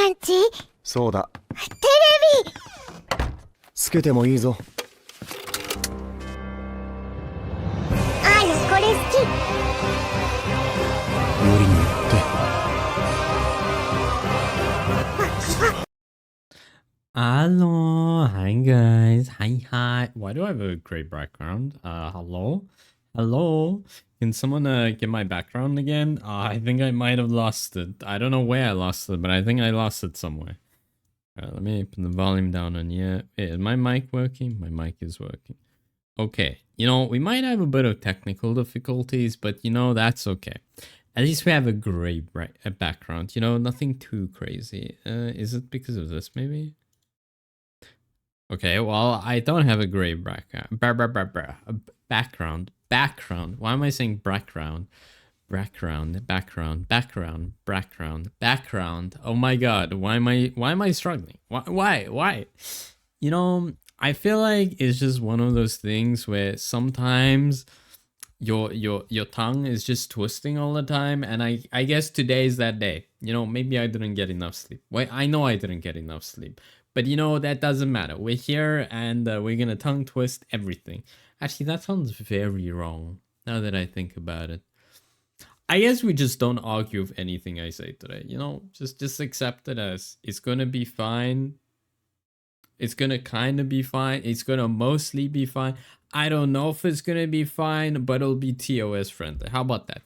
ランチそうだ。テレビつけてもいいぞ。あーやこれ好き無理によって。Hello, hi guys, hi. Why do I have a gray background? Hello. Can someone get my background again? I think I might have lost it. I don't know where I lost it, but I think I lost it somewhere. Alright, let me put the volume down on here. Wait, is my mic working? My mic is working. Okay, we might have a bit of technical difficulties, but that's okay. At least we have a gray background, nothing too crazy. Is it because of this maybe? Okay, well, I don't have a gray background. Background. Why am I saying background? Background. Oh my god, why am I struggling? Why? I feel like it's just one of those things where sometimes your tongue is just twisting all the time, and I guess today is that day. Maybe I didn't get enough sleep. Well, I know I didn't get enough sleep. But that doesn't matter. We're here and we're gonna tongue twist everything. Actually, that sounds very wrong now that I think about it. I guess we just don't argue with anything I say today. Just accept it as it's gonna be fine. It's gonna kind of be fine. It's gonna mostly be fine. I don't know if it's gonna be fine, but it'll be TOS friendly. How about that?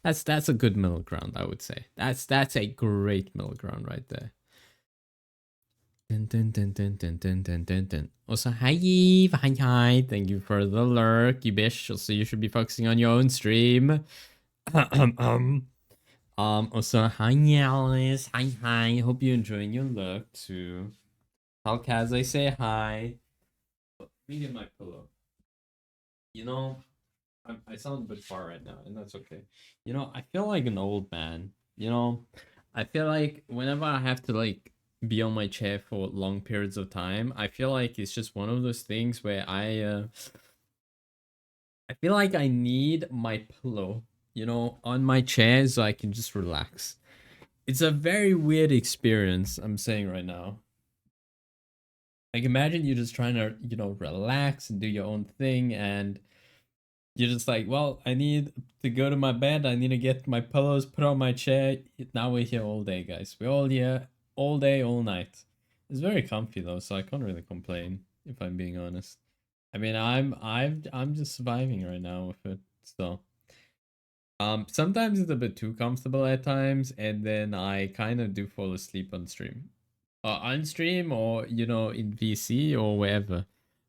That's a good middle ground, I would say. That's a great middle ground right there. Also, hi Eve, hi. Thank you for the lurk, you bish. Also, you should be focusing on your own stream. Also, hi Alice, hi. Hope you're enjoying your lurk too. Alcaz, I say hi. Let me get my pillow. I sound a bit far right now, and that's okay. I feel like an old man. I feel like whenever I have to be on my chair for long periods of time, I feel like it's just one of those things where I feel like I need my pillow, on my chair so I can just relax. It's a very weird experience, I'm saying right now. Like, imagine you're just trying to, relax and do your own thing, and you're just like, well, I need to go to my bed, I need to get my pillows put on my chair. Now we're here all day, guys. We're all here all day, all night. It's very comfy though, so I can't really complain if I'm being honest. I mean, I'm just surviving right now with it. So, sometimes it's a bit too comfortable at times, and then I kind of do fall asleep on stream, or in VC or wherever.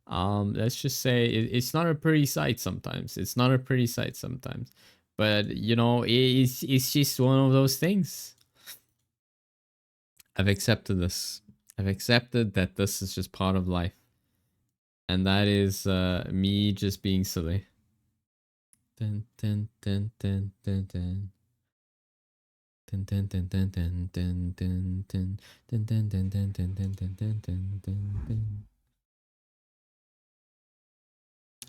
Let's just say it's not a pretty sight sometimes. But it's just one of those things. I've accepted this. I've accepted that this is just part of life. And that is me just being silly. Dun, dun, dun, dun, dun, dun. Dun, dun, dun, dun, dun, dun, dun, dun. Dun, dun, dun, dun, dun, dun, dun, dun, dun, dun.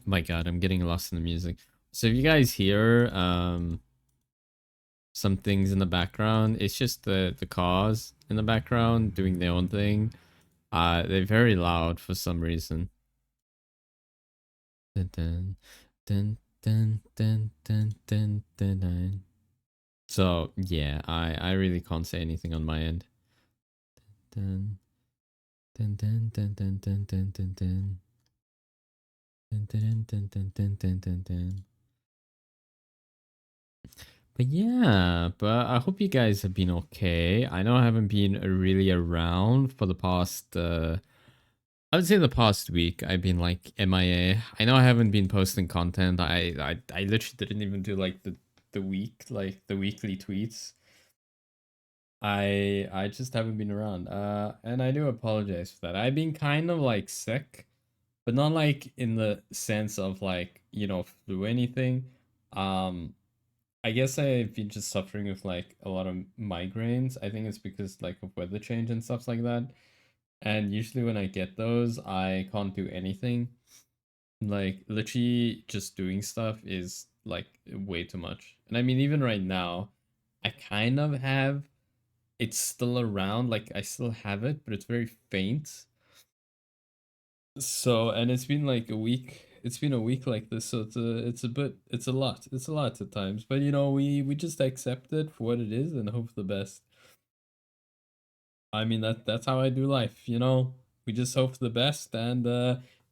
My god, I'm getting lost in the music. So if you guys hear some things in the background, it's just the cars in the background doing their own thing. They're very loud for some reason. Dun, dun, dun, dun, dun, dun, dun, dun, dun. So yeah, I really can't say anything on my end. Dun, dun, dun, dun, dun, dun, dun, dun, dun. Dun, dun, dun, dun, dun, dun, dun, dun. But yeah, but I hope you guys have been okay. I know I haven't been really around for the past I would say the past week. I've been like MIA. I know I haven't been posting content. I literally didn't even do the weekly tweets. I just haven't been around. And I do apologize for that. I've been kind of sick, but not in the sense of flu anything. I guess I've been just suffering with a lot of migraines. I think it's because of weather change and stuff like that. And usually when I get those, I can't do anything. Literally just doing stuff is way too much. And I mean, even right now, I kind of have it's still around. Like I still have it, but it's very faint. So, and it's been like a week. It's been a week like this, so it's a lot. It's a lot at times. But you know, we just accept it for what it is and hope for the best. I mean that's how I do life, you know. We just hope for the best, and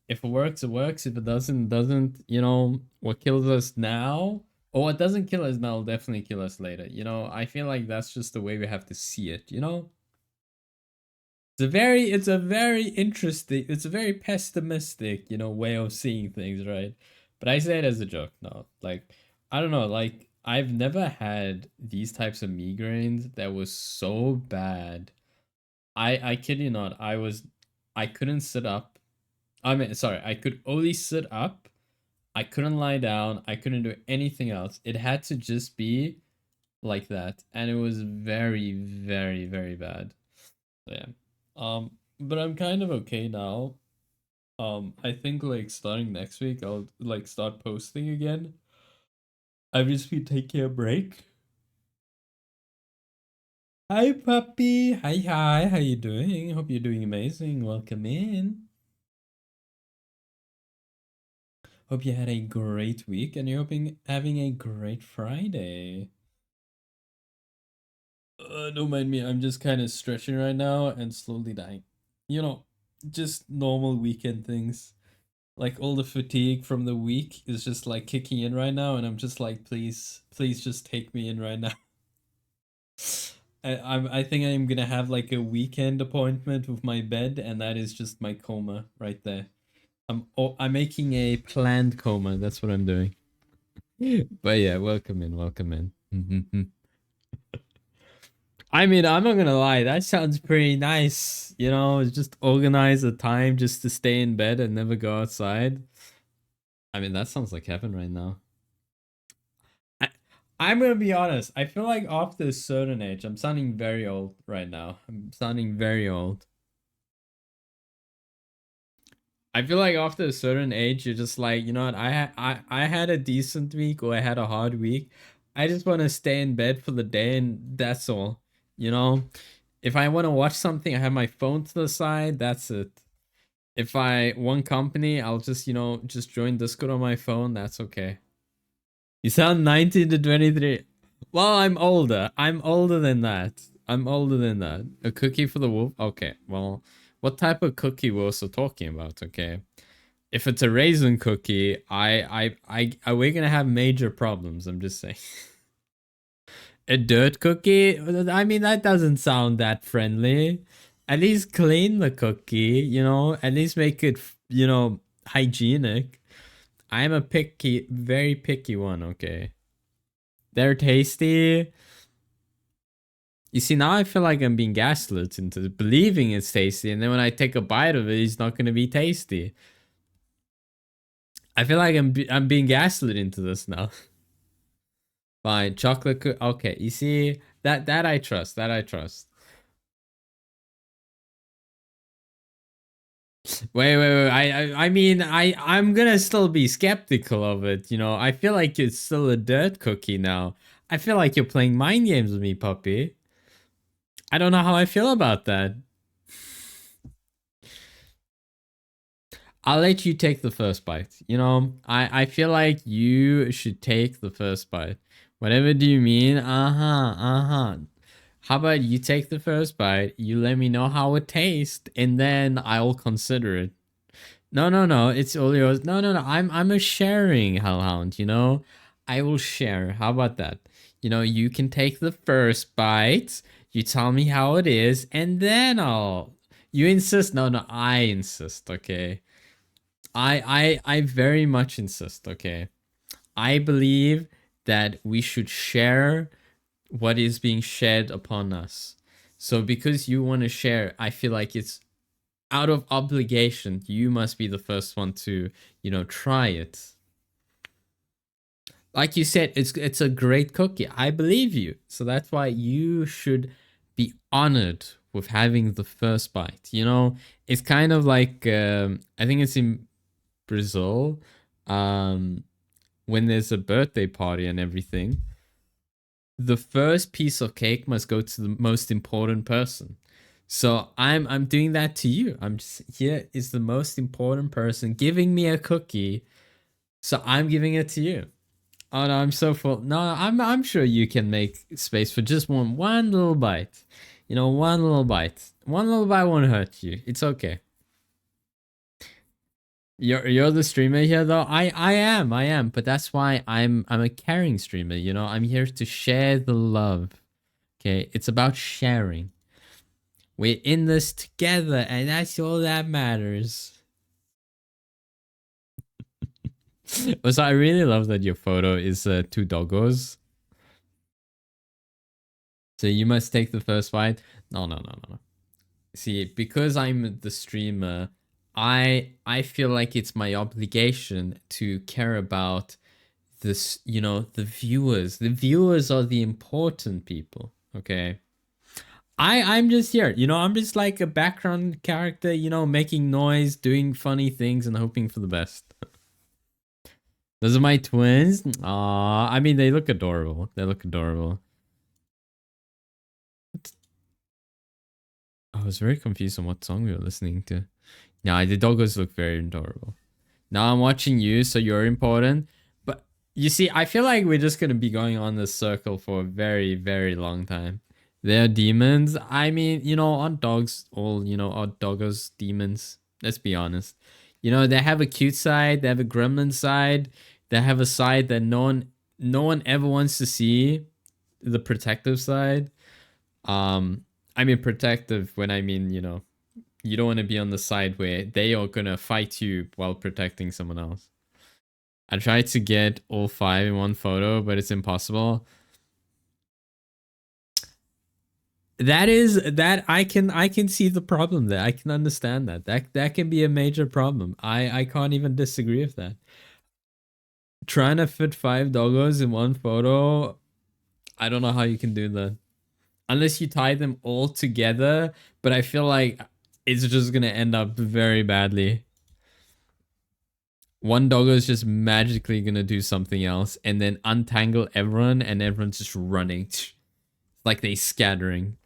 if it works, it works. If it doesn't, it doesn't. You know, what kills us now, or what doesn't kill us now, will definitely kill us later. You know, I feel like that's just the way we have to see it. You know. It's a very interesting, it's a very pessimistic, you know, way of seeing things, right? But I say it as a joke. No, like, I don't know, like, I've never had these types of migraines that was so bad. I kid you not, I couldn't sit up. I mean, sorry, I could only sit up. I couldn't lie down. I couldn't do anything else. It had to just be like that. And it was very, very, very bad. So, yeah. But I'm kind of okay now. I think like starting next week, I'll like start posting again. I've just been taking a break. Hi, puppy. Hi, hi. How you doing? Hope you're doing amazing. Welcome in. Hope you had a great week and you're hoping having a great Friday. Don't mind me. I'm just kind of stretching right now and slowly dying. You know, just normal weekend things. Like all the fatigue from the week is just like kicking in right now, and I'm just like, please, please just take me in right now. I think I'm gonna have like a weekend appointment with my bed, and that is just my coma right there. I'm making a planned coma. That's what I'm doing. But yeah, welcome in, welcome in. I mean, I'm not gonna lie, that sounds pretty nice. You know, just organize a time just to stay in bed and never go outside. I mean, that sounds like heaven right now. I'm gonna be honest. I feel like after a certain age, I'm sounding very old right now. I'm sounding very old. I feel like after a certain age, you're just like, you know what? I had a decent week or I had a hard week. I just want to stay in bed for the day and that's all. You know, if I want to watch something, I have my phone to the side. That's it. If I want company, I'll just, you know, just join Discord on my phone. That's okay. You sound 19 to 23. Well, I'm older. I'm older than that. I'm older than that. A cookie for the wolf? Okay, well, what type of cookie we're also talking about, okay? If it's a raisin cookie, we're gonna have major problems, I'm just saying. A dirt cookie? I mean, that doesn't sound that friendly. At least clean the cookie, you know? At least make it, you know, hygienic. I'm a picky, very picky one, okay? They're tasty. You see, now I feel like I'm being gaslit into believing it's tasty, and then when I take a bite of it, it's not going to be tasty. I feel like I'm being gaslit into this now. Fine, chocolate. Okay, you see that I trust. That I trust. Wait. I mean, I'm gonna still be skeptical of it. You know, I feel like it's still a dirt cookie now. I feel like you're playing mind games with me, puppy. I don't know how I feel about that. I'll let you take the first bite. You know, I feel like you should take the first bite. Whatever do you mean? Uh-huh. How about you take the first bite, you let me know how it tastes, and then I'll consider it. No, it's all yours. No, I'm a sharing hellhound, you know? I will share. How about that? You know, you can take the first bite, you tell me how it is, and then I'll you insist. No, I insist, okay? I very much insist, okay? I believe that we should share what is being shared upon us. So because you want to share, I feel like it's out of obligation. You must be the first one to, you know, try it. Like you said, it's a great cookie. I believe you. So that's why you should be honored with having the first bite. You know, it's kind of like I think it's in Brazil, when there's a birthday party and everything, the first piece of cake must go to the most important person. So I'm doing that to you. I'm just, here is the most important person giving me a cookie. So I'm giving it to you. Oh no, I'm so full. No, I'm sure you can make space for just one little bite. You know, one little bite. One little bite won't hurt you. It's okay. You're the streamer here though. I am, but that's why I'm a caring streamer, you know. I'm here to share the love. Okay? It's about sharing. We're in this together and that's all that matters. So I really love that your photo is two doggos. So you must take the first bite. No. See, because I'm the streamer, I feel like it's my obligation to care about this, you know, the viewers. The viewers are the important people, okay? I'm just here, you know, I'm just like a background character, you know, making noise, doing funny things and hoping for the best. Those are my twins. Aw, I mean, they look adorable. They look adorable. I was very confused on what song we were listening to. Nah, the doggos look very adorable. Now I'm watching you, so you're important. But you see, I feel like we're just gonna be going on this circle for a very, very long time. They're demons. I mean, you know, aren't dogs all, you know, aren't doggos demons? Let's be honest. You know, they have a cute side, they have a gremlin side, they have a side that no one ever wants to see, the protective side. I mean protective when I mean, you know, you don't want to be on the side where they are gonna fight you while protecting someone else. I tried to get all 5 in one photo, but it's impossible. That I can see the problem there. I can understand that. That can be a major problem. I can't even disagree with that. Trying to fit 5 doggos in one photo, I don't know how you can do that. Unless you tie them all together, but I feel like it's just gonna end up very badly. One doggo is just magically gonna do something else and then untangle everyone and everyone's just running. Like they scattering.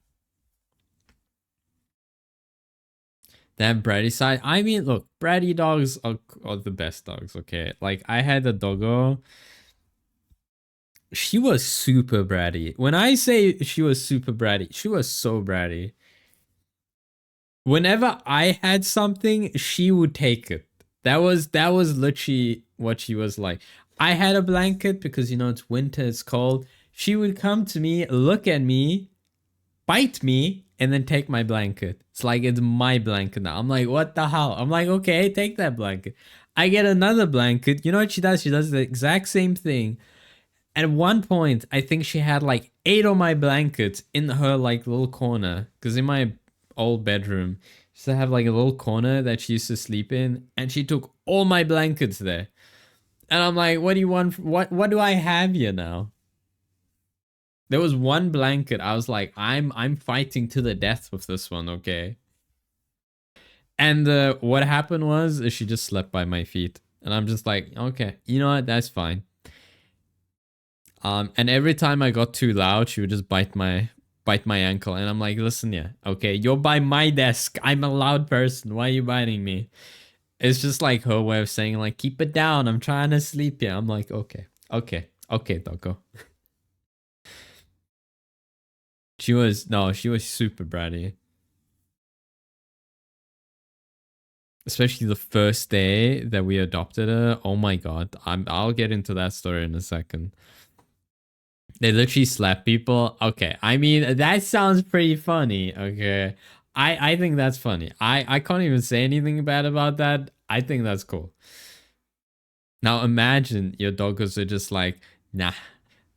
They have bratty side. I mean, look, bratty dogs are the best dogs, okay? Like, I had a doggo. She was super bratty. When I say she was super bratty, she was so bratty. Whenever I had something, she would take it. That was literally what she was like. I had a blanket because, you know, it's winter, it's cold. She would come to me, look at me, bite me, and then take my blanket. It's like it's my blanket now. I'm like, what the hell? I'm like, okay, take that blanket. I get another blanket. You know what she does? She does the exact same thing. At one point, I think she had like 8 of my blankets in her like little corner. Because in my old bedroom, she used to have like a little corner that she used to sleep in. And she took all my blankets there. And I'm like, what do you want? What do I have here now? There was one blanket. I was like, I'm fighting to the death with this one, okay? And what happened was she just slept by my feet. And I'm just like, okay, you know what? That's fine. And every time I got too loud, she would just bite my ankle. And I'm like, listen, yeah, okay, you're by my desk. I'm a loud person. Why are you biting me? It's just like her way of saying, like, keep it down. I'm trying to sleep here. I'm like, okay, doggo. She was super bratty. Especially the first day that we adopted her. Oh my god. I'll get into that story in a second. They literally slap people. Okay. I mean, that sounds pretty funny. Okay. I think that's funny. I can't even say anything bad about that. I think that's cool. Now imagine your doggos are just like, nah.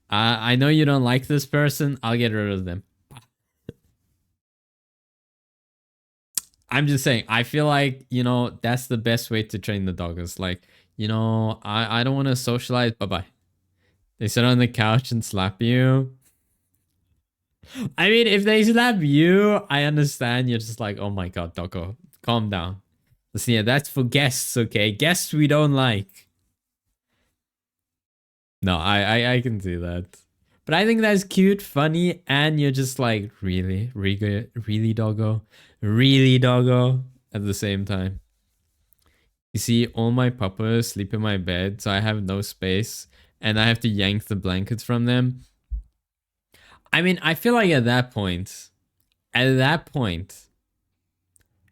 I know you don't like this person. I'll get rid of them. I'm just saying, I feel like, you know, that's the best way to train the doggos. Like, you know, I don't want to socialize. Bye-bye. They sit on the couch and slap you. I mean, if they slap you, I understand. You're just like, oh my god, doggo, calm down. Listen, yeah, that's for guests, okay? Guests we don't like. No, I can see that. But I think that's cute, funny, and you're just like, really, really, doggo, really, doggo, at the same time. You see, all my puppers sleep in my bed, so I have no space, and I have to yank the blankets from them. I mean, I feel like at that point,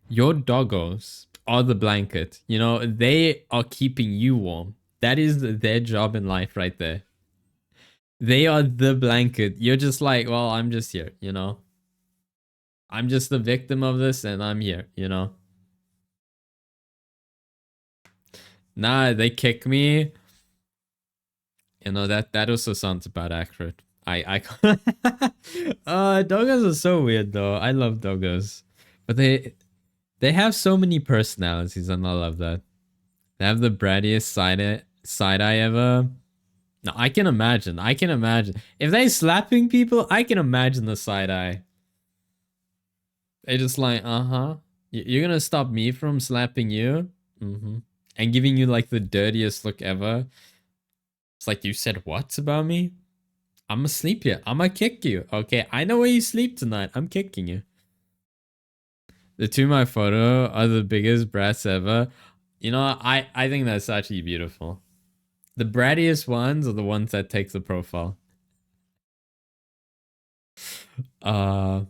your doggos are the blanket. You know, they are keeping you warm. That is their job in life right there. They are the blanket. You're just like, well, I'm just here, you know? I'm just the victim of this and I'm here, you know? Nah, they kick me. You know, that also sounds about accurate. I doggos are so weird though. I love doggos. But they have so many personalities and I love that. They have the brattiest side eye ever. No, I can imagine. I can imagine. If they slapping people, I can imagine the side eye. They just like, uh-huh. You're gonna stop me from slapping you? Mm-hmm. And giving you like the dirtiest look ever. It's like, you said what about me? I'ma sleep here. I'ma kick you. Okay, I know where you sleep tonight. I'm kicking you. The two in my photo are the biggest brats ever. You know, I think that's actually beautiful. The brattiest ones are the ones that take the profile. I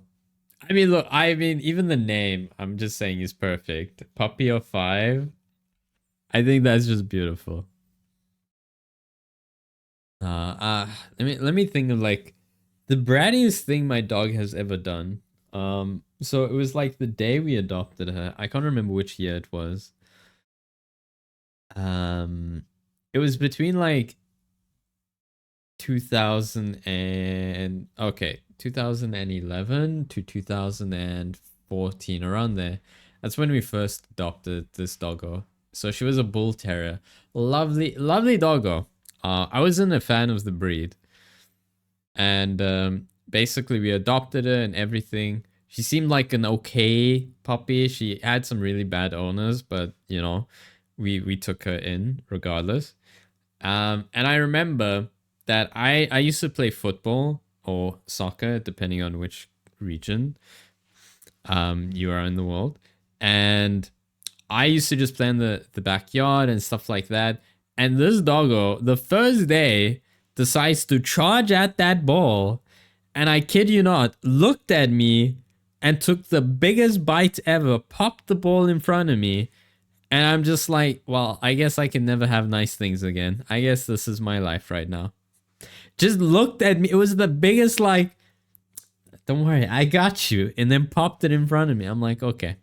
mean, look, I mean, even the name, I'm just saying, is perfect. Puppy of 5. I think that's just beautiful. Let me think of like the brattiest thing my dog has ever done. So it was like the day we adopted her. I can't remember which year it was. It was between like 2011 to 2014, around there. That's when we first adopted this doggo. So she was a bull terrier. Lovely, lovely doggo. I wasn't a fan of the breed. And basically we adopted her and everything. She seemed like an okay puppy. She had some really bad owners, but you know, we took her in regardless. And I remember that I used to play football or soccer, depending on which region you are in the world. And I used to just play in the backyard and stuff like that. And this doggo, the first day, decides to charge at that ball. And I kid you not, looked at me and took the biggest bite ever, popped the ball in front of me. And I'm just like, well, I guess I can never have nice things again. I guess this is my life right now. Just looked at me. It was the biggest, like, don't worry, I got you. And then popped it in front of me. I'm like, okay.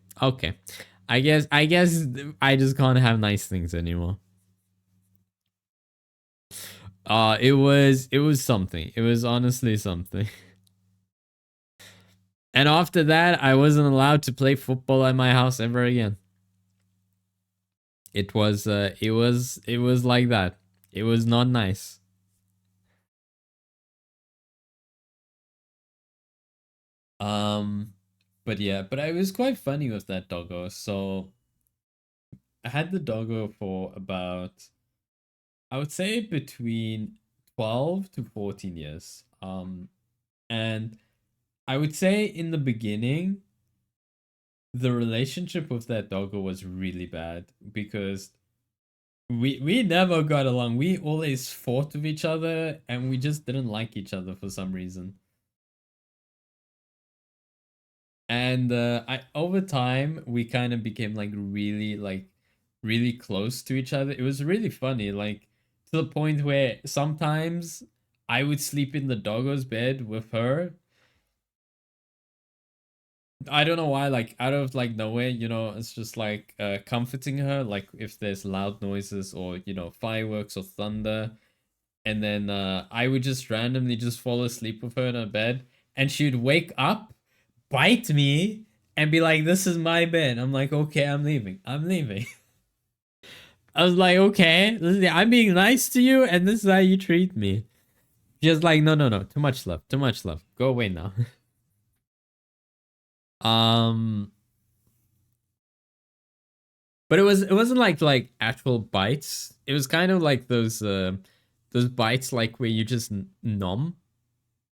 I guess I just can't have nice things anymore. It was something. It was honestly something. And after that, I wasn't allowed to play football at my house ever again. It was like that. It was not nice. But yeah, but I was quite funny with that doggo. So I had the doggo for about, I would say, between 12 to 14 years. And I would say in the beginning, the relationship with that doggo was really bad because we never got along. We always fought with each other and we just didn't like each other for some reason. And I over time we kind of became like really close to each other. It was really funny, like to the point where sometimes I would sleep in the doggo's bed with her. I don't know why, like out of like nowhere, you know, it's just like comforting her, like if there's loud noises or you know fireworks or thunder, and then I would just randomly just fall asleep with her in her bed, and she'd wake up, bite me, and be like, "This is my bed." I'm like, "Okay, I'm leaving. I'm leaving." I was like, "Okay, I'm being nice to you, and this is how you treat me." Just like, no, no, no, too much love, too much love. Go away now. um. But it wasn't like actual bites. It was kind of like those bites like where you just numb.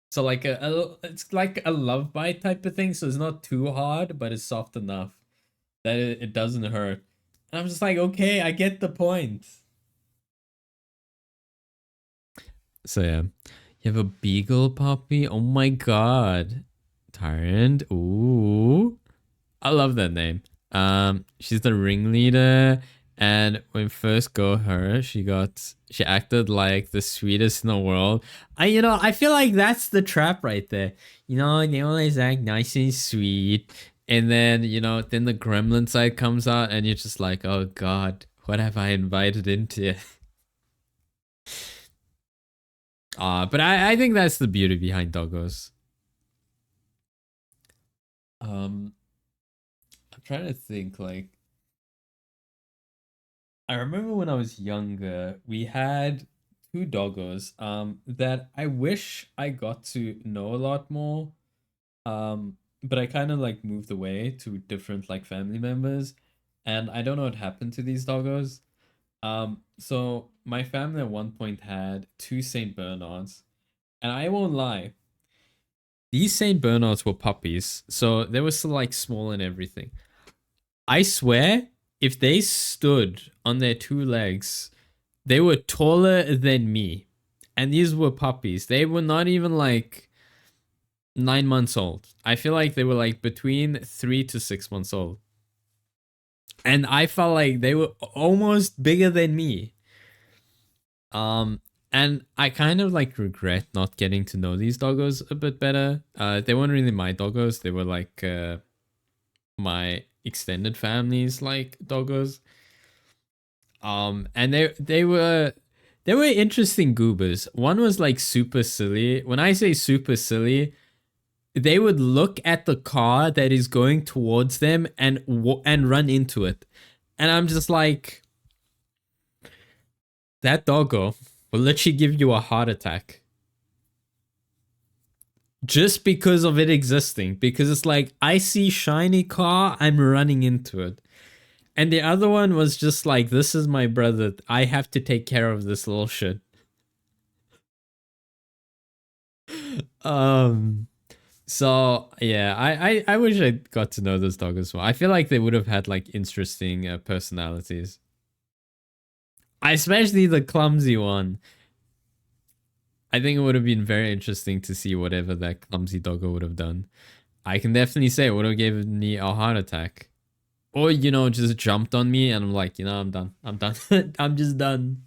So like it's like a love bite type of thing. So it's not too hard, but it's soft enough that it doesn't hurt. And I'm just like, okay, I get the point. So yeah, you have a beagle puppy. Oh my god, Tyrant. Ooh, I love that name. She's the ringleader, and when we first got her, she acted like the sweetest in the world. I feel like that's the trap right there. They always act nice and sweet, and then then the gremlin side comes out, and you're just like, oh god, what have I invited into? But I think that's the beauty behind doggos. I'm trying to think like I remember when I was younger, we had two doggos that I wish I got to know a lot more. But I kind of like moved away to different like family members, and I don't know what happened to these doggos. So my family at one point had two Saint Bernards, and I won't lie, these Saint Bernards were puppies, so they were still like small and everything. I swear, if they stood on their two legs, they were taller than me. And these were puppies. They were not even like 9 months old. I feel like they were like between 3 to 6 months old. And I felt like they were almost bigger than me. And I kind of like regret not getting to know these doggos a bit better. They weren't really my doggos. They were like my extended family's like doggos. And they were interesting goobers. One was like super silly. When I say super silly, they would look at the car that is going towards them and run into it. And I'm just like, that doggo will literally give you a heart attack. Just because of it existing. Because it's like, I see shiny car, I'm running into it. And the other one was just like, this is my brother. I have to take care of this little shit. So yeah, I wish I got to know this dog as well. I feel like they would have had like interesting personalities. Especially the clumsy one. I think it would have been very interesting to see whatever that clumsy doggo would have done. I can definitely say it would have given me a heart attack. Or, just jumped on me and I'm like, I'm done. I'm done. I'm just done.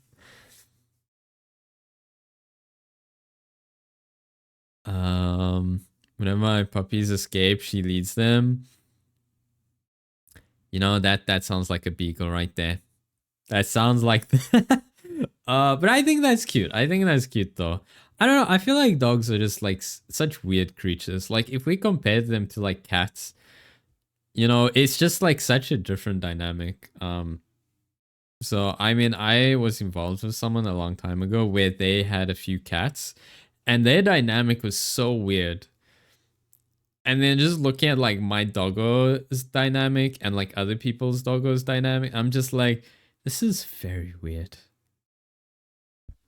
Whenever my puppies escape, she leads them. That sounds like a beagle right there. That sounds like but I think that's cute. I think that's cute though. I don't know. I feel like dogs are just like such weird creatures. Like if we compare them to like cats, it's just like such a different dynamic. So I mean, I was involved with someone a long time ago where they had a few cats and their dynamic was so weird. And then just looking at like my doggo's dynamic and like other people's doggo's dynamic, I'm just like, this is very weird.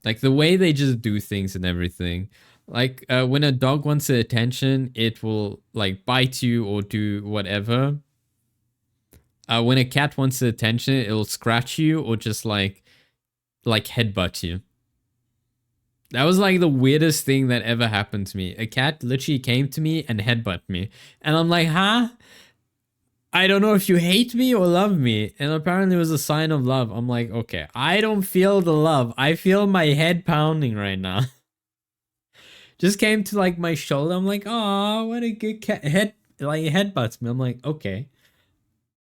Like the way they just do things and everything. Like when a dog wants attention, it will like bite you or do whatever. When a cat wants attention, it'll scratch you or just like headbutt you. That was like the weirdest thing that ever happened to me. A cat literally came to me and headbutt me. And I'm like, huh? I don't know if you hate me or love me. And apparently it was a sign of love. I'm like, okay, I don't feel the love. I feel my head pounding right now. Just came to like my shoulder. I'm like, oh, what a good cat. Headbutts me. I'm like, okay.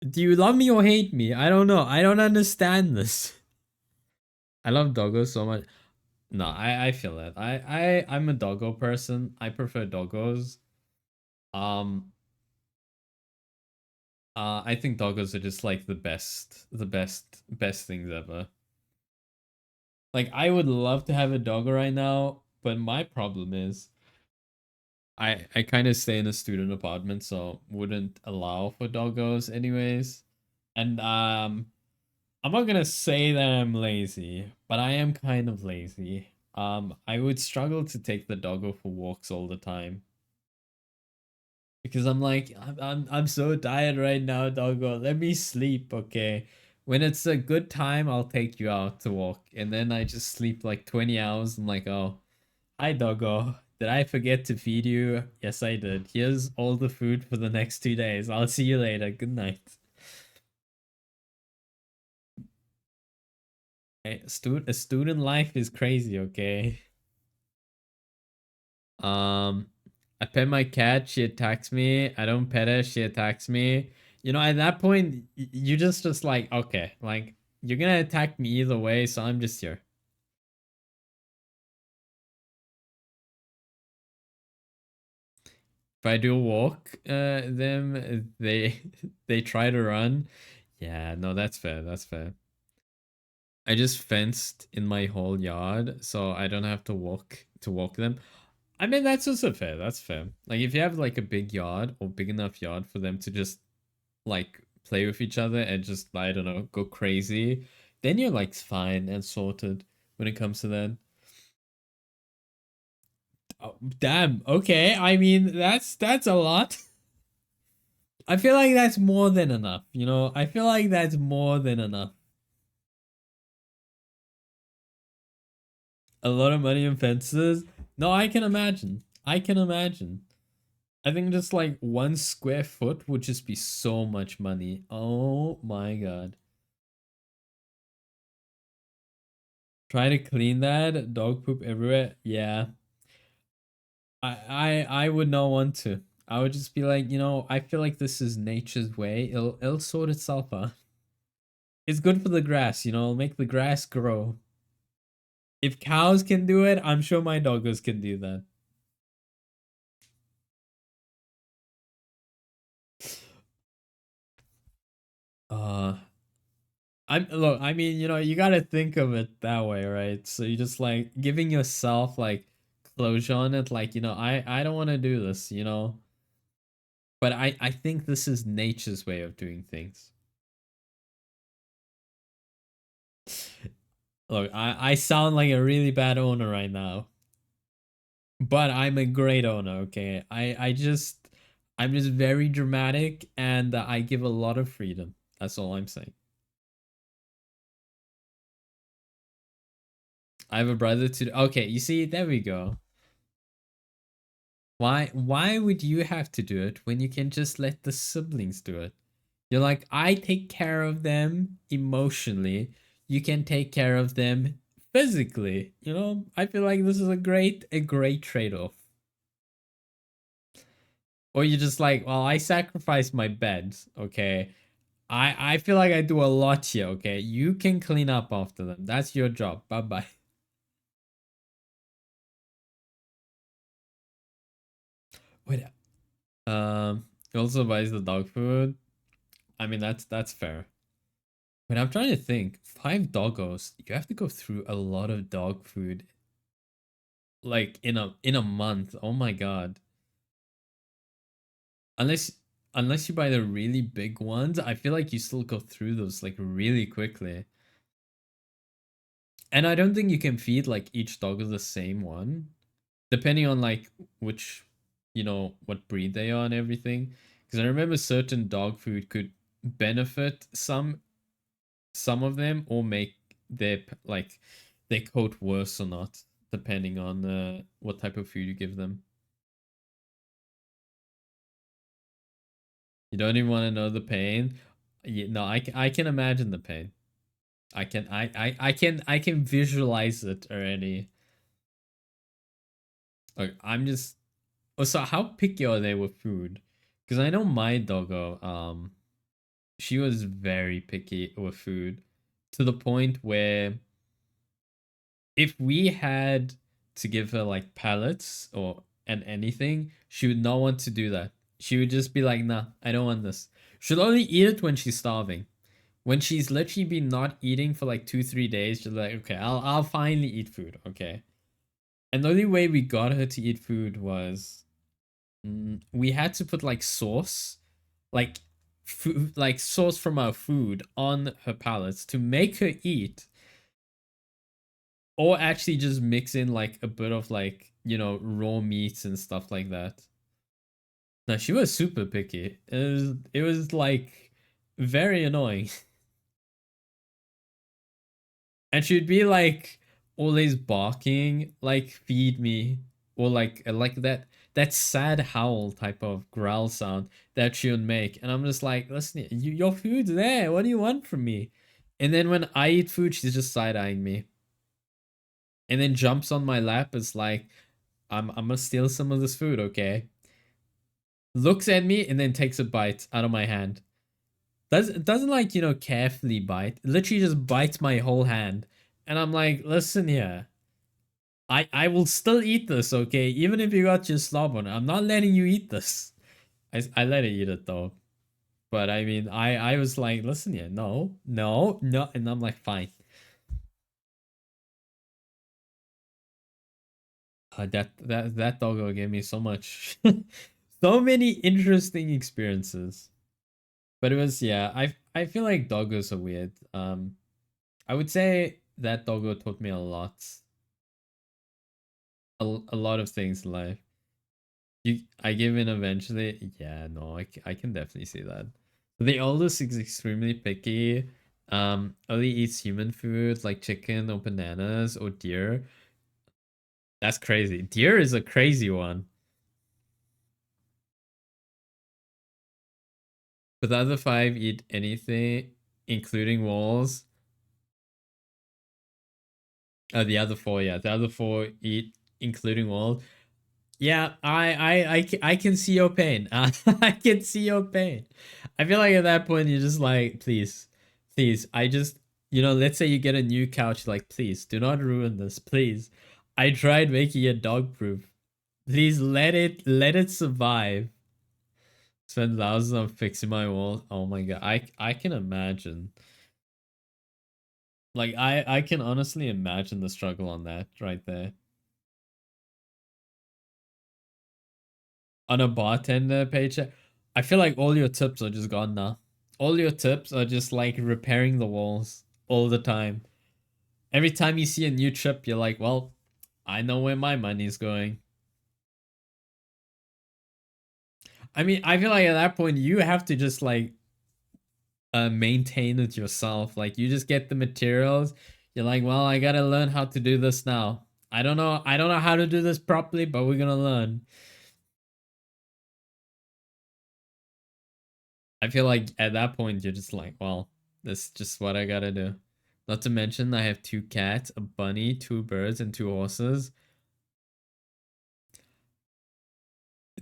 Do you love me or hate me? I don't know. I don't understand this. I love doggos so much. No, I feel that. I'm a doggo person. I prefer doggos. Um I think doggos are just like the best things ever. Like I would love to have a doggo right now, but my problem is I kind of stay in a student apartment, so wouldn't allow for doggos anyways. And I'm not gonna say that I'm lazy, but I am kind of lazy. I would struggle to take the doggo for walks all the time. Because I'm like, I'm so tired right now, doggo. Let me sleep, okay? When it's a good time, I'll take you out to walk. And then I just sleep like 20 hours. I'm like, oh, hi, doggo. Did I forget to feed you? Yes, I did. Here's all the food for the next 2 days. I'll see you later. Good night. Hey, a student life is crazy, okay? Um, I pet my cat, she attacks me. I don't pet her, she attacks me. You know, at that point, you just like, okay, like you're gonna attack me either way, so I'm just here. If I do walk them, they they try to run. Yeah, no, that's fair. That's fair. I just fenced in my whole yard, so I don't have to walk them. I mean, that's also fair. That's fair. Like if you have like a big yard or big enough yard for them to just like play with each other and just I don't know go crazy, then you're like fine and sorted when it comes to that. Oh, damn. Okay. I mean that's a lot. I feel like that's more than enough. You know, I feel like that's more than enough. A lot of money in fences. No, I can imagine. I can imagine. I think just like 1 square foot would just be so much money. Oh my god. Try to clean that. Dog poop everywhere. Yeah. I would not want to. I would just be like, you know, I feel like this is nature's way. It'll sort itself out. It's good for the grass, you know, it'll make the grass grow. If cows can do it, I'm sure my doggos can do that. Uh I mean, you know, you gotta think of it that way, right? So you just like giving yourself like closure on it, like, you know, I don't wanna do this, you know. But I think this is nature's way of doing things. Look, I sound like a really bad owner right now. But I'm a great owner, okay? I'm just very dramatic and I give a lot of freedom. That's all I'm saying. I have a brother to okay, you see, there we go. Why would you have to do it when you can just let the siblings do it? You're like, I take care of them emotionally. You can take care of them physically. You know, I feel like this is a great trade-off. Or you're just like, well, I sacrifice my bed, okay? I feel like I do a lot here, okay? You can clean up after them. That's your job. Bye-bye. Wait, he also buys the dog food. I mean, that's fair. But I'm trying to think. 5 doggos. You have to go through a lot of dog food, like in a month. Oh my god. Unless unless you buy the really big ones, I feel like you still go through those like really quickly. And I don't think you can feed like each dog the same one, depending on like which, you know, what breed they are and everything. Because I remember certain dog food could benefit some of them or make like their coat worse or not, depending on what type of food you give them. You don't even want to know the pain. No, I can imagine the pain. I can visualize it already. Like I'm just oh, so how picky are they with food? Because I know my doggo, she was very picky with food to the point where if we had to give her like pellets or and anything, she would not want to do that. She would just be like, nah, I don't want this. She'll only eat it when she's starving. When she's literally been not eating for like 2, 3 days, she's like, okay, I'll finally eat food, okay. And the only way we got her to eat food was we had to put like sauce, like food, like sauce from our food on her pallets to make her eat, or actually just mix in like a bit of like, you know, raw meats and stuff like that. No, she was super picky. It was like very annoying. And she'd be like always barking, like feed me, or like that sad howl type of growl sound that she would make. And I'm just like, listen, your food's there. What do you want from me? And then when I eat food, she's just side eyeing me, and then jumps on my lap. It's like, I'm gonna steal some of this food, okay? Looks at me and then takes a bite out of my hand. Doesn't like, you know, carefully bite. Literally just bites my whole hand. And I'm like, listen here. I will still eat this, okay? Even if you got your slob on it. I'm not letting you eat this. I let her eat it though. But I mean, I was like, listen here, no, no, no. And I'm like, fine. That doggo gave me so much, so many interesting experiences. But it was, yeah, I feel like doggos are weird. I would say that doggo taught me a lot. A lot of things in life. I give in eventually. Yeah, no, I can definitely see that. The oldest is extremely picky. Only eats human food like chicken or bananas or deer. That's crazy. Deer is a crazy one. But the other five eat anything, including walls. The other four, yeah, the other four eat including walls. Yeah, I can see your pain. I can see your pain. I feel like at that point you're just like, please, please. I just, you know, let's say you get a new couch, like, please do not ruin this, please. I tried making it dog proof. Please let it survive. Spend thousands on fixing my wall. Oh my god, I can imagine. Like I can honestly imagine the struggle on that right there. On a bartender paycheck, I feel like all your tips are just gone now. All your tips are just like repairing the walls all the time. Every time you see a new trip, you're like, well, I know where my money's going. I mean, I feel like at that point you have to just like maintain it yourself. Like you just get the materials. You're like, well, I gotta learn how to do this now. I don't know how to do this properly, but we're gonna learn. I feel like at that point you're just like, well, that's just what I gotta do. Not to mention I have two cats, a bunny, two birds, and two horses.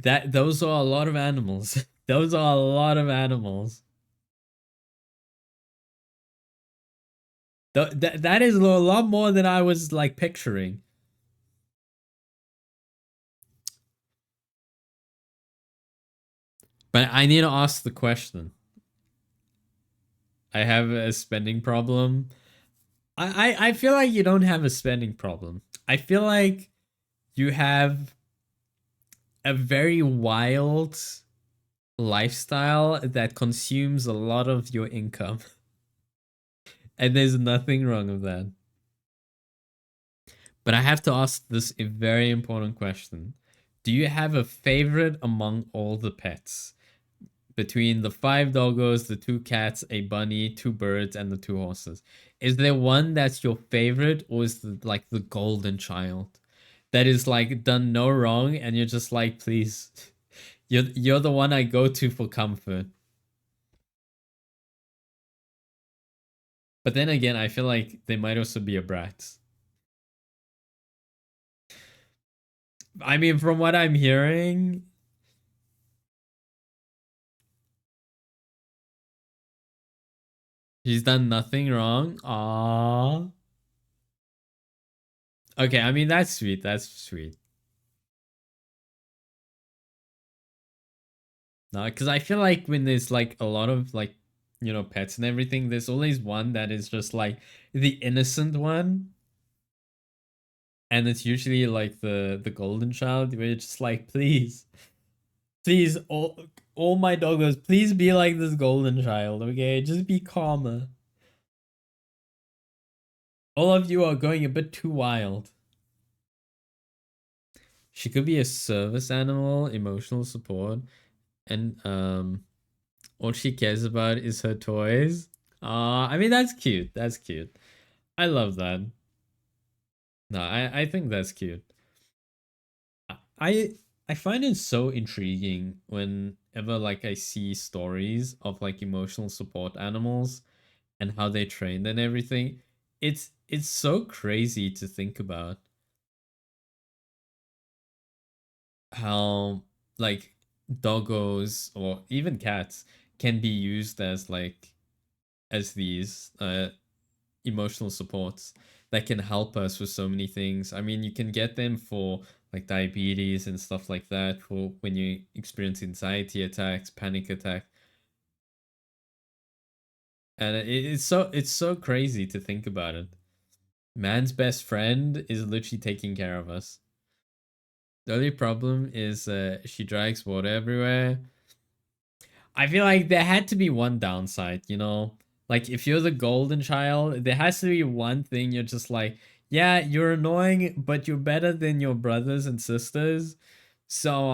Those are a lot of animals. Those are a lot of animals. That is a lot more than I was like picturing. But I need to ask the question. I have a spending problem. I feel like you don't have a spending problem. I feel like you have a very wild lifestyle that consumes a lot of your income. And there's nothing wrong with that. But I have to ask this a very important question. Do you have a favorite among all the pets? Between the five doggos, the two cats, a bunny, two birds, and the two horses. Is there one that's your favorite, or is it like the golden child that is like done no wrong and you're just like, please, you're the one I go to for comfort. But then again, I feel like they might also be a brat. I mean, from what I'm hearing, she's done nothing wrong. Ah. Okay, I mean that's sweet. That's sweet. No, because I feel like when there's like a lot of like, you know, pets and everything, there's always one that is just like the innocent one, and it's usually like the golden child where you're just like, please, please, all my doggos, please be like this golden child, okay? Just be calmer. All of you are going a bit too wild. She could be a service animal, emotional support, and all she cares about is her toys. I mean that's cute. That's cute. I love that. No, I think that's cute. I I find it so intriguing whenever like I see stories of like emotional support animals and how they trained and everything. It's so crazy to think about how like doggos or even cats can be used as like as these emotional supports that can help us with so many things. I mean, you can get them for like diabetes and stuff like that for when you experience anxiety attacks, panic attack. And it's so crazy to think about it. Man's best friend is literally taking care of us. The only problem is she drags water everywhere. I feel like there had to be one downside, you know? Like if you're the golden child, there has to be one thing you're just like, yeah, you're annoying, but you're better than your brothers and sisters. So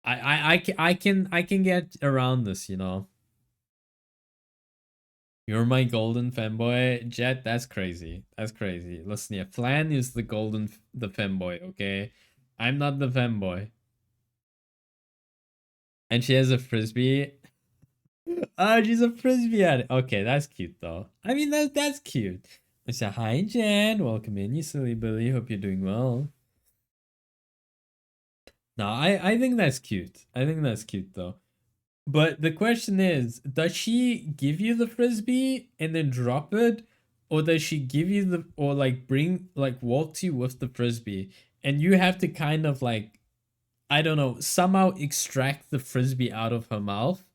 I can get around this, you know. You're my golden femboy, Jet. That's crazy. That's crazy. Listen here, Flan is the femboy, okay? I'm not the femboy. And she has a frisbee. Oh, she's a frisbee at it. Okay, that's cute though. I mean, that's cute. I said, hi, Jen. Welcome in, you silly Billy. Hope you're doing well. No, I think that's cute. I think that's cute though. But the question is, does she give you the frisbee and then drop it? Or does she give you the, or like bring, like walk to you with the frisbee? And you have to kind of like, I don't know, somehow extract the frisbee out of her mouth?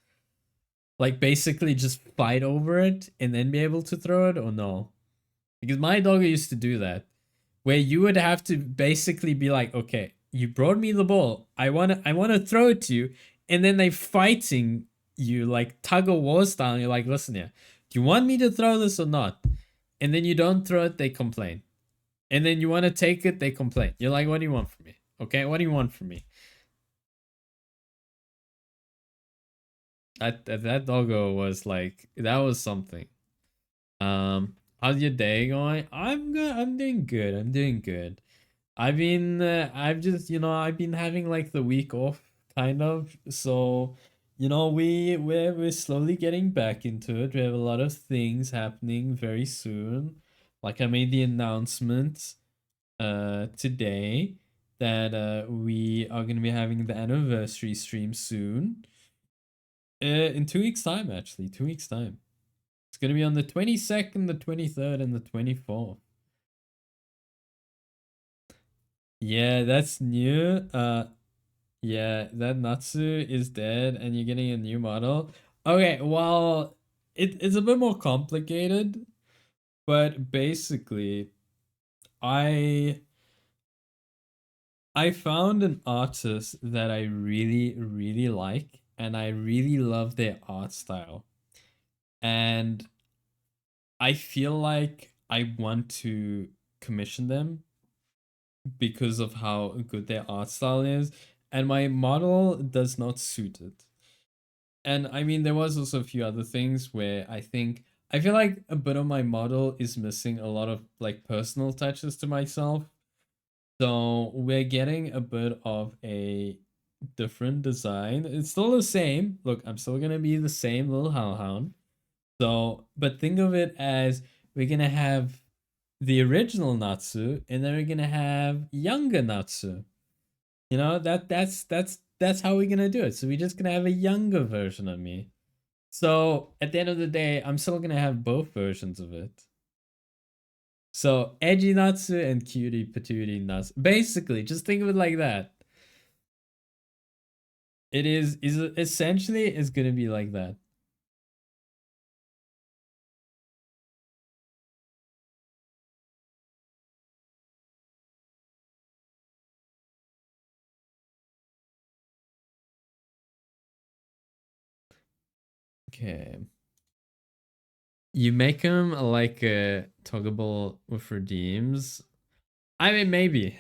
Like basically just fight over it and then be able to throw it, or no? Because my dog used to do that, where you would have to basically be like, okay, you brought me the ball. I wanna throw it to you, and then they fighting you like tug of war style. And you're like, listen here, do you want me to throw this or not? And then you don't throw it, they complain. And then you want to take it, they complain. You're like, what do you want from me? Okay, what do you want from me? That doggo was like, that was something. How's your day going? I'm good. I'm doing good. I'm doing good. I've just, I've been having like the week off, kind of. So, we're slowly getting back into it. We have a lot of things happening very soon. Like I made the announcement, today that we are gonna be having the anniversary stream soon. In 2 weeks' time, actually, 2 weeks' time. It's gonna be on the 22nd, the 23rd, and the 24th. Yeah, that's new. Yeah, that Natsu is dead and you're getting a new model. Okay, well, it's a bit more complicated, but basically, I I found an artist that I really, really like, and I really love their art style. And I feel like I want to commission them because of how good their art style is, and my model does not suit it. And I mean, there was also a few other things where I feel like a bit of my model is missing a lot of like personal touches to myself. So we're getting a bit of a different design. It's still the same. Look, I'm still gonna be the same little hellhound. So, but think of it as we're gonna have the original Natsu, and then we're gonna have younger Natsu. That's how we're gonna do it. So we're just gonna have a younger version of me. So at the end of the day, I'm still gonna have both versions of it. So edgy Natsu and cutie patootie Natsu. Basically, just think of it like that. It is essentially it's gonna be like that. Okay. You make them like toggable with redeems. I mean, maybe.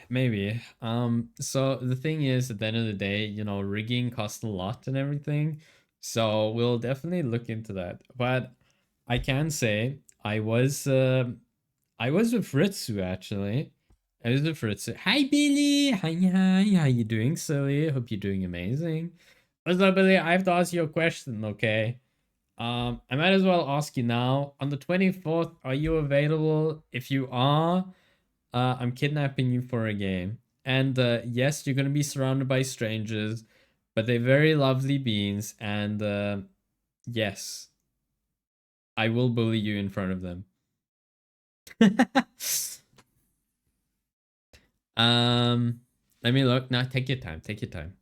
So the thing is, at the end of the day, you know, rigging costs a lot and everything. So we'll definitely look into that. But I can say I was with Ritsu actually. I was with Ritsu. Hi Billy! Hi, how you doing, silly? Hope you're doing amazing. What's up, Billy? I have to ask you a question, okay? I might as well ask you now. On the 24th, are you available? If you are, I'm kidnapping you for a game. And yes, you're gonna be surrounded by strangers, but they're very lovely beings. And yes, I will bully you in front of them. um, Let me look. Now, take your time. Take your time.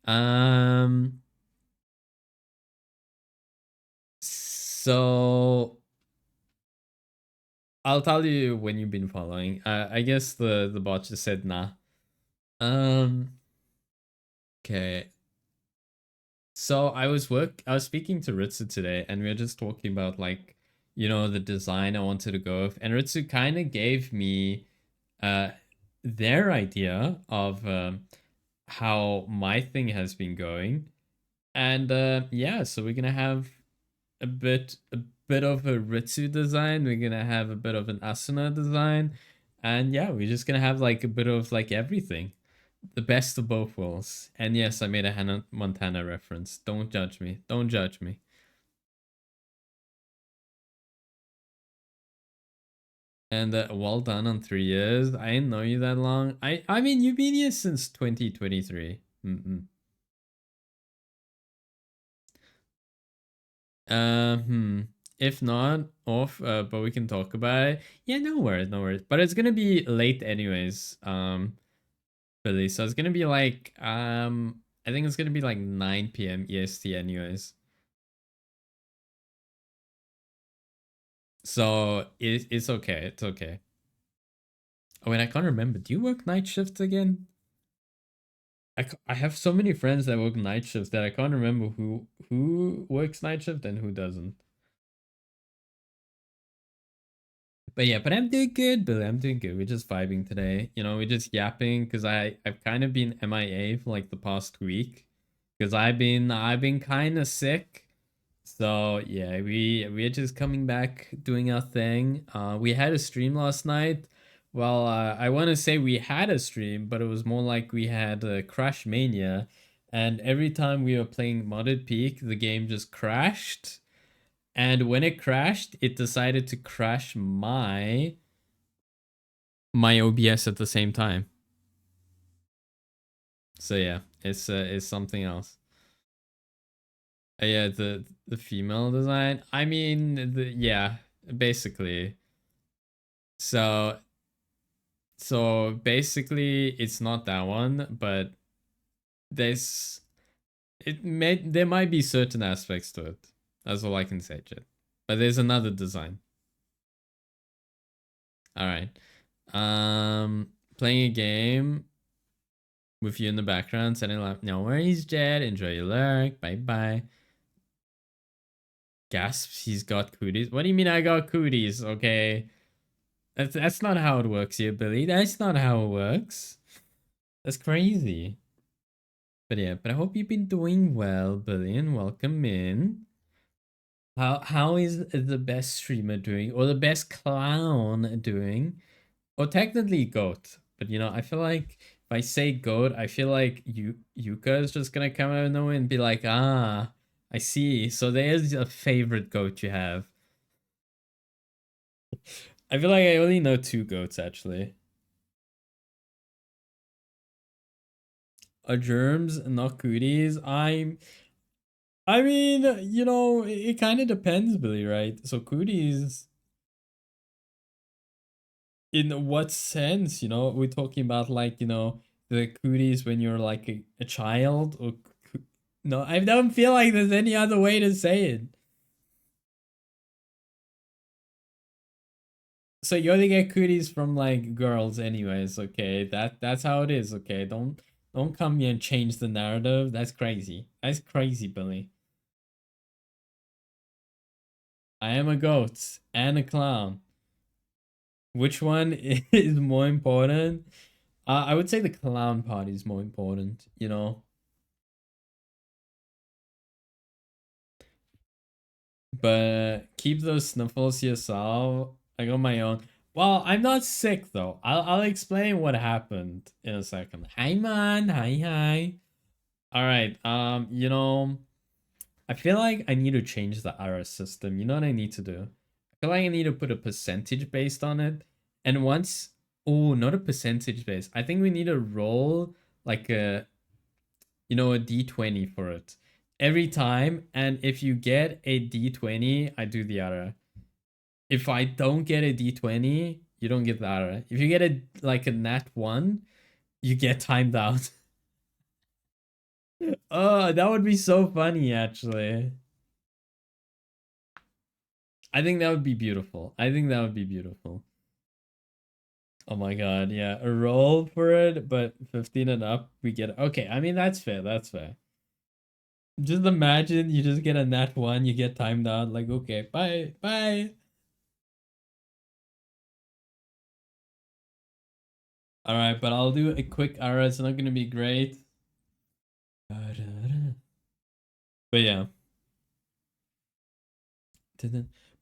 Um, so I'll tell you when you've been following. I guess the bot just said nah. Um. Okay. So I was speaking to Ritsu today and we were just talking about like, you know, the design I wanted to go with. And Ritsu kind of gave me uh their idea of how my thing has been going. And yeah, so we're gonna have a bit of a Ritsu design, we're gonna have a bit of an Asuna design, and yeah, we're just gonna have like a bit of like everything. The best of both worlds. And yes, I made a Hannah Montana reference. Don't judge me. Don't judge me. And well done on 3 years. I didn't know you that long. I mean, you've been here since 2023. Hmm. If not, off. But we can talk about it. Yeah, no worries, no worries. But it's gonna be late anyways. Billy. So it's gonna be like I think it's gonna be like 9 p.m. EST anyways. So it's okay. It's okay. Oh, and I can't remember. Do you work night shifts again? I have so many friends that work night shifts that I can't remember who works night shift and who doesn't. But yeah, but I'm doing good, Billy. I'm doing good. We're just vibing today. You know, we're just yapping because I've kind of been MIA for like the past week because I've been kind of sick. So yeah, we're just coming back doing our thing. We had a stream last night. Well, I want to say we had a stream, but it was more like we had a Crash Mania, and every time we were playing Modded Peak, the game just crashed. And when it crashed, it decided to crash my OBS at the same time. So yeah, it's something else. Yeah, the female design. I mean, yeah, basically. So basically it's not that one, but there's there might be certain aspects to it. That's all I can say, Jit. But there's another design. All right. Playing a game with you in the background, sending like, no worries, Jed. Enjoy your lurk. Bye bye. Gasps, he's got cooties. What do you mean I got cooties? Okay. That's not how it works here, Billy. That's not how it works. That's crazy. But yeah, but I hope you've been doing well, Billy, and welcome in. How is the best streamer doing, or the best clown doing? Or technically goat, but you know, I feel like if I say goat, I feel like Yuka is just gonna come out of nowhere and be like, ah, I see. So there's a favorite goat you have. I feel like I only know two goats actually. A germs, not cooties. I mean, you know, it kind of depends, Billy, right? So cooties, in what sense? You know, we're talking about like, you know, the cooties when you're like a child, or no, I don't feel like there's any other way to say it. So you only get cooties from like girls anyways, okay? That's how it is, okay? Don't come here and change the narrative. That's crazy. That's crazy, Billy. I am a goat and a clown. Which one is more important? I would say the clown part is more important, you know? But keep those sniffles to yourself. I got my own. Well, I'm not sick though. I'll explain what happened in a second. Hi man, hi. All right. I feel like I need to change the RS system. You know what I need to do? I feel like I need to put a percentage based on it. And once, oh, not a percentage based. I think we need to roll like a d20 for it every time. And if you get a d20, I do the other. If I don't get a d20, you don't get the other. If you get a nat 1, you get timed out. Oh, that would be so funny actually. I think that would be beautiful. I think that would be beautiful. Oh my god, yeah. A roll for it, but 15 and up, we get. Okay, I mean, that's fair. That's fair. Just imagine you just get a nat 1, you get timed out. Like, okay, bye, bye. All right, but I'll do a quick ara. It's not going to be great. But yeah.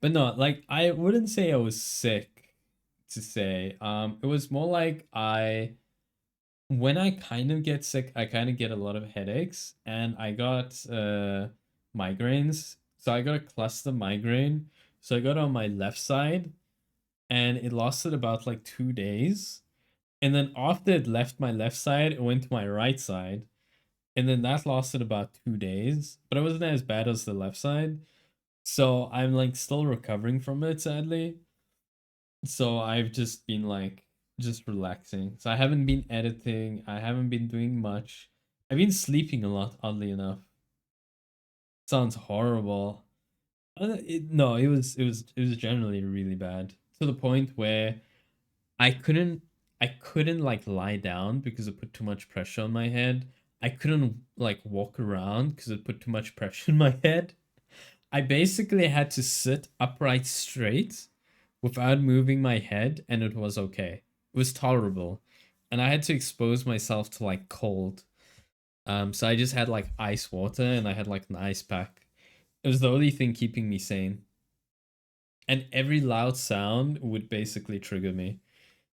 But no, like, I wouldn't say I was sick to say. It was more like when I kind of get sick, I kind of get a lot of headaches, and I got migraines. So I got a cluster migraine. So I got it on my left side, and it lasted about like 2 days. And then after it left my left side, it went to my right side. And then that lasted about 2 days, but it wasn't as bad as the left side. So I'm like still recovering from it, sadly. So I've just been like just relaxing. So I haven't been editing. I haven't been doing much. I've been sleeping a lot, oddly enough. Sounds horrible. No, it was generally really bad to the point where I couldn't I couldn't like lie down because it put too much pressure on my head. I couldn't like walk around because it put too much pressure in my head. I basically had to sit upright straight without moving my head, and it was okay. It was tolerable. And I had to expose myself to like cold. So I just had like ice water and I had like an ice pack. It was the only thing keeping me sane. And every loud sound would basically trigger me.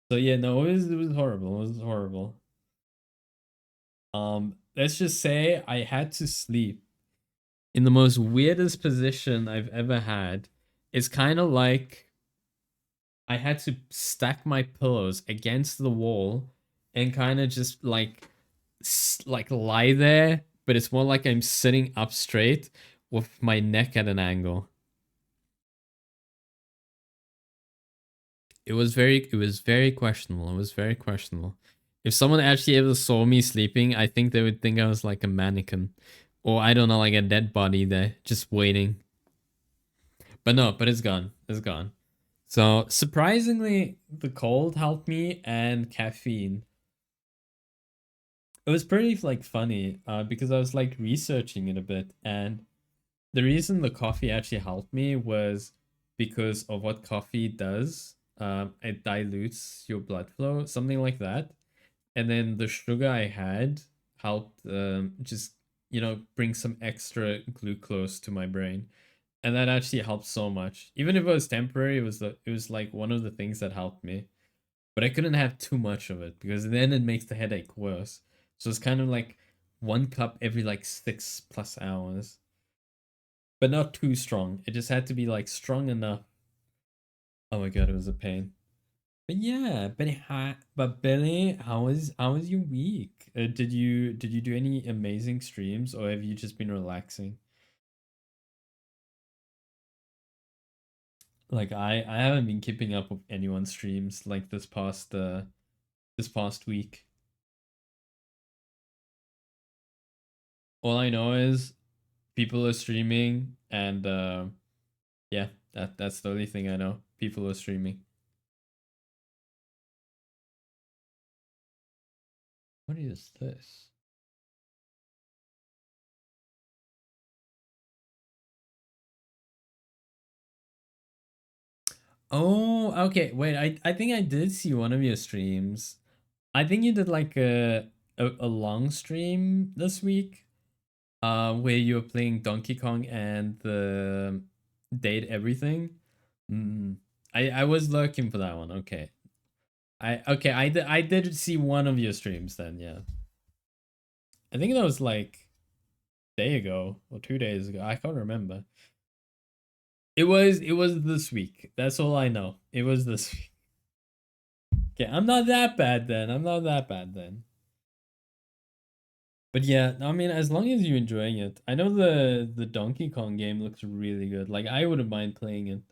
So yeah, no, it was horrible. It was horrible. Let's just say I had to sleep in the most weirdest position I've ever had. It's kind of like I had to stack my pillows against the wall and kind of just like lie there, but it's more like I'm sitting up straight with my neck at an angle. It was very questionable. It was very questionable. If someone actually ever saw me sleeping, I think they would think I was like a mannequin. Or I don't know, like a dead body there, just waiting. But no, but it's gone. It's gone. So surprisingly, the cold helped me and caffeine. It was pretty like funny, because I was like researching it a bit, and the reason the coffee actually helped me was because of what coffee does. It dilutes your blood flow, something like that. And then the sugar I had helped just bring some extra glucose to my brain, and that actually helped so much. Even if it was temporary, it was like one of the things that helped me. But I couldn't have too much of it because then it makes the headache worse. So it's kind of like 1 cup every like 6+ hours, but not too strong. It just had to be like strong enough. Oh my god, it was a pain. But yeah, but Billy, how was your week? Did you do any amazing streams, or have you just been relaxing? Like I haven't been keeping up with anyone's streams like this past week. All I know is people are streaming, and yeah, that's the only thing I know. People are streaming. What is this? Oh, okay. Wait, I think I did see one of your streams. I think you did like a long stream this week, where you were playing Donkey Kong and the Date Everything. Mm. I was looking for that one. Okay. I did see one of your streams then, yeah. I think that was like a day ago or 2 days ago. I can't remember. It was this week. That's all I know. It was this week. Okay, I'm not that bad then. I'm not that bad then. But yeah, I mean, as long as you're enjoying it. I know the Donkey Kong game looks really good. Like I wouldn't mind playing it.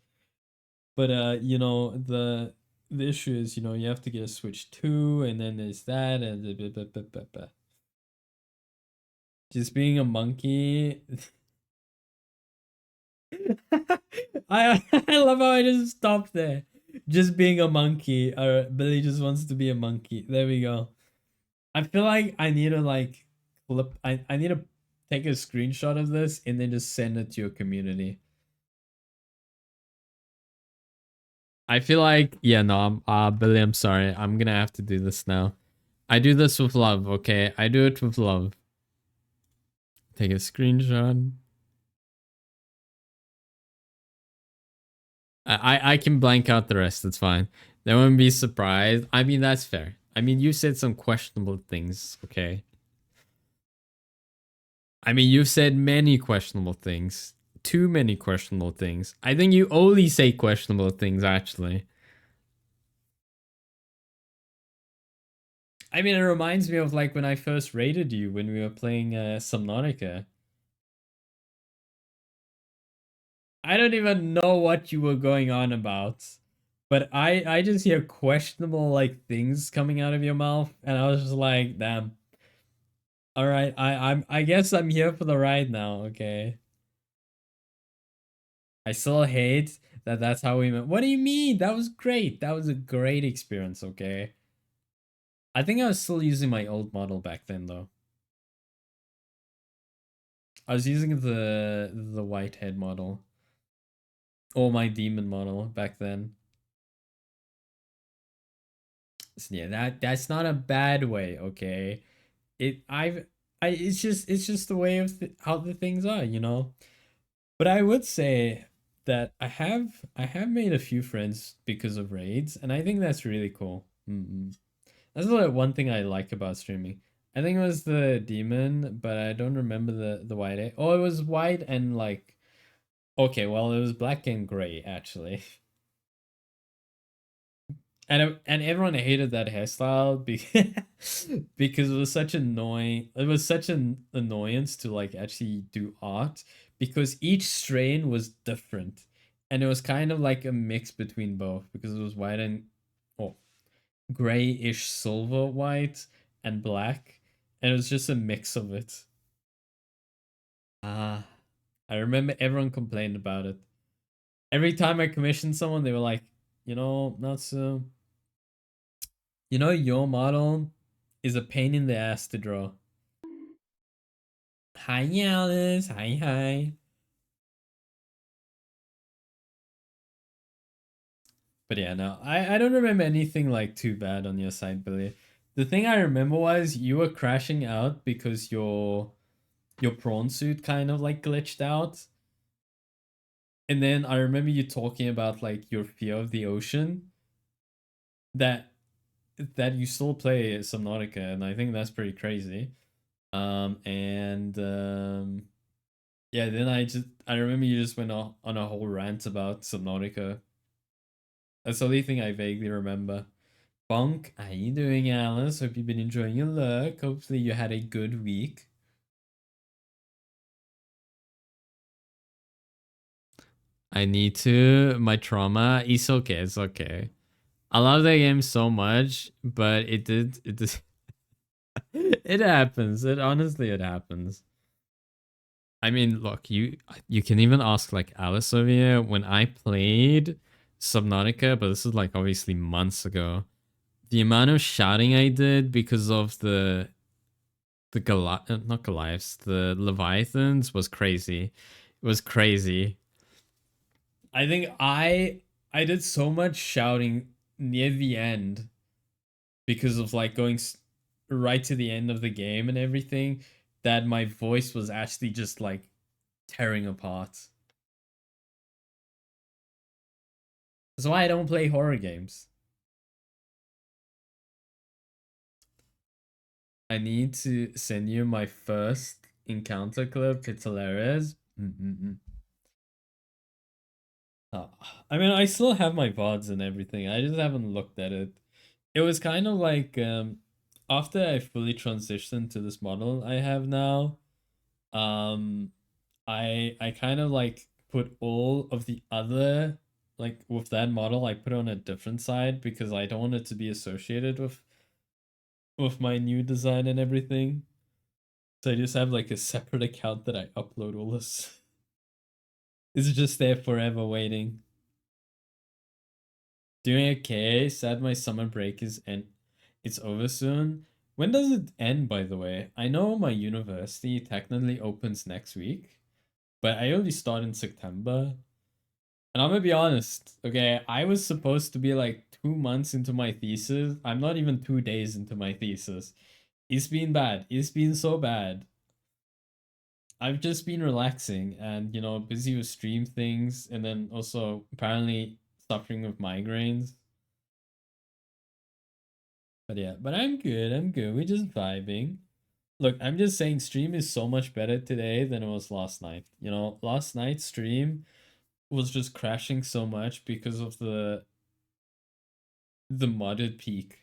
But the issue is, you have to get a Switch 2 and then there's that and just being a monkey. I love how I just stopped there. Just being a monkey. Billy just wants to be a monkey. There we go. I feel like I need to like flip. I need to take a screenshot of this and then just send it to your community. I feel like no, Billy, I'm sorry. I'm gonna have to do this now. I do this with love, okay? I do it with love. Take a screenshot. I can blank out the rest. It's fine. They won't be surprised. I mean, that's fair. I mean, you said some questionable things, okay? I mean, you've said many questionable things. Too many questionable things. I think you only say questionable things, actually. I mean, it reminds me of like when I first rated you when we were playing Subnautica. I don't even know what you were going on about. But I just hear questionable like things coming out of your mouth, and I was just like, damn. All right, I guess I'm here for the ride now. Okay. I still hate that. That's how we met. What do you mean? That was great. That was a great experience. Okay. I think I was still using my old model back then though. I was using the whitehead model or my demon model back then. So yeah, that's not a bad way. Okay. It's just the way of how the things are. But I would say that I have made a few friends because of raids, and I think that's really cool. That's like one thing I like about streaming. I think it was the demon, but I don't remember the white. Oh, it was white and like okay, well it was black and gray actually. And everyone hated that hairstyle because it was such annoying. It was such an annoyance to like actually do art because each strain was different, and it was kind of like a mix between both because it was white and oh grayish silver white and black, and it was just a mix of it. Ah, I remember everyone complained about it. Every time I commissioned someone, they were like, natsu. Your model is a pain in the ass to draw. Hi, Alice. Hi, hi. But yeah, no, I don't remember anything like too bad on your side, Billy. The thing I remember was you were crashing out because your prawn suit kind of like glitched out. And then I remember you talking about like your fear of the ocean. That that you still play Subnautica, and I think that's pretty crazy. And yeah, then I remember you just went on a whole rant about Subnautica. That's the only thing I vaguely remember. Bonk, how you doing, Alice? Hope you've been enjoying your look. Hopefully you had a good week. I need to. My trauma. It's okay. It's okay. I love that game so much, but it it happens. It happens. I mean, look, you can even ask like Alice over here when I played Subnautica, but this is like obviously months ago. The amount of shouting I did because of not Goliaths, the Leviathans was crazy. It was crazy. I think I did so much shouting near the end because of like going right to the end of the game and everything that my voice was actually just like tearing apart. That's why I don't play horror games. I need to send you my first encounter clip. It's hilarious. Uh, I mean, I still have my VODs and everything. I just haven't looked at it. It was kind of like after I fully transitioned to this model I have now, um, I kind of like put all of the other like with that model I put on a different side because I don't want it to be associated with my new design and everything. So I just have like a separate account that I upload all this. It's just there forever waiting. Doing okay. Sad my summer break is and it's over soon. When does it end, by the way? I know my university technically opens next week, but I only start in September. And I'm gonna be honest, okay, I was supposed to be like 2 months into my thesis. I'm not even 2 days into my thesis. It's been bad. It's been so bad. I've just been relaxing and, busy with stream things and then also apparently suffering with migraines. But yeah, but I'm good. I'm good. We're just vibing. Look, I'm just saying stream is so much better today than it was last night. Last night's stream was just crashing so much because of the modded peak.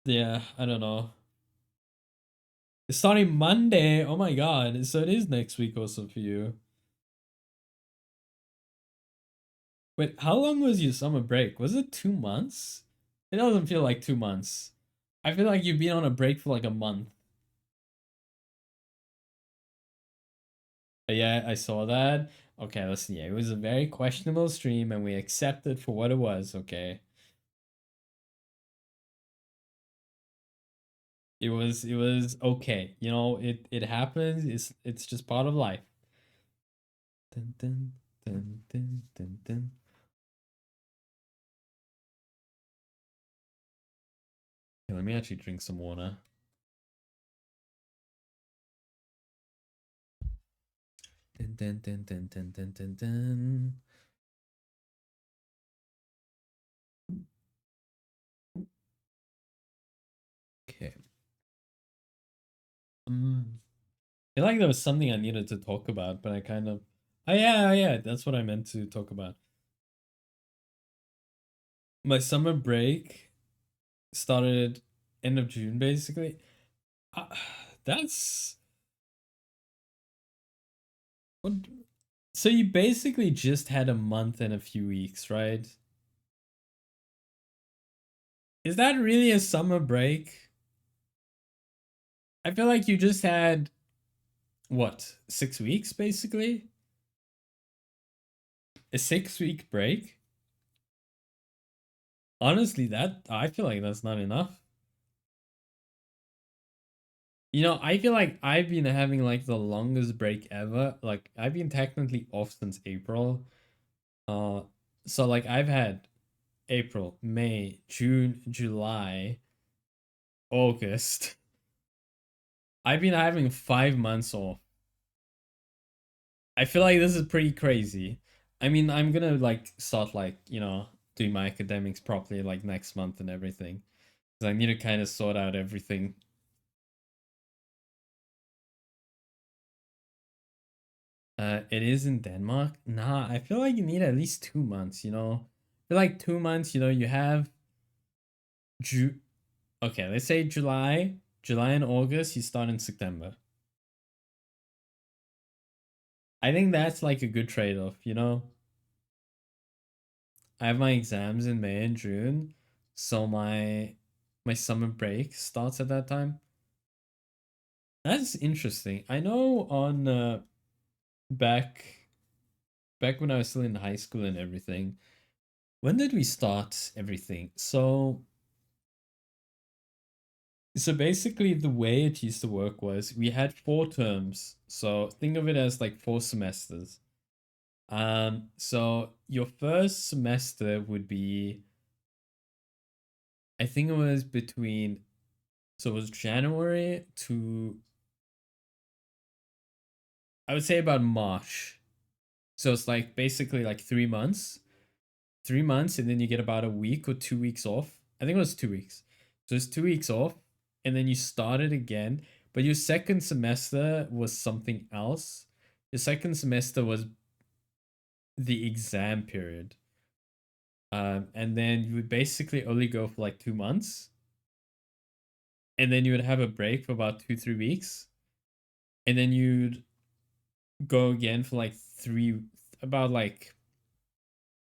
Yeah, I don't know. It's starting Monday. Oh my god. So it is next week also for you. Wait, how long was your summer break? Was it 2 months? It doesn't feel like 2 months. I feel like you've been on a break for like a month. But yeah, I saw that. Okay, listen, yeah, it was a very questionable stream and we accept it for what it was, okay? It was okay. It happens. It's just part of life. Dun, dun, dun, dun, dun, dun. Okay, let me actually drink some water. Dun, dun, dun, dun, dun, dun, dun, dun. Okay. I feel like there was something I needed to talk about, but I kind of. Oh yeah, oh, yeah, that's what I meant to talk about. My summer break started end of June, basically. Uh, that's what. So you basically just had a month and a few weeks, right? Is that really a summer break? I feel like you just had what, 6 weeks basically? A 6 week break? Honestly, that I feel like that's not enough. I feel like I've been having like the longest break ever. Like I've been technically off since April. Uh so like I've had April, May, June, July, August. I've been having 5 months off. I feel like this is pretty crazy. I mean, I'm gonna like start like, doing my academics properly like next month and everything. 'Cause I need to kind of sort out everything. It is in Denmark. Nah, I feel like you need at least 2 months. I feel like 2 months, you have Ju okay, let's say July and August, you start in September. I think that's like a good trade-off. I have my exams in May and June, so my summer break starts at that time. That's interesting. I know on back back when I was still in high school and everything. When did we start everything? So So basically, the way it used to work was we had 4 terms. So think of it as like 4 semesters. So your first semester would be, I think it was between, so it was January to, I would say about March. So it's like basically like 3 months, 3 months, and then you get about a week or 2 weeks off. I think it was 2 weeks. So it's 2 weeks off, and then you start it again. But your second semester was something else. Your second semester was the exam period. And then you would basically only go for like 2 months, and then you would have a break for about 2, 3 weeks, and then you'd go again for like about like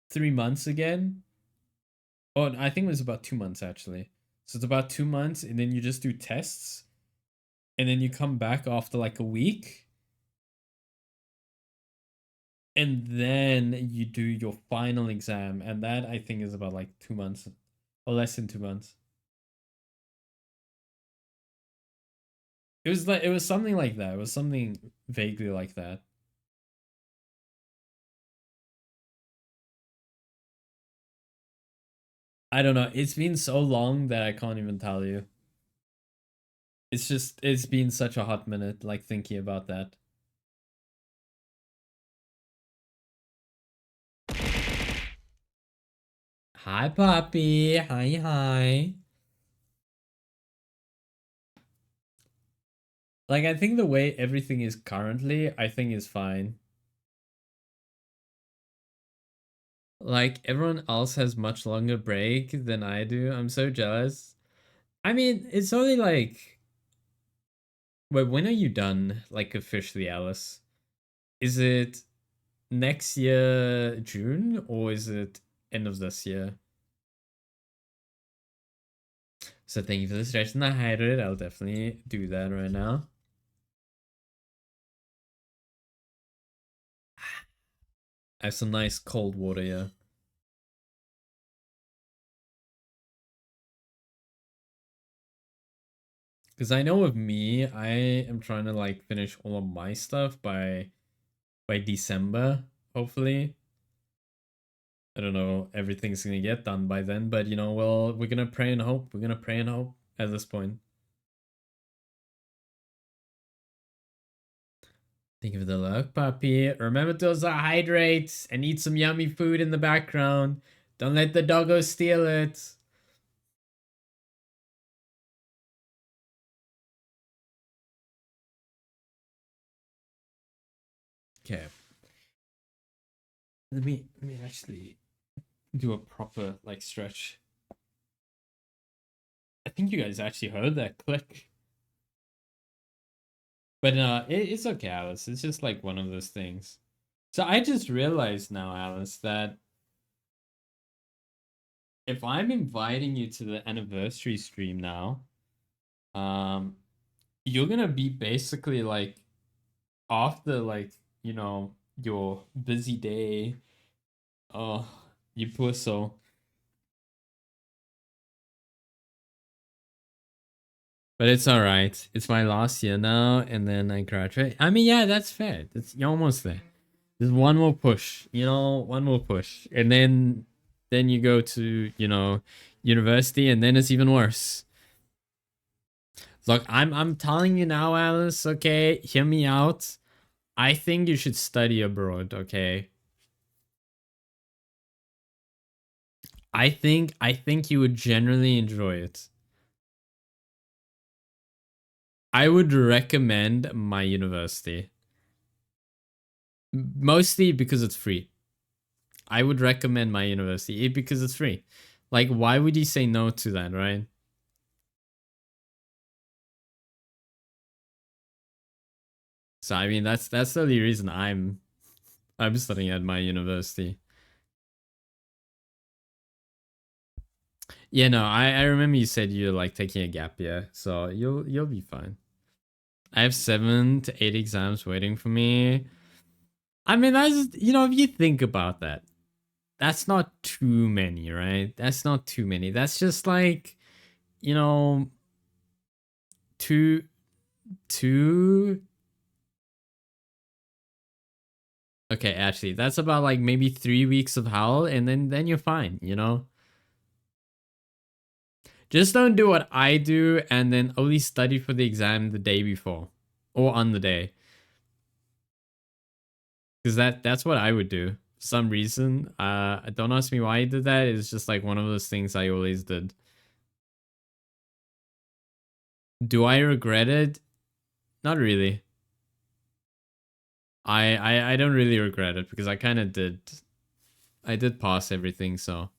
3 months again. Oh, I think it was about 2 months actually. So it's about 2 months, and then you just do tests, and then you come back after like a week, and then you do your final exam, and that I think is about like 2 months or less than 2 months. It was something like that. It was something vaguely like that. I don't know. It's been so long that I can't even tell you. It's been such a hot minute, like thinking about that. Hi, Poppy. Hi, hi. Like, I think the way everything is currently, I think is fine. Like, everyone else has much longer break than I do. I'm so jealous. I mean, it's only like, wait, when are you done? Like, officially, Alice? Is it next year, June, or is it end of this year? So thank you for the stretch and the hydrate. I'll definitely do that right now. I have some nice cold water here. Because I know with me, I am trying to like finish all of my stuff by December, hopefully. I don't know, everything's gonna get done by then, but you know, well, we're gonna pray and hope. We're gonna pray and hope at this point. Thank you for the luck, puppy. Remember to also hydrate and eat some yummy food in the background. Don't let the doggo steal it. Okay. Let me actually do a proper like stretch. I think you guys actually heard that click. But it's okay, Alice. It's just like one of those things. So I just realized now, Alice, that if I'm inviting you to the anniversary stream now, um, you're gonna be basically like after like, you know, your busy day. Oh, you poor soul. But it's all right. It's my last year now, and then I graduate. I mean, yeah, that's fair. You're almost there. There's one more push, you know, one more push, and then you go to, you know, university, and then it's even worse. Look, I'm telling you now, Alice. Okay, hear me out. I think you should study abroad. Okay. I think you would generally enjoy it. I would recommend my university. Mostly because it's free. I would recommend my university because it's free. Like, why would you say no to that, right? So I mean, that's the only reason I'm studying at my university. Yeah, no, I remember you said you're like taking a gap year, so you'll be fine. I have 7 to 8 exams waiting for me. I mean, that's, you know, if you think about that, that's not too many, right? That's not too many. That's just like, you know, two. Okay, actually, that's about like maybe 3 weeks of hell, and then you're fine, you know? Just don't do what I do and then only study for the exam the day before or on the day. Because that's what I would do. For some reason. Don't ask me why I did that. It's just like one of those things I always did. Do I regret it? Not really. I don't really regret it because I kind of did. I did pass everything, so.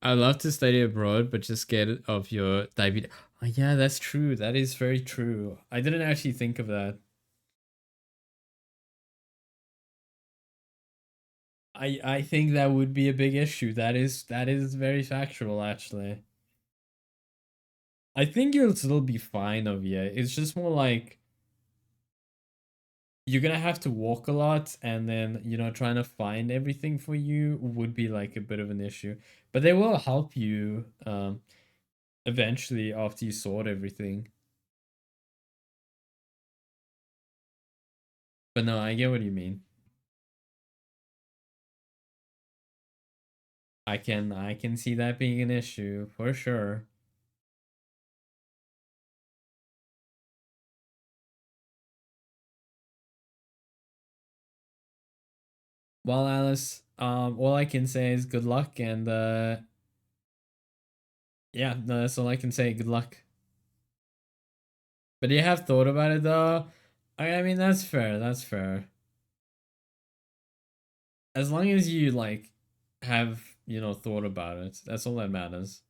I love to study abroad, but just scared of your diabetes. Oh, yeah, that's true. That is very true. I didn't actually think of that. I think that would be a big issue. That is very factual, actually. I think you'll still be fine over here. It's just more like you're gonna have to walk a lot, and then trying to find everything for you would be like a bit of an issue. But they will help you eventually after you sort everything. But no, I get what you mean. I can see that being an issue for sure. Well, Alice, all I can say is good luck, and yeah, no, that's all I can say. Good luck. But you have thought about it though. I mean, that's fair. That's fair. As long as you like have thought about it, that's all that matters.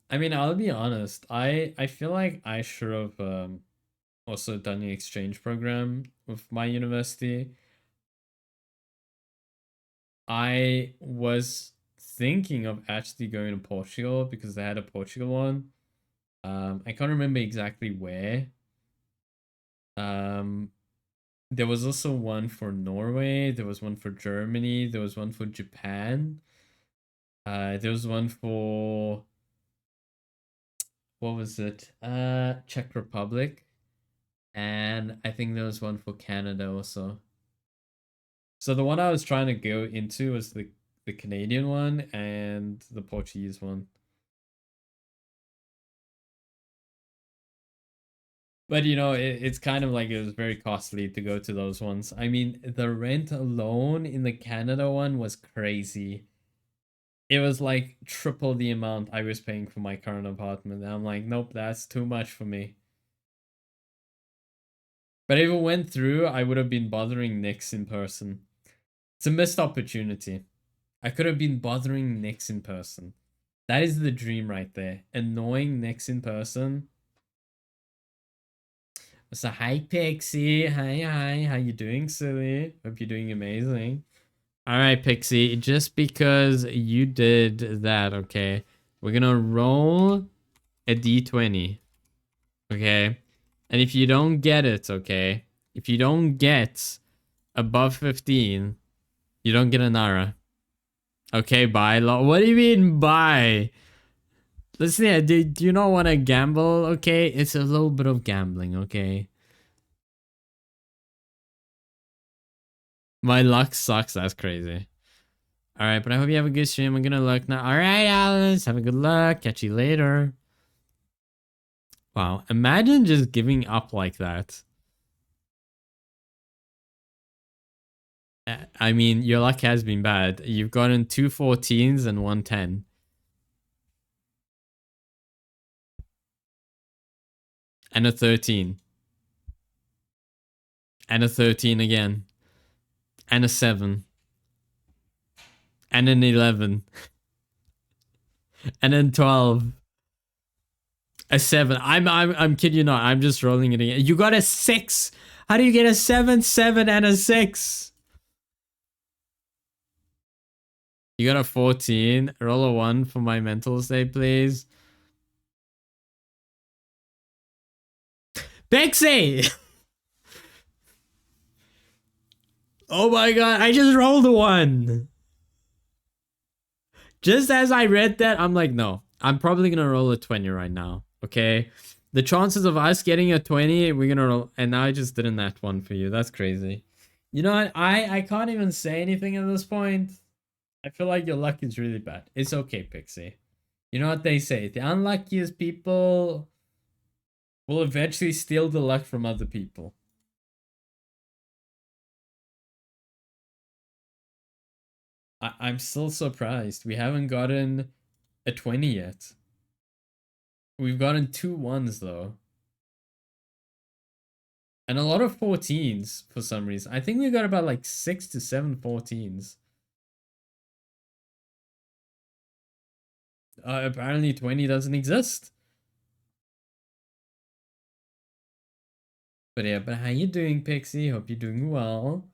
I mean, I'll be honest. I feel like I should have also done the exchange program with my university. I was thinking of actually going to Portugal because they had a Portugal one. I can't remember exactly where. Um, there was also one for Norway. There was one for Germany. There was one for Japan. There was one for what was it? Czech Republic, and I think there was one for Canada also. So the one I was trying to go into was the Canadian one and the Portuguese one. But it's kind of like it was very costly to go to those ones. I mean, the rent alone in the Canada one was crazy. It was like triple the amount I was paying for my current apartment. And I'm like, nope, that's too much for me. But if it went through, I would have been bothering Nix in person. It's a missed opportunity. I could have been bothering Nix in person. That is the dream right there. Annoying Nix in person. So hi Pixie. Hi. How you doing, silly? Hope you're doing amazing. Alright, Pixie. Just because you did that, okay? We're gonna roll a d20. Okay? And if you don't get it, okay? If you don't get above 15, you don't get a Nara. Okay, bye. What do you mean bye? Listen here, do you not want to gamble? Okay, it's a little bit of gambling, okay? My luck sucks, that's crazy. Alright, but I hope you have a good stream. I'm gonna look now. Alright, Alice, have a good luck. Catch you later. Wow, imagine just giving up like that. I mean, your luck has been bad. You've gotten 2 14s and 1 10. And a 13. And a 13 again. And a 7. And an 11. And then 12. A 7. I'm kidding you not. I'm just rolling it again. You got a 6. How do you get a 7, 7, and a 6? You got a 14. Roll a 1 for my mental state, please. Pixie! Oh my god, I just rolled a 1. Just as I read that, I'm like, no. I'm probably gonna roll a 20 right now. Okay. The chances of us getting a 20, we're gonna roll, and now I just did a nat one for you. That's crazy. You know what? I can't even say anything at this point. I feel like your luck is really bad. It's okay, Pixie. You know what they say? The unluckiest people will eventually steal the luck from other people. I'm still surprised. We haven't gotten a 20 yet. We've gotten 2 1s though. And a lot of 14s for some reason. I think we got about like 6 to 7 14s. Apparently 20 doesn't exist. But yeah, but how you doing, Pixie? Hope you're doing well.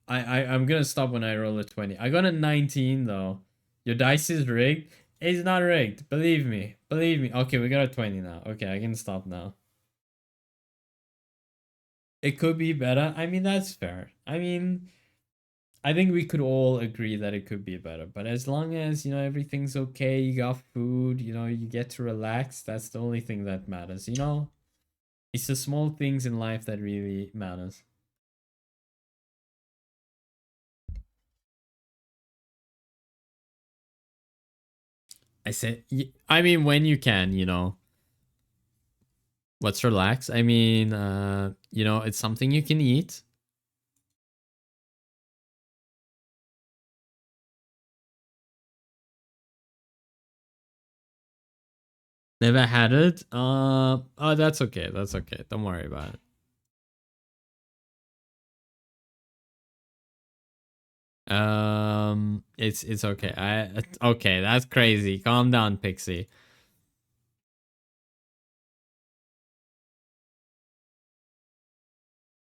I'm gonna stop when I roll a 20. I got a 19 though. Your dice is rigged. It's not rigged. Believe me. Believe me. Okay, we got a 20 now. Okay, I can stop now. It could be better. I mean, that's fair. I mean, I think we could all agree that it could be better. But as long as, you know, everything's okay, you got food, you know, you get to relax, that's the only thing that matters, you know? It's the small things in life that really matters. I said, I mean, when you can, you know. What's relax? I mean, you know, it's something you can eat. Never had it. Oh, that's okay. That's okay. Don't worry about it. It's okay. Okay. That's crazy. Calm down, Pixie.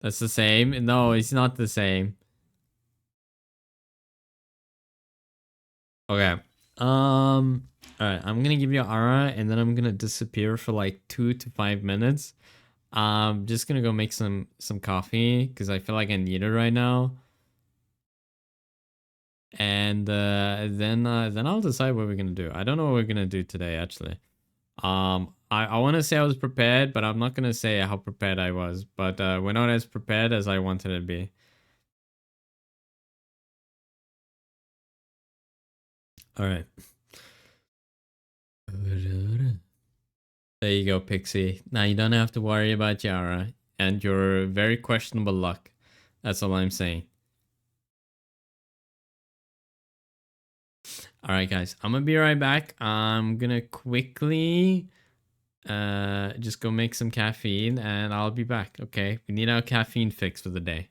That's the same. No, it's not the same. Okay. All right. I'm gonna give you aura, and then I'm gonna disappear for like 2 to 5 minutes. Just gonna go make some coffee because I feel like I need it right now. And then I'll decide what we're gonna do. I don't know what we're gonna do today actually. I want to say I was prepared, but I'm not gonna say how prepared I was. But we're not as prepared as I wanted to be. All right. There you go, Pixie. Now you don't have to worry about Yara and your very questionable luck. That's all I'm saying. All right, guys. I'm gonna be right back. I'm gonna quickly just go make some caffeine and I'll be back. Okay, we need our caffeine fix for the day.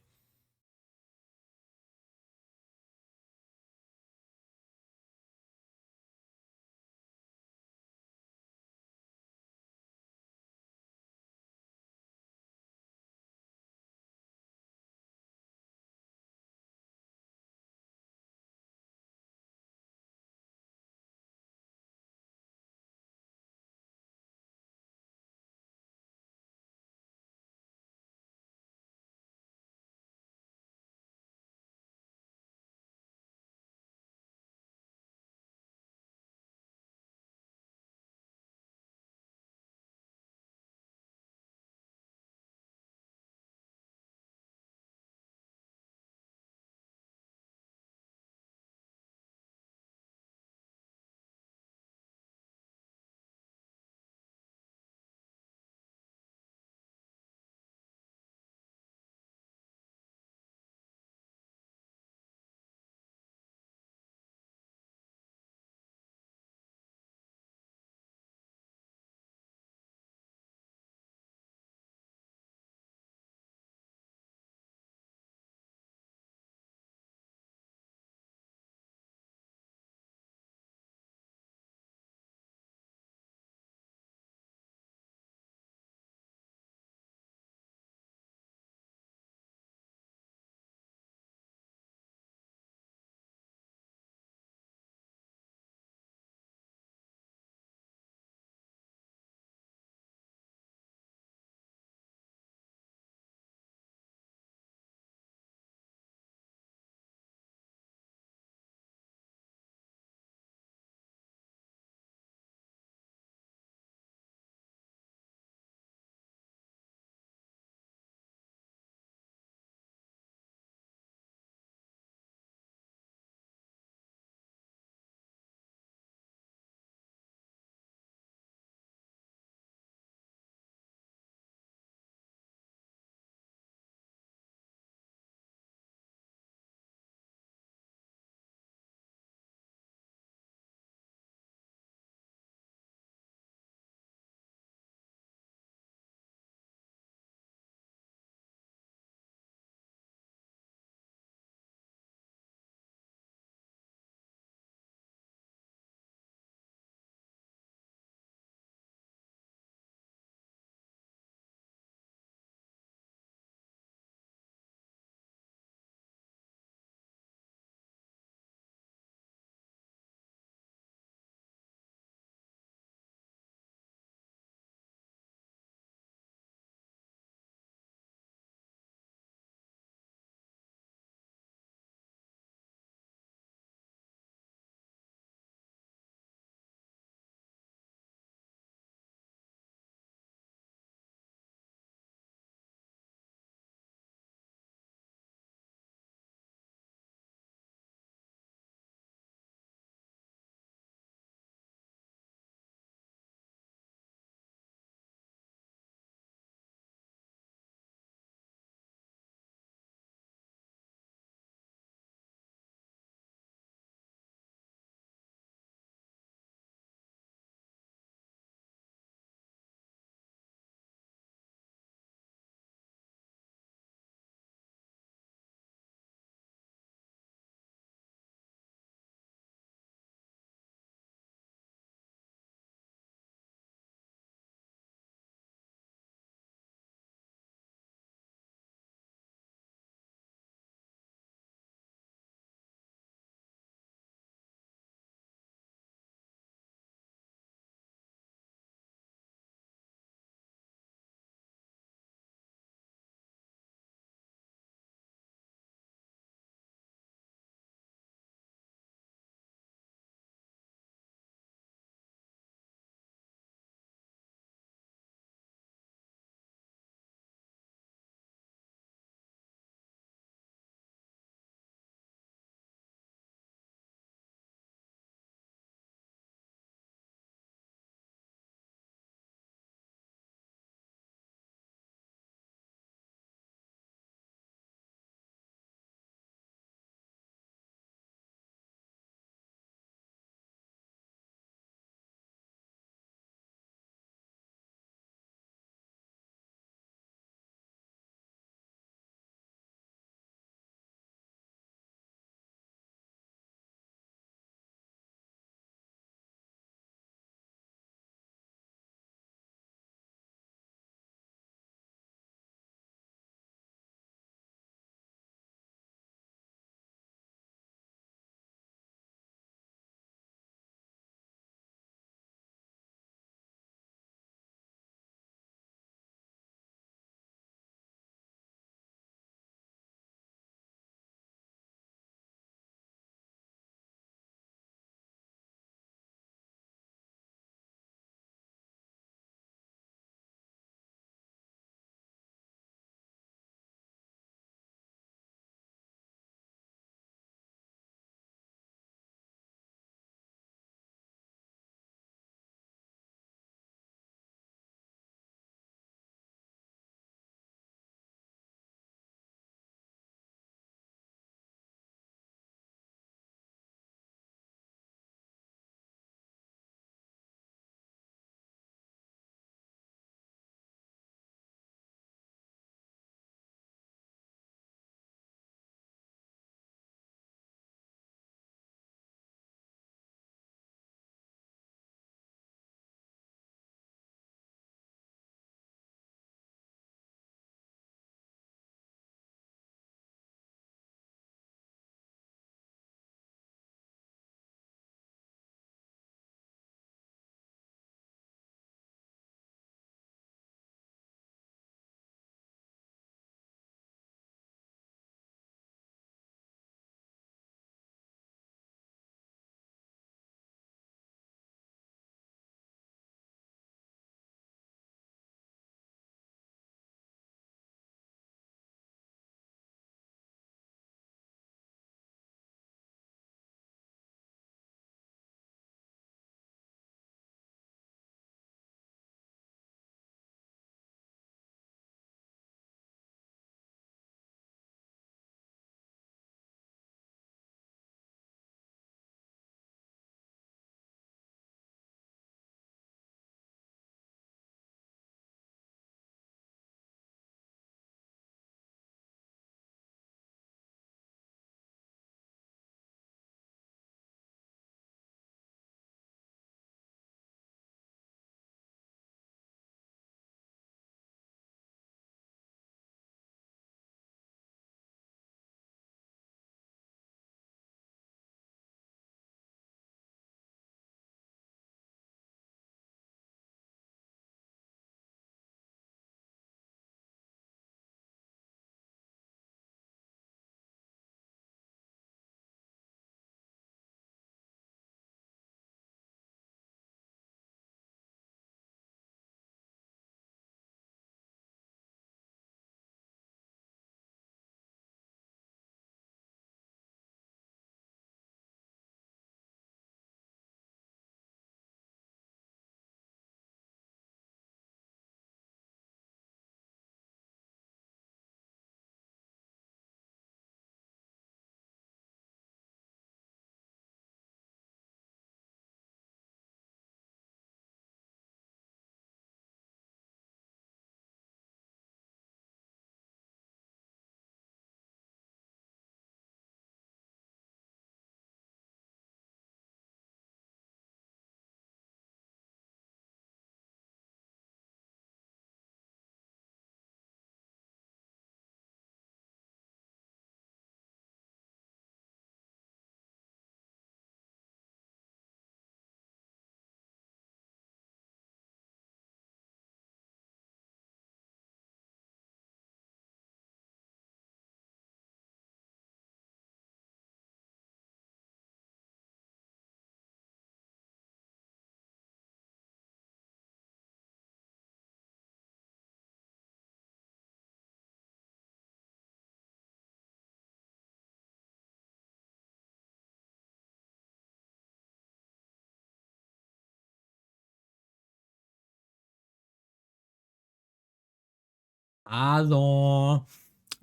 Hello.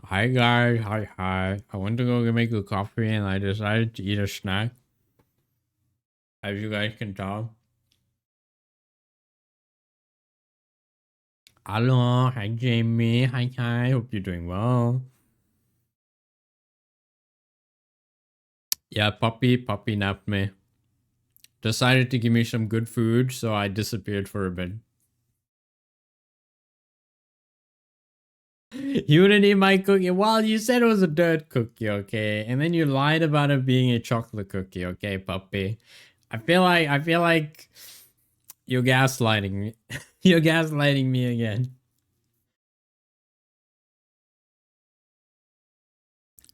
Hi guys. Hi. I went to go make a coffee and I decided to eat a snack. As you guys can tell. Hello. Hi Jamie. Hi. Hope you're doing well. Yeah, puppy napped me. Decided to give me some good food, so I disappeared for a bit. You wouldn't eat my cookie. Well, you said it was a dirt cookie, okay? And then you lied about it being a chocolate cookie, okay, puppy? I feel like you're gaslighting me. You're gaslighting me again.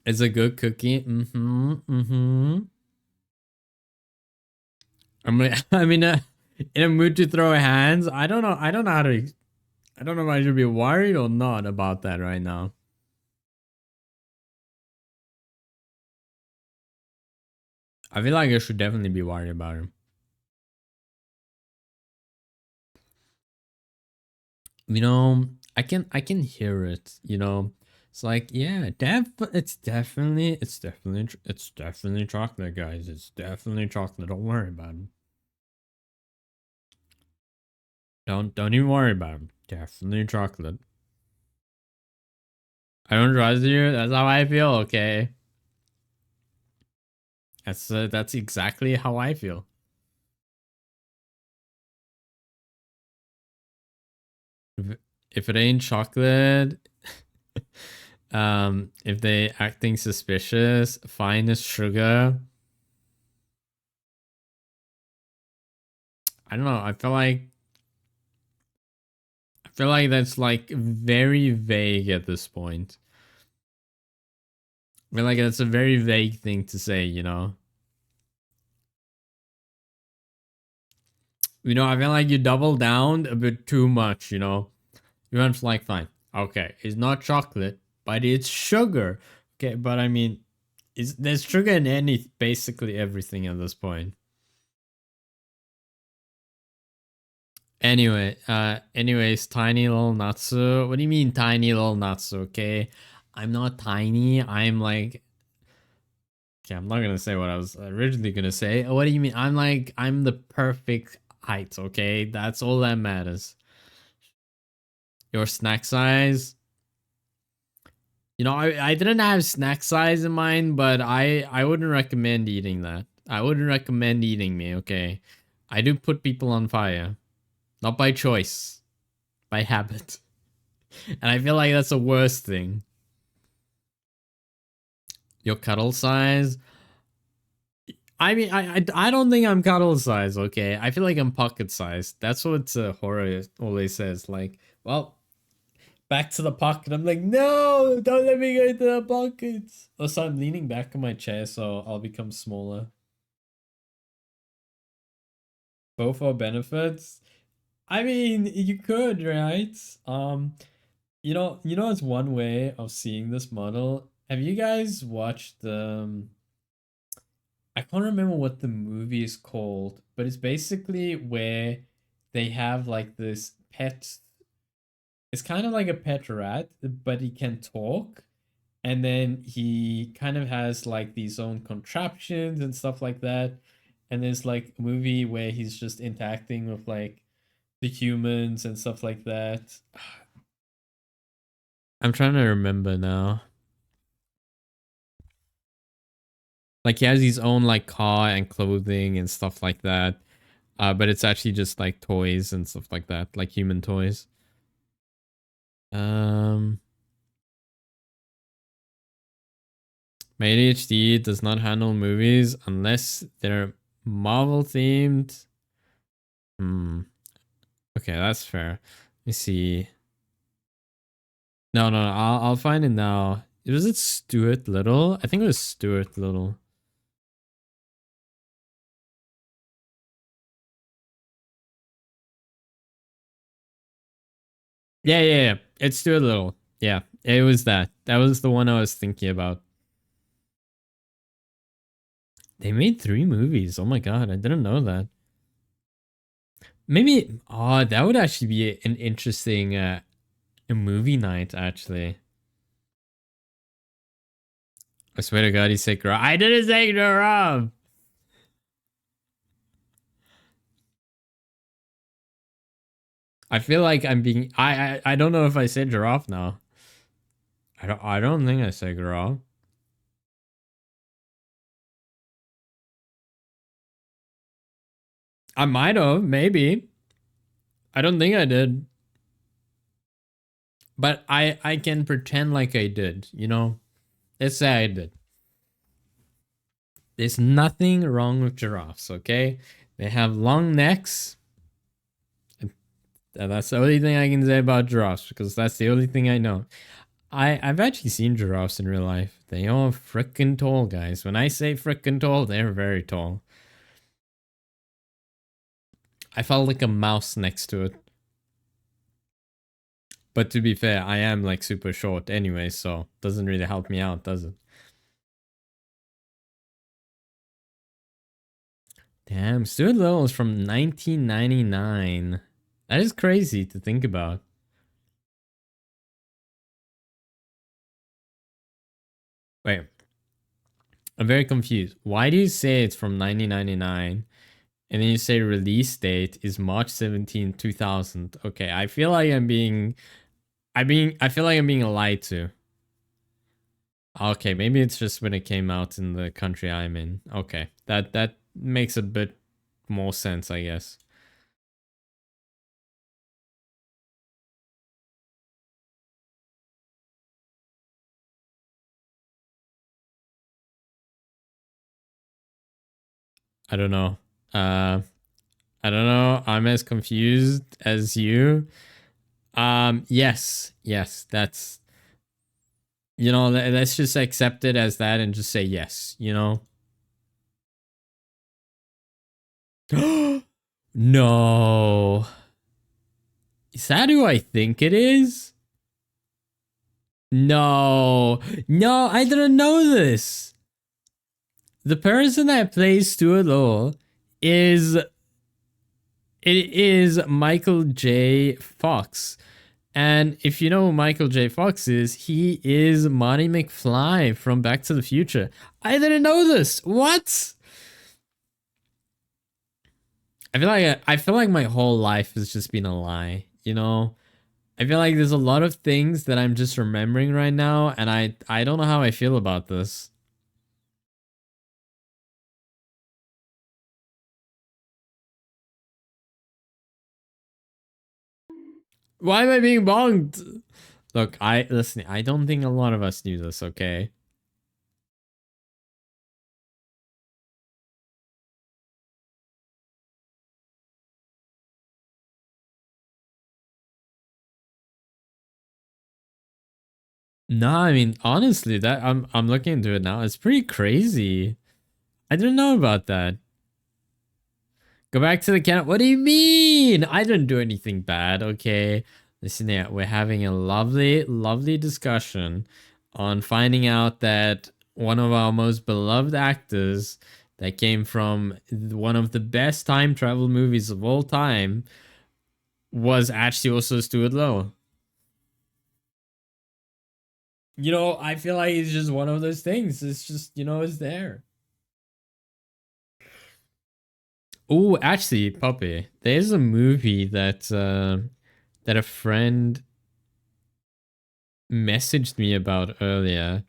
It's a good cookie. I'm in a mood to throw hands. I don't know. I don't know how to. I don't know if I should be worried or not about that right now. I feel like I should definitely be worried about him. I can hear it. It's like, yeah, it's definitely chocolate, guys. It's definitely chocolate. Don't worry about it. Don't even worry about it. Definitely chocolate. I don't trust you. That's how I feel. Okay. That's exactly how I feel. If it ain't chocolate, if they acting suspicious, fine as sugar. I don't know. I feel like that's like very vague at this point. I feel like that's a very vague thing to say, I feel like you double down a bit too much, You went like, fine. Okay, it's not chocolate, but it's sugar. Okay, but I mean, there's sugar in basically everything at this point. Anyways, tiny little natsu. What do you mean tiny little natsu? Okay, I'm not tiny. I'm like, okay, I'm not gonna say what I was originally gonna say. What do you mean? I'm the perfect height. Okay, that's all that matters. Your snack size. I didn't have snack size in mind, but I wouldn't recommend eating that. I wouldn't recommend eating me. Okay, I do put people on fire, not by choice, by habit. And I feel like that's the worst thing. Your cuddle size. I mean, I don't think I'm cuddle size. Okay, I feel like I'm pocket size. That's what horror always says. Like, well, back to the pocket. I'm like, no, don't let me go into the pockets. Also, I'm leaning back on my chair, so I'll become smaller. Both are benefits. I mean, you could, right? It's one way of seeing this model. Have you guys watched I can't remember what the movie is called, but it's basically where they have like this pet. It's kind of like a pet rat, but he can talk. And then he kind of has like these own contraptions and stuff like that. And there's like a movie where he's just interacting with like the humans and stuff like that. I'm trying to remember now. Like he has his own like car and clothing and stuff like that. But it's actually just like toys and stuff like that, like human toys. Um, my ADHD does not handle movies unless they're Marvel themed. Hmm. Okay, that's fair. Let me see. No. I'll find it now. Was it Stuart Little? I think it was Stuart Little. Yeah. It's Stuart Little. Yeah, it was that. That was the one I was thinking about. They made 3 movies. Oh my god, I didn't know that. Maybe, that would actually be an interesting A movie night, actually. I swear to God, he said giraffe. I didn't say giraffe. I feel like I'm being. I don't know if I said giraffe now. I don't think I said giraffe. I might have, maybe. I don't think I did. But I can pretend like I did, you know? Let's say I did. There's nothing wrong with giraffes, okay? They have long necks. And that's the only thing I can say about giraffes because that's the only thing I know. I've actually seen giraffes in real life. They are freaking tall, guys. When I say freaking tall, they're very tall. I felt like a mouse next to it. But to be fair, I am like super short anyway, so doesn't really help me out, does it? Damn, Stuart Little is from 1999. That is crazy to think about. Wait, I'm very confused. Why do you say it's from 1999 and then you say release date is March 17, 2000? Okay, I feel like I feel like I'm being lied to. Okay, maybe it's just when it came out in the country I'm in. Okay, that makes a bit more sense, I guess. I don't know. I don't know. I'm as confused as you. Yes, that's, you know, let's just accept it as that and just say yes, you know? No. Is that who I think it is? No. No, I didn't know this. The person that plays Stuart Law is Michael J. Fox. And if you know who Michael J. Fox is, he is Marty McFly from Back to the Future. I didn't know this. What? I feel like my whole life has just been a lie, you know? I feel like there's a lot of things that I'm just remembering right now, and I don't know how I feel about this. Why am I being bonked? Look, listen, I don't think a lot of us knew this, okay? No, I mean honestly, that I'm looking into it now. It's pretty crazy. I didn't know about that. Go back to the camp. What do you mean? I didn't do anything bad, okay? Listen here, we're having a lovely, lovely discussion on finding out that one of our most beloved actors that came from one of the best time travel movies of all time was actually also Stuart Lowe. You know, I feel like it's just one of those things. It's just, you know, it's there. Oh, actually, Poppy, there's a movie that a friend messaged me about earlier.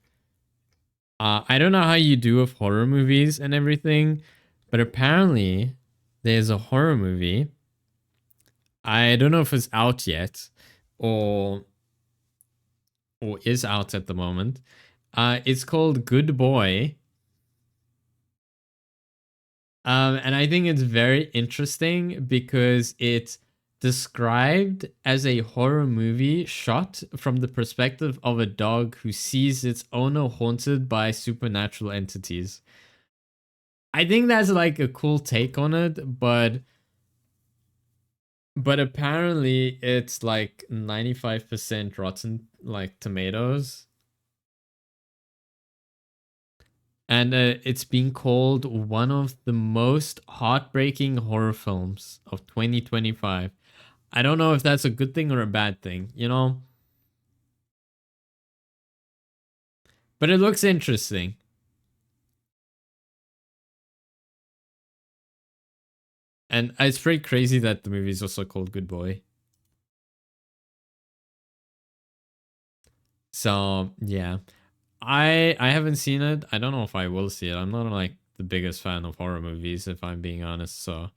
I don't know how you do with horror movies and everything, but apparently there's a horror movie. I don't know if it's out yet or is out at the moment. It's called Good Boy. And I think it's very interesting because it's described as a horror movie shot from the perspective of a dog who sees its owner haunted by supernatural entities. I think that's like a cool take on it, but apparently it's like 95% rotten like tomatoes. And it's being called one of the most heartbreaking horror films of 2025. I don't know if that's a good thing or a bad thing, you know? But it looks interesting. And it's pretty crazy that the movie is also called Good Boy. So yeah, I haven't seen it. I don't know if I will see it. I'm not like the biggest fan of horror movies, if I'm being honest. So,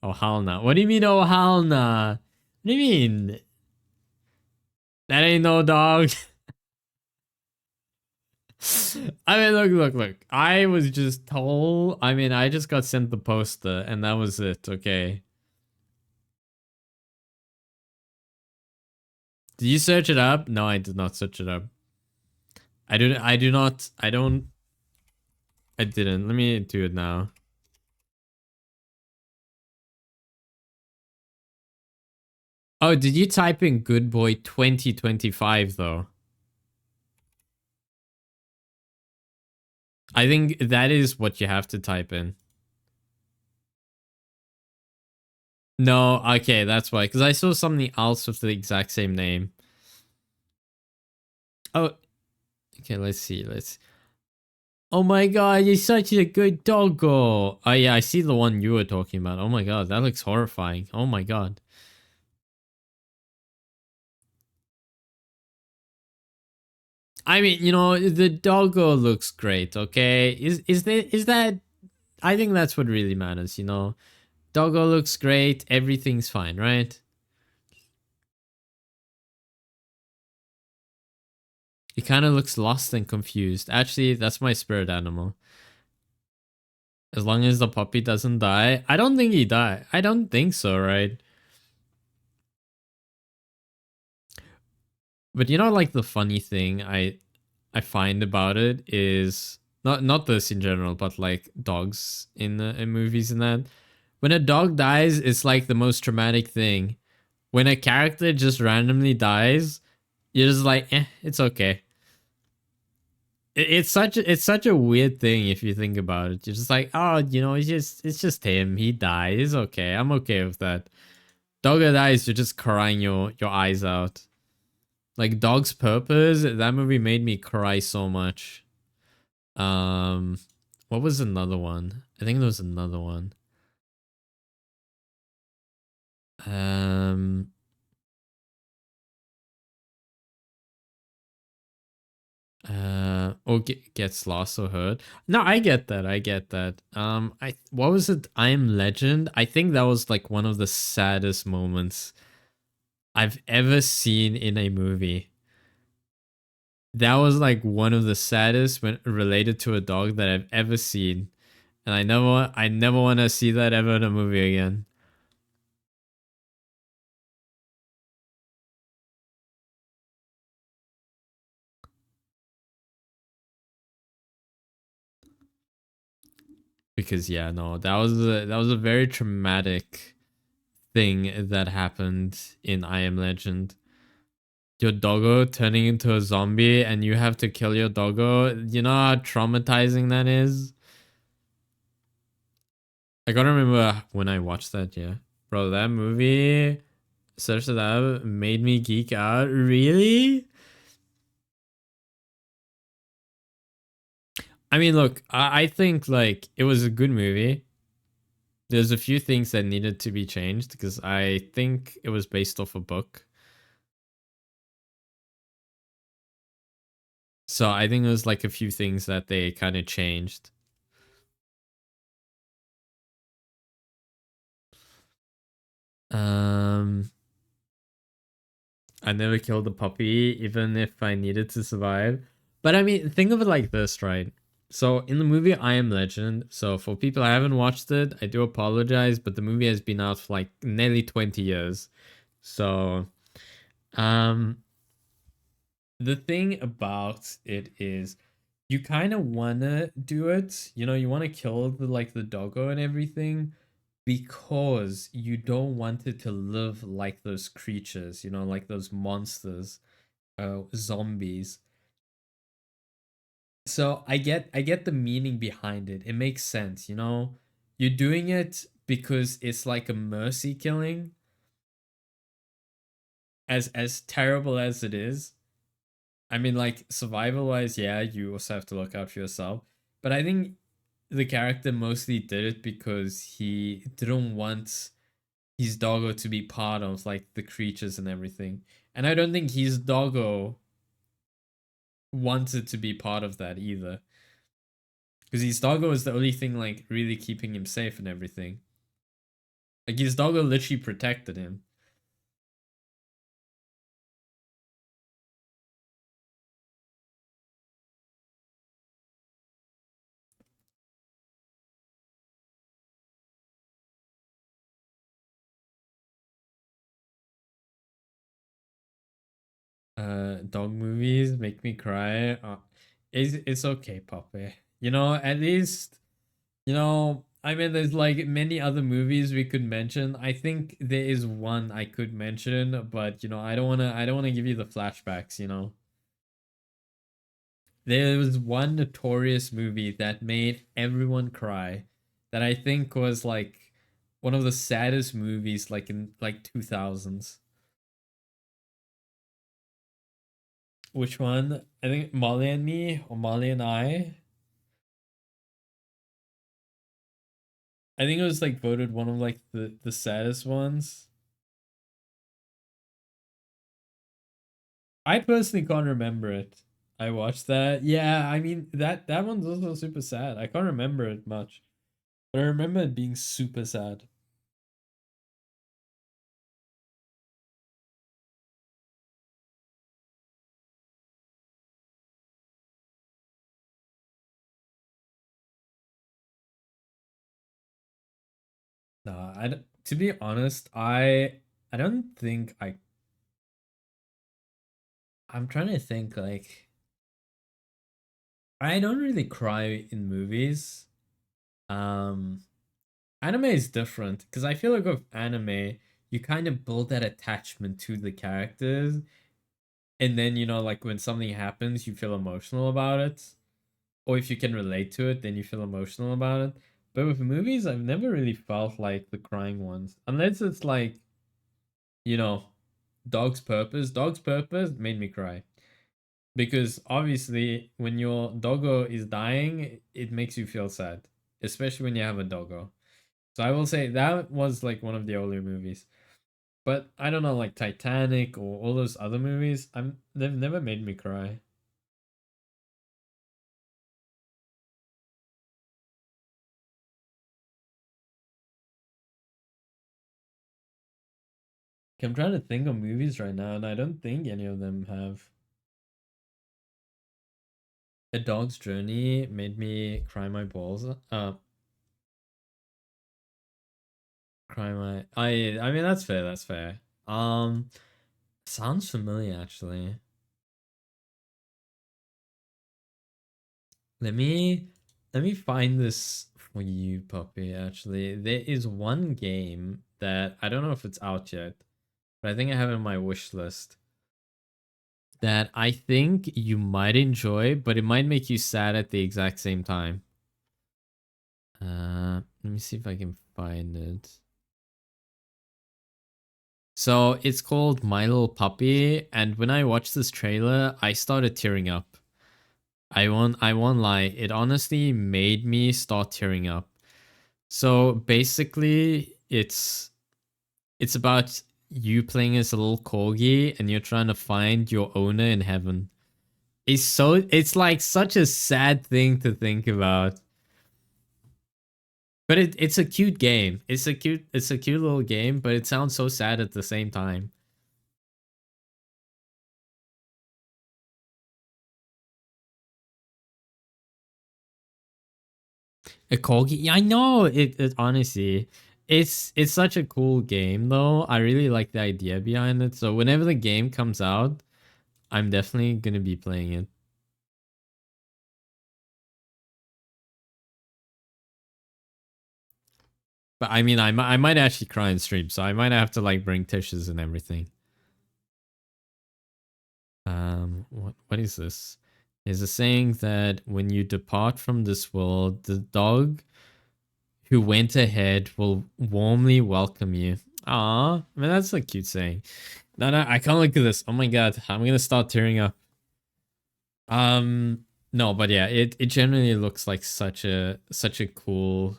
oh hell nah. What do you mean? Oh hell nah. What do you mean? That ain't no dog. I mean, look. I was just told. I mean, I just got sent the poster, and that was it. Okay. Did you search it up? No, I did not search it up. I do. I do not. I don't. I didn't. Let me do it now. Oh, did you type in Good Boy 2025 though? I think that is what you have to type in. No, okay, that's why. Because I saw something else with the exact same name. Oh, okay, let's see. Oh my god, you're such a good doggo. Oh yeah, I see the one you were talking about. Oh my god, that looks horrifying. Oh my god. I mean, you know, the doggo looks great, okay? Is that I think that's what really matters, you know. Doggo looks great, everything's fine, right? He kind of looks lost and confused. Actually, that's my spirit animal. As long as the puppy doesn't die. I don't think he died. I don't think so, right? But you know, like the funny thing I find about it is not this in general, but like dogs in movies and that. When a dog dies, it's like the most traumatic thing. When a character just randomly dies, you're just like, it's okay. It's such a weird thing if you think about it. You're just like, oh, you know, it's just him. He died. It's okay. I'm okay with that. Doggo dies, you're just crying your eyes out. Like Dog's Purpose, that movie made me cry so much. Um, what was another one? I think there was another one. Um, or gets lost or hurt. No, I get that. I get that. What was it? I Am Legend. I think that was like one of the saddest moments I've ever seen in a movie. That was like one of the saddest when related to a dog that I've ever seen. And I never want to see that ever in a movie again. Because yeah, no, that was a very traumatic thing that happened in I Am Legend. Your doggo turning into a zombie and you have to kill your doggo. You know how traumatizing that is? I gotta remember when I watched that, yeah. Bro, that movie, Search It Up, made me geek out. Really? I mean, look, I think like it was a good movie. There's a few things that needed to be changed because I think it was based off a book. So I think there's like a few things that they kind of changed. Um, I never killed a puppy, even if I needed to survive. But I mean, think of it like this, right? So in the movie I Am Legend, so for people I haven't watched it, I do apologize, but the movie has been out for like nearly 20 years. So, um, the thing about it is you kind of want to do it, you know, you want to kill the doggo and everything because you don't want it to live like those creatures, you know, like those monsters, zombies. So I get the meaning behind it. It makes sense, you know. You're doing it because it's like a mercy killing, as terrible as it is. I mean, like survival wise, yeah, you also have to look out for yourself. But I think the character mostly did it because he didn't want his doggo to be part of like the creatures and everything. And I don't think his doggo wanted to be part of that either. Because his doggo is the only thing like really keeping him safe and everything. Like his doggo literally protected him. Dog movies make me cry. It's okay, Poppy. You know, at least you know. I mean, there's like many other movies we could mention. I think there is one I could mention, but you know, I don't wanna give you the flashbacks. You know, there was one notorious movie that made everyone cry, that I think was like one of the saddest movies, like in like 2000s. Which one? I think Molly and Me or Molly and I. I think it was like voted one of like the saddest ones. I personally can't remember it. I watched that. Yeah, I mean that one's also super sad. I can't remember it much, but I remember it being super sad. Nah, to be honest, I don't think I'm trying to think like I don't really cry in movies. Um Anime is different because I feel like with anime you kind of build that attachment to the characters, and then you know like when something happens you feel emotional about it, or if you can relate to it then you feel emotional about it. But with movies I've never really felt like the crying ones, unless it's like, you know, Dog's Purpose made me cry, because obviously when your doggo is dying it makes you feel sad, especially when you have a doggo. So I will say that was like one of the older movies. But I don't know, like Titanic or all those other movies, they've never made me cry. I'm trying to think of movies right now, and I don't think any of them have. A Dog's Journey made me cry my balls. Cry my. I mean that's fair. That's fair. Sounds familiar actually. Let me let me find this for you, puppy. Actually, there is one game that I don't know if it's out yet, but I think I have it on my wish list that I think you might enjoy, but it might make you sad at the exact same time. Let me see if I can find it. So it's called My Little Puppy, and when I watched this trailer, I started tearing up. I won't lie, it honestly made me start tearing up. So basically, it's about you playing as a little corgi and you're trying to find your owner in heaven. It's like such a sad thing to think about. But it's a cute game. It's a cute little game, but it sounds so sad at the same time. A corgi? Yeah, I know. It honestly, it's such a cool game though. I really like the idea behind it. So whenever the game comes out, I'm definitely gonna be playing it. But I mean, I might actually cry in stream, so I might have to like bring tissues and everything. What is this? There's a saying that when you depart from this world, the dog who went ahead will warmly welcome you. Ah, I mean that's a cute saying. No, I can't look at this. Oh my god, I'm gonna start tearing up. No, but yeah, it generally looks like such a cool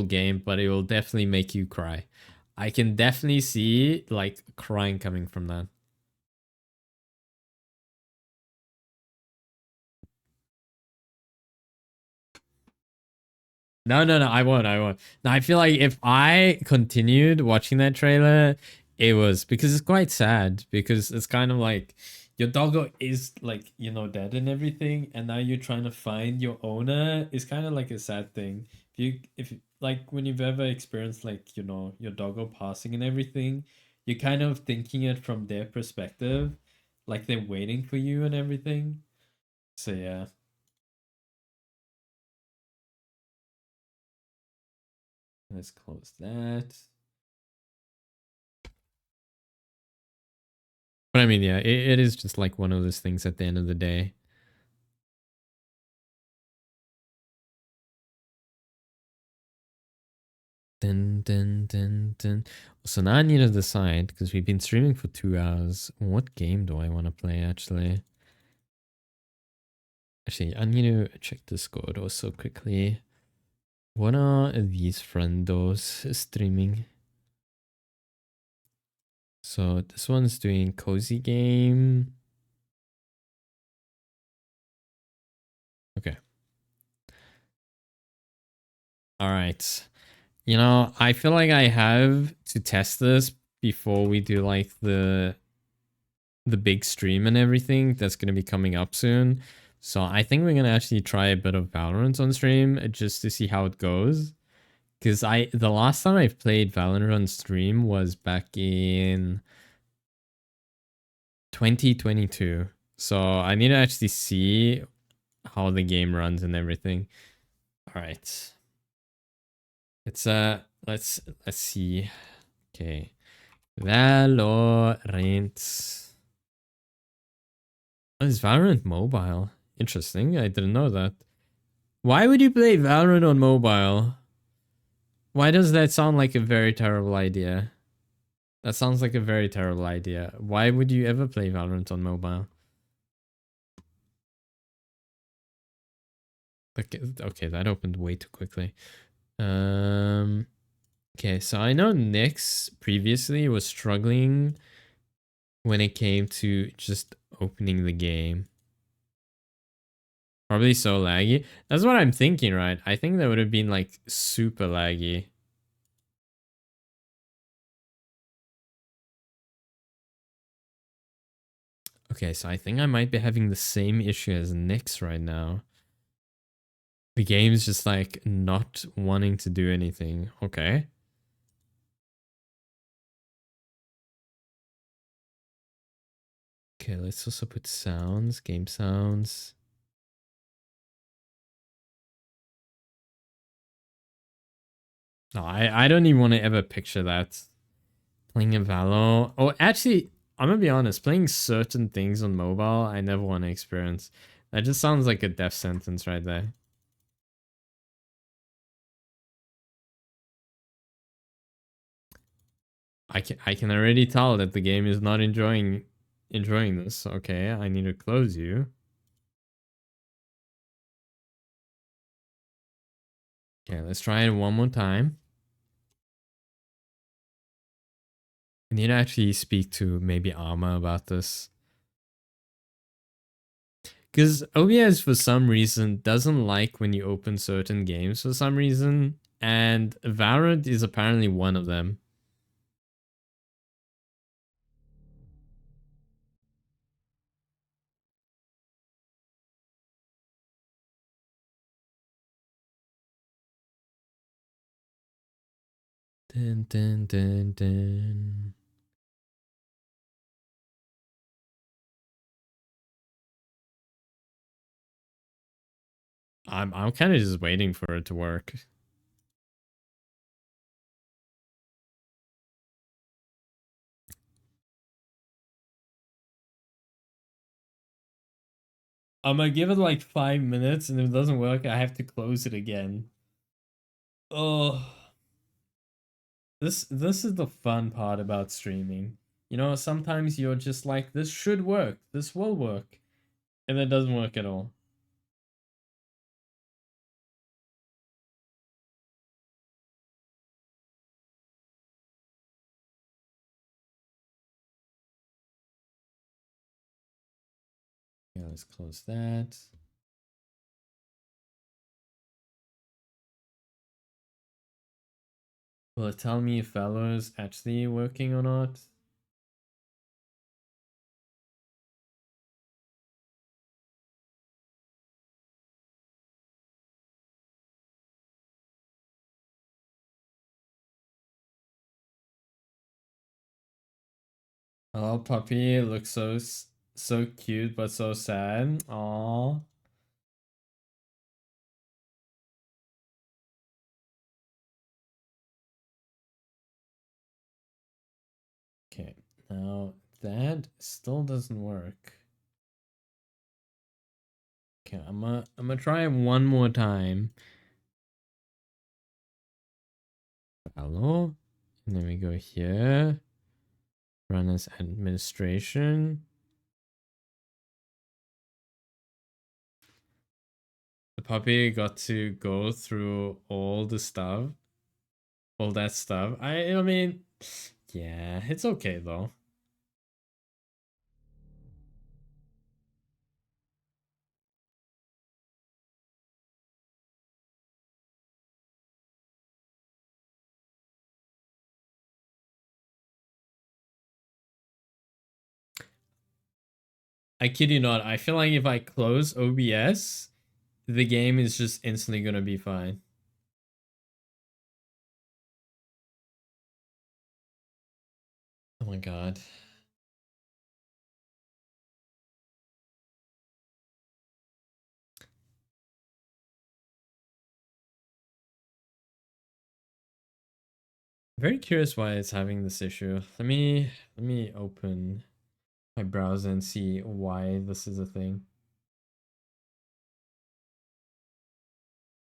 game, but it will definitely make you cry. I can definitely see like crying coming from that. No, no, no, I won't. I won't. No, I feel like if I continued watching that trailer, it was because it's quite sad because it's kind of like your doggo is like, dead and everything, and now you're trying to find your owner. It's kind of like a sad thing. If like when you've ever experienced like, your doggo passing and everything, you're kind of thinking it from their perspective, like they're waiting for you and everything. So yeah, let's close that. But I mean, yeah, it is just like one of those things at the end of the day. Dun, dun, dun, dun. So now I need to decide, because we've been streaming for 2 hours, what game do I want to play actually? Actually, I need to check Discord also quickly. What are these friendos streaming? So this one's doing cozy game. Okay. All right. I feel like I have to test this before we do like the big stream and everything that's going to be coming up soon. So I think we're going to actually try a bit of Valorant on stream just to see how it goes. Because the last time I played Valorant on stream was back in 2022. So I need to actually see how the game runs and everything. All right. It's let's see. Okay. Valorant. Oh, is Valorant mobile? Interesting. I didn't know that. Why would you play Valorant on mobile? Why does that sound like a very terrible idea? That sounds like a very terrible idea. Why would you ever play Valorant on mobile? Okay, that opened way too quickly. Okay, so I know Nyx previously was struggling when it came to just opening the game. Probably so laggy. That's what I'm thinking, right? I think that would have been like super laggy. Okay, so I think I might be having the same issue as Nyx right now. The game's just like not wanting to do anything. Okay. Okay, let's also put sounds, game sounds. No, I don't even want to ever picture that. Playing a Valo. Oh, actually, I'm gonna be honest, playing certain things on mobile, I never want to experience. That just sounds like a death sentence right there. I can already tell that the game is not enjoying this. Okay, I need to close you. Okay, let's try it one more time. I need to actually speak to maybe Arma about this. Because OBS for some reason doesn't like when you open certain games for some reason. And Valorant is apparently one of them. Dun, dun, dun, dun. I'm kind of just waiting for it to work. I'm gonna give it like 5 minutes, and if it doesn't work, I have to close it again. Oh, this is the fun part about streaming. Sometimes you're just like, this should work, this will work, And that doesn't work at all. Yeah, let's close that. Will it tell me if Valor is actually working or not? Oh, puppy looks so cute but so sad. Aww. Okay, now that still doesn't work. Okay, I'm gonna try it one more time. Hello. And then we go here. Run as administration. The puppy got to go through all the stuff. All that stuff. I mean, yeah, it's okay though. I kid you not, I feel like if I close OBS, the game is just instantly gonna be fine. Oh my god. Very curious why it's having this issue. Let me open my browser and see why this is a thing.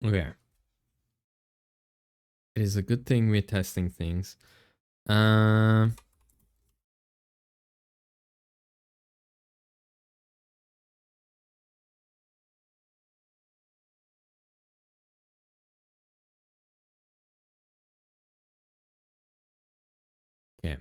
Okay. It is a good thing we're testing things. Um okay.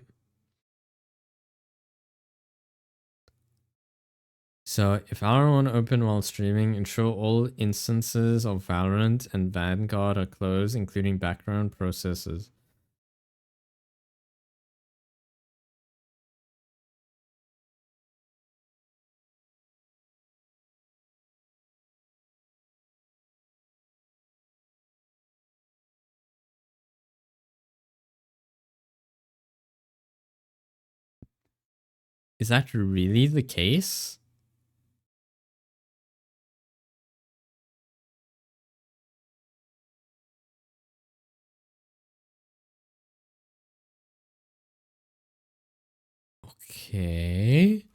So if Valorant open while streaming, ensure all instances of Valorant and Vanguard are closed, including background processes. Is that really the case? Okay.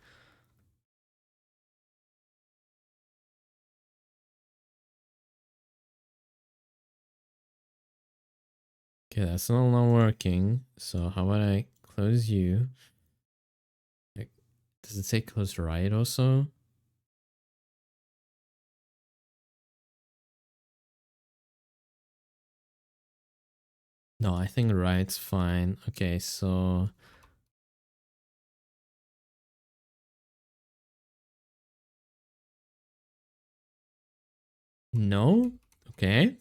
Okay, that's still not working. So how about I close you? Like, does it say close right also? No, I think right's fine. Okay, so no? Okay.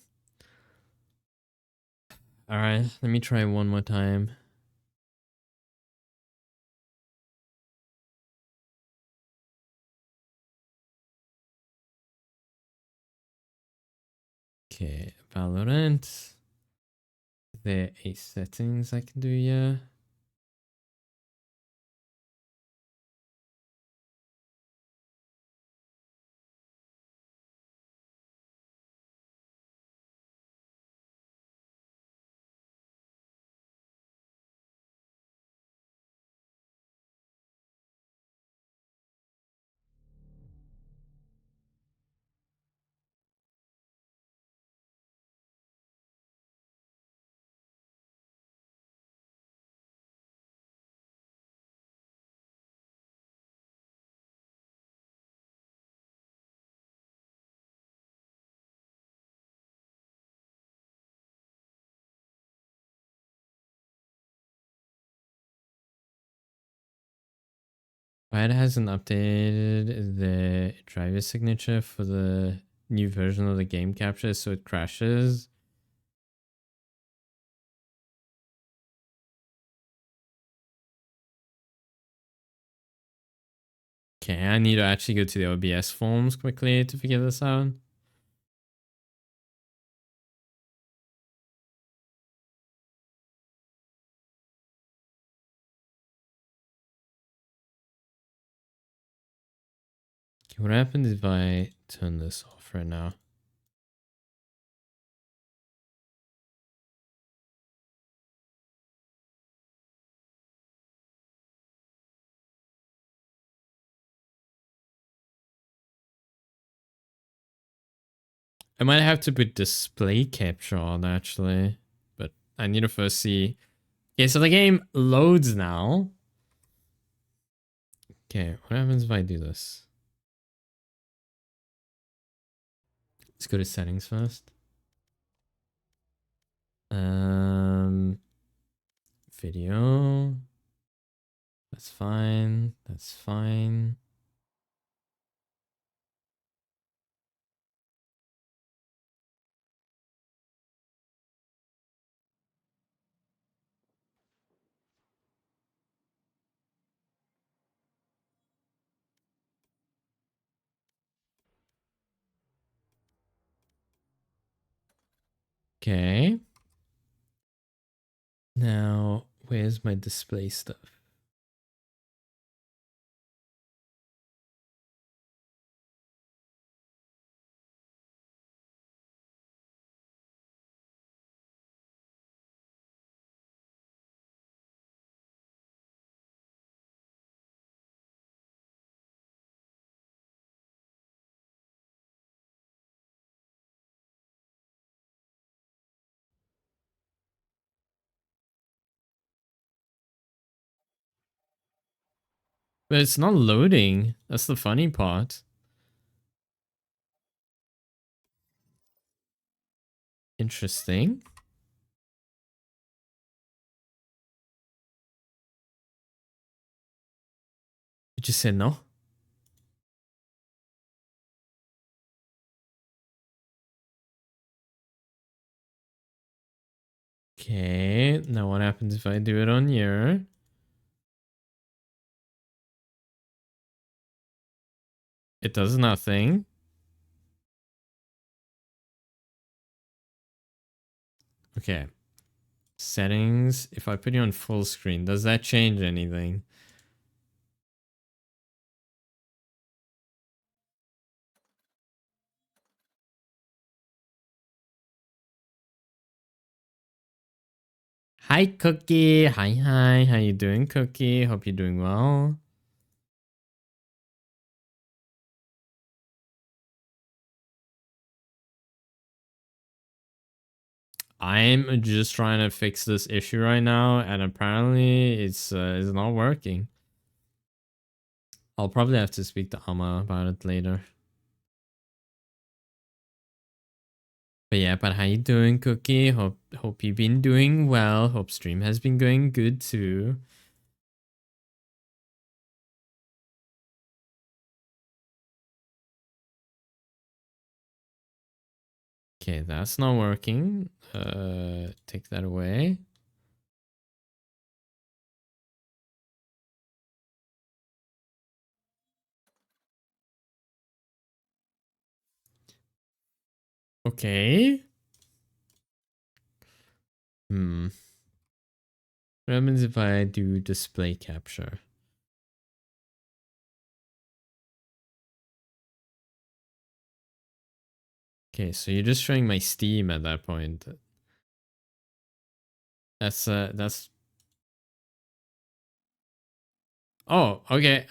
All right, let me try one more time. Okay, Valorant. There are settings I can do here. Why it hasn't updated the driver signature for the new version of the game capture, so it crashes. Okay, I need to actually go to the OBS forms quickly to figure this out. Okay, what happens if I turn this off right now? I might have to put display capture on actually, but I need to first see. Okay, so the game loads now. Okay, what happens if I do this? Let's go to settings first. Video. That's fine. That's fine. Okay. Now, where's my display stuff? But it's not loading. That's the funny part. Interesting. You just said no. Okay. Now what happens if I do it on here? It does nothing. Okay. Settings. If I put you on full screen, does that change anything? Hi, Cookie. Hi. How you doing, Cookie? Hope you're doing well. I'm just trying to fix this issue right now, and apparently it's not working. I'll probably have to speak to Amma about it later. But yeah, but how you doing, Cookie? Hope you've been doing well. Hope stream has been going good too. Okay, that's not working. Take that away. Okay. What happens if I do display capture? Okay, so you're just showing my Steam at that point. That's Oh, okay.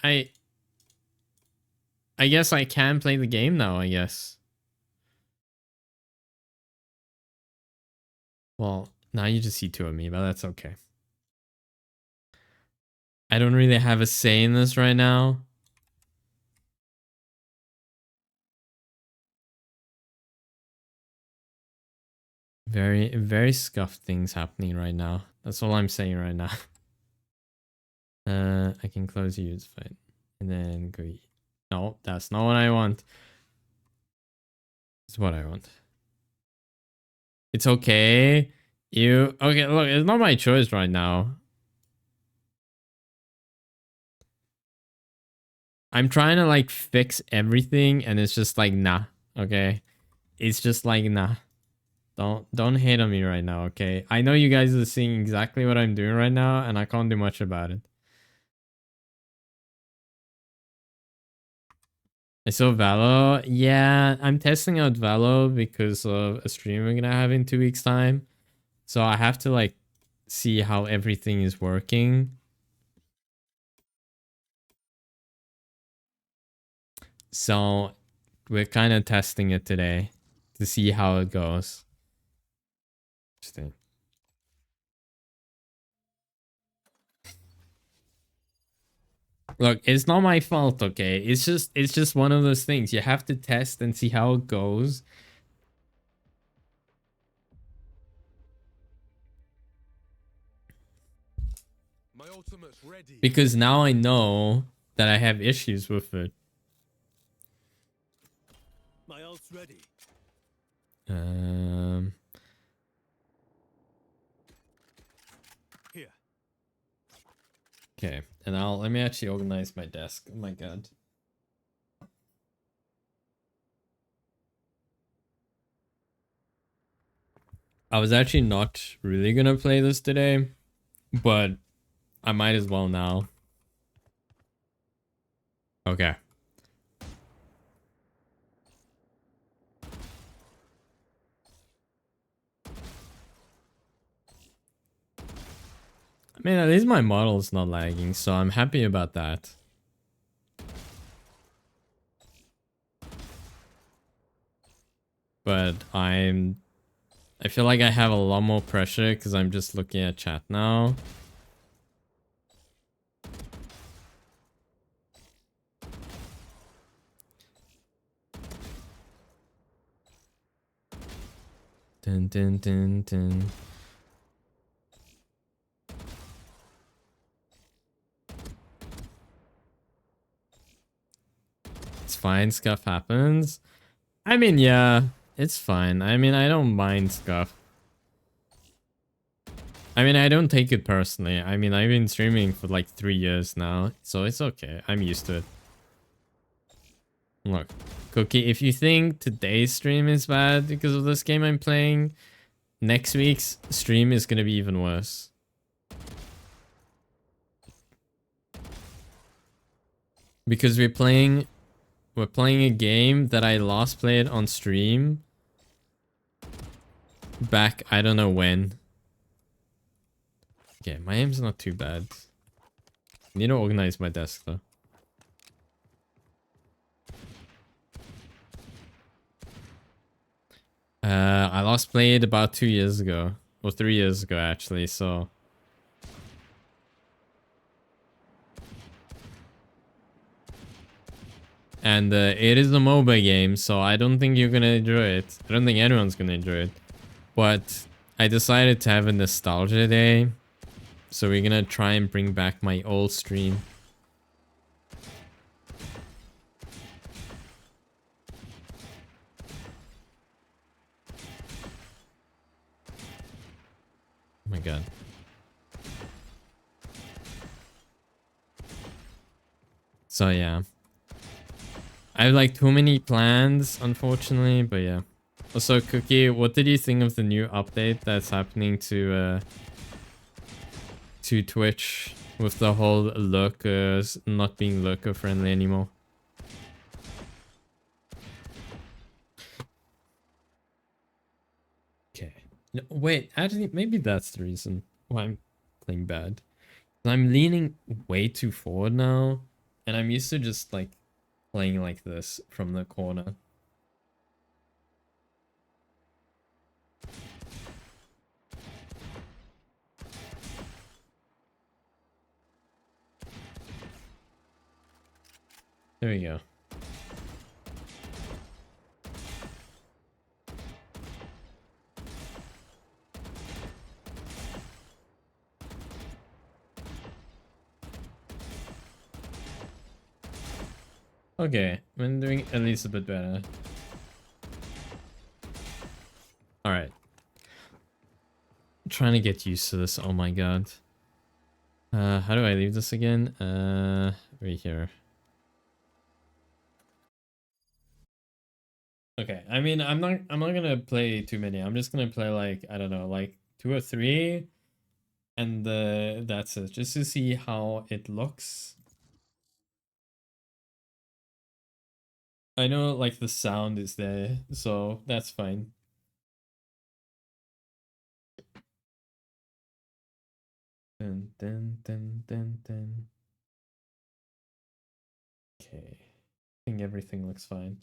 I guess I can play the game now, I guess. Well, now you just see two of me, but that's okay. I don't really have a say in this right now. Very scuffed things happening right now. That's all I'm saying right now. I can close you, it's fine. And then go. No, that's not what I want. It's what I want. It's okay. Okay, look, it's not my choice right now. I'm trying to like fix everything and it's just like nah. Okay. It's just like nah. Don't hate on me right now, okay? I know you guys are seeing exactly what I'm doing right now and I can't do much about it. I saw Valo. Yeah, I'm testing out Valo because of a stream we're gonna have in 2 weeks time. So I have to like see how everything is working. So we're kind of testing it today to see how it goes. Interesting. Look, it's not my fault, okay? It's just one of those things. You have to test and see how it goes. My ultimate's ready. Because now I know that I have issues with it. My ult's ready. Here. Okay, and let me actually organize my desk. Oh my god. I was actually not really gonna play this today, but I might as well now. Okay. I mean, at least my model is not lagging, so I'm happy about that. But I feel like I have a lot more pressure because I'm just looking at chat now. Dun dun dun dun. It's fine, scuff happens. I mean, yeah, it's fine. I mean, I don't mind scuff. I mean, I don't take it personally. I mean, I've been streaming for like 3 years now, so it's okay. I'm used to it. Look, Cookie, if you think today's stream is bad because of this game I'm playing, next week's stream is gonna be even worse. Because we're playing a game that I last played on stream back, I don't know when. Okay, my aim's not too bad. I need to organize my desk though. I last played about 2 years ago. Or 3 years ago actually, so... And it is a MOBA game, so I don't think you're gonna enjoy it. I don't think anyone's gonna enjoy it. But I decided to have a nostalgia day. So we're gonna try and bring back my old stream. Oh my god. So yeah. I have like too many plans, unfortunately, but yeah. Also, Cookie, what did you think of the new update that's happening to Twitch with the whole lurkers not being lurker friendly anymore? Okay. No, wait, actually, maybe that's the reason why I'm playing bad. I'm leaning way too forward now, and I'm used to just like playing like this from the corner. There we go. Okay, I'm doing at least a bit better. Alright. Trying to get used to this. Oh my god. How do I leave this again? Right here. Okay, I mean, I'm not gonna play too many. I'm just gonna play like, I don't know, like 2 or 3, and that's it, just to see how it looks. I know like the sound is there, so that's fine. Dun, dun, dun, dun, dun. Okay, I think everything looks fine.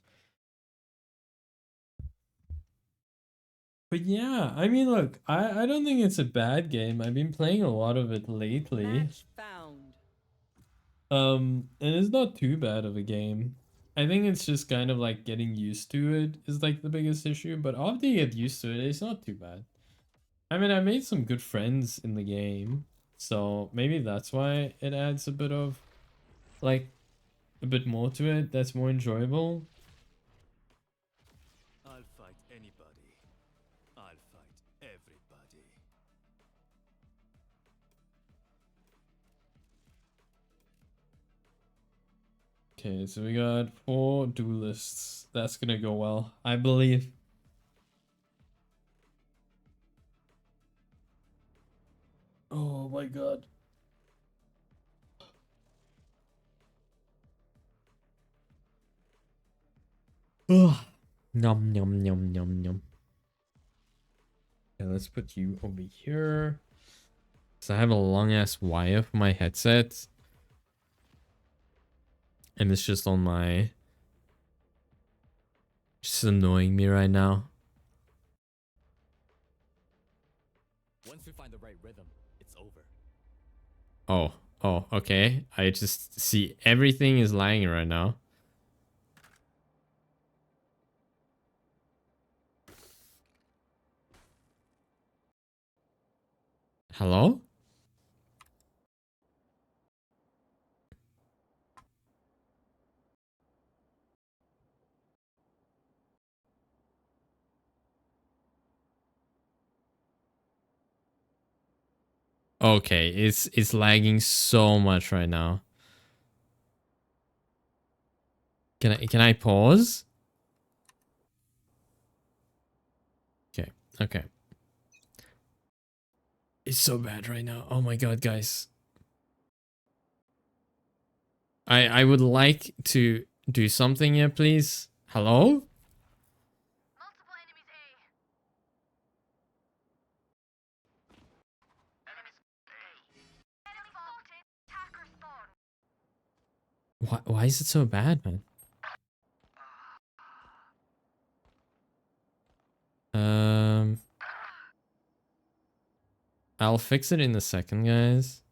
But yeah, I mean, look, I don't think it's a bad game. I've been playing a lot of it lately. Match found. And it's not too bad of a game. I think it's just kind of like getting used to it is like the biggest issue, but after you get used to it, it's not too bad. I mean, I made some good friends in the game, so maybe that's why it adds a bit of, like, a bit more to it that's more enjoyable. I'll fight anybody. I'll fight everybody. Okay, so we got 4 duelists. That's gonna go well, I believe. Oh my god. Ugh. Yum, yum, yum, yum, yum. Okay, let's put you over here. So I have a long ass wire for my headset. And it's just on my... Just annoying me right now. Once we find the right rhythm, it's over. Oh, okay. I just see everything is lagging right now. Hello? Okay, it's lagging so much right now. Can I pause? Okay, okay. It's so bad right now. Oh my god, guys. I would like to do something here, please. Hello? Why is it so bad, man? I'll fix it in a second, guys.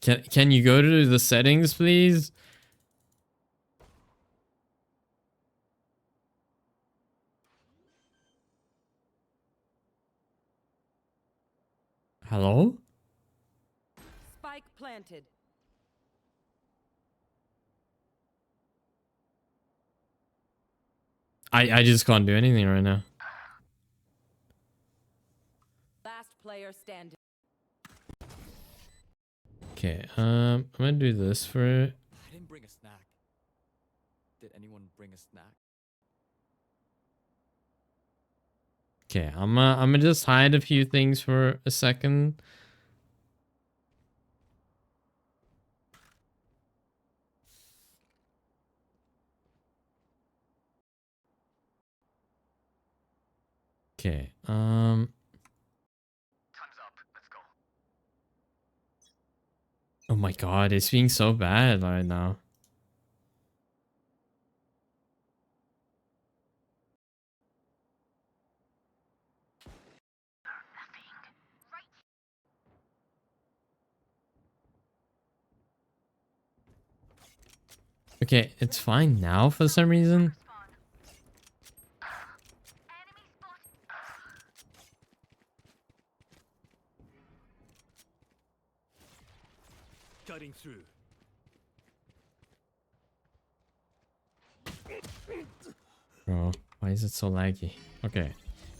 Can you go to the settings, please? Hello? Spike planted. I just can't do anything right now. Last player standing. Okay, I'm gonna do this for... I didn't bring a snack. Did anyone bring a snack? Okay, I'm gonna just hide a few things for a second. Okay, time's up. Let's go. Oh my god, it's being so bad right now. Okay, it's fine now for some reason. Cutting through. Bro, why is it so laggy? Okay.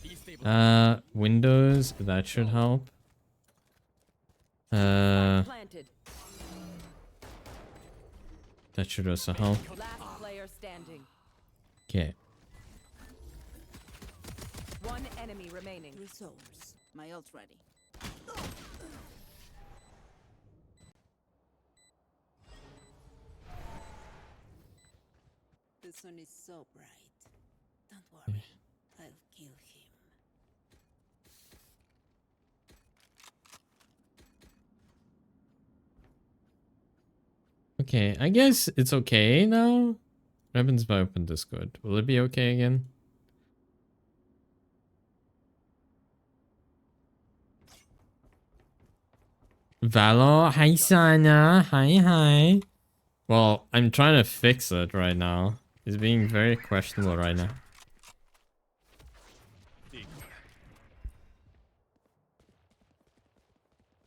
Destabilizing. Windows, that should help. That Planted. should also help. Last player standing. Okay. One enemy remaining. Resource. My ult ready. The sun is so bright. Don't worry. I'll kill him. Okay, I guess it's okay now. What happens if I open Discord? Will it be okay again? Valor, hi Sana, hi. Well, I'm trying to fix it right now. It's being very questionable right now.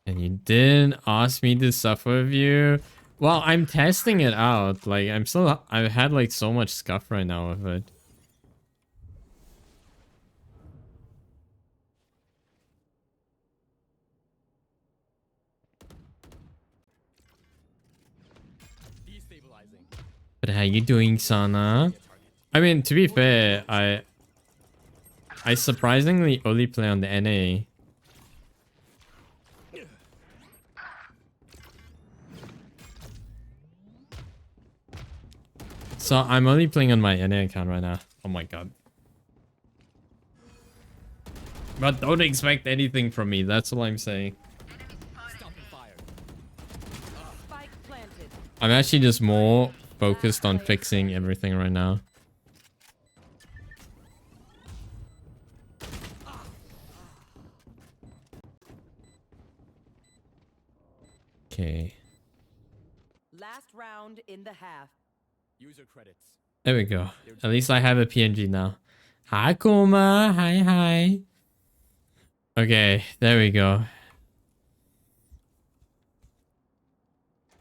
And you didn't ask me to suffer with you. Well, I'm testing it out. Like, I've had like so much scuff right now with it. Destabilizing. But how you doing, Sana? I mean, to be fair, I surprisingly only play on the NA. So I'm only playing on my NA account right now. Oh my god. But don't expect anything from me. That's all I'm saying. Stopping fire. Spike planted. I'm actually just more focused on fixing everything right now. Okay. Last round in the half. User credits. There we go. At least I have a PNG now. Hi, Kuma. Hi. Okay, there we go.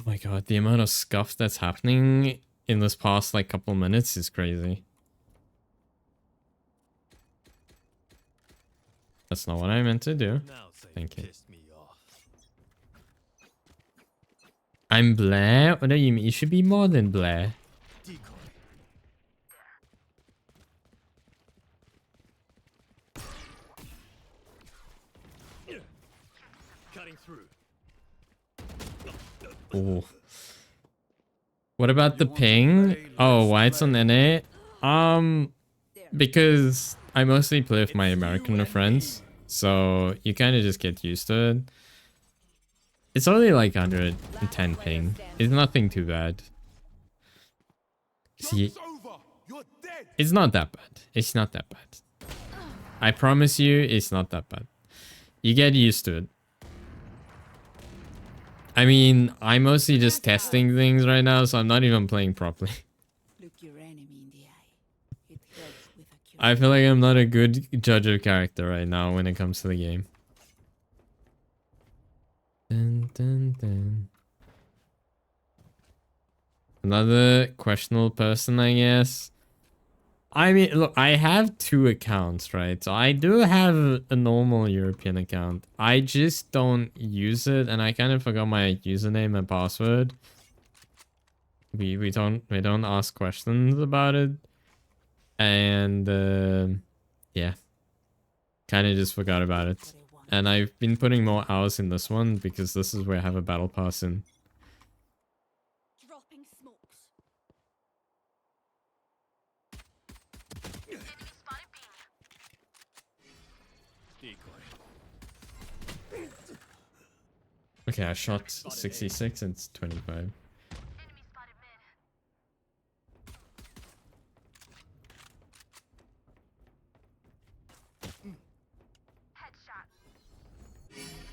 Oh my god, the amount of scuff that's happening in this past like couple minutes is crazy. That's not what I meant to do. Now say Thank you. pissed me off. I'm Blair? What do you mean? You should be more than Blair. Decoy. Cutting through. Oh. What about the ping? Oh, why it's on NA? Because I mostly play with my American friends, so you kind of just get used to it. It's only like 110 ping. It's nothing too bad. See, it's not that bad. It's not that bad. I promise you, it's not that bad. You get used to it. I mean, I'm mostly just testing things right now, so I'm not even playing properly. Look your enemy in the eye. It helps with accuracy. I feel like I'm not a good judge of character right now when it comes to the game. Dun, dun, dun. Another questionable person, I guess. I mean, look, I have 2 accounts, right? So I do have a normal European account. I just don't use it, and I kind of forgot my username and password. We don't ask questions about it, and yeah, kind of just forgot about it. And I've been putting more hours in this one because this is where I have a battle pass in. Dropping smokes. Decoy. Okay, I shot 66 and it's 25.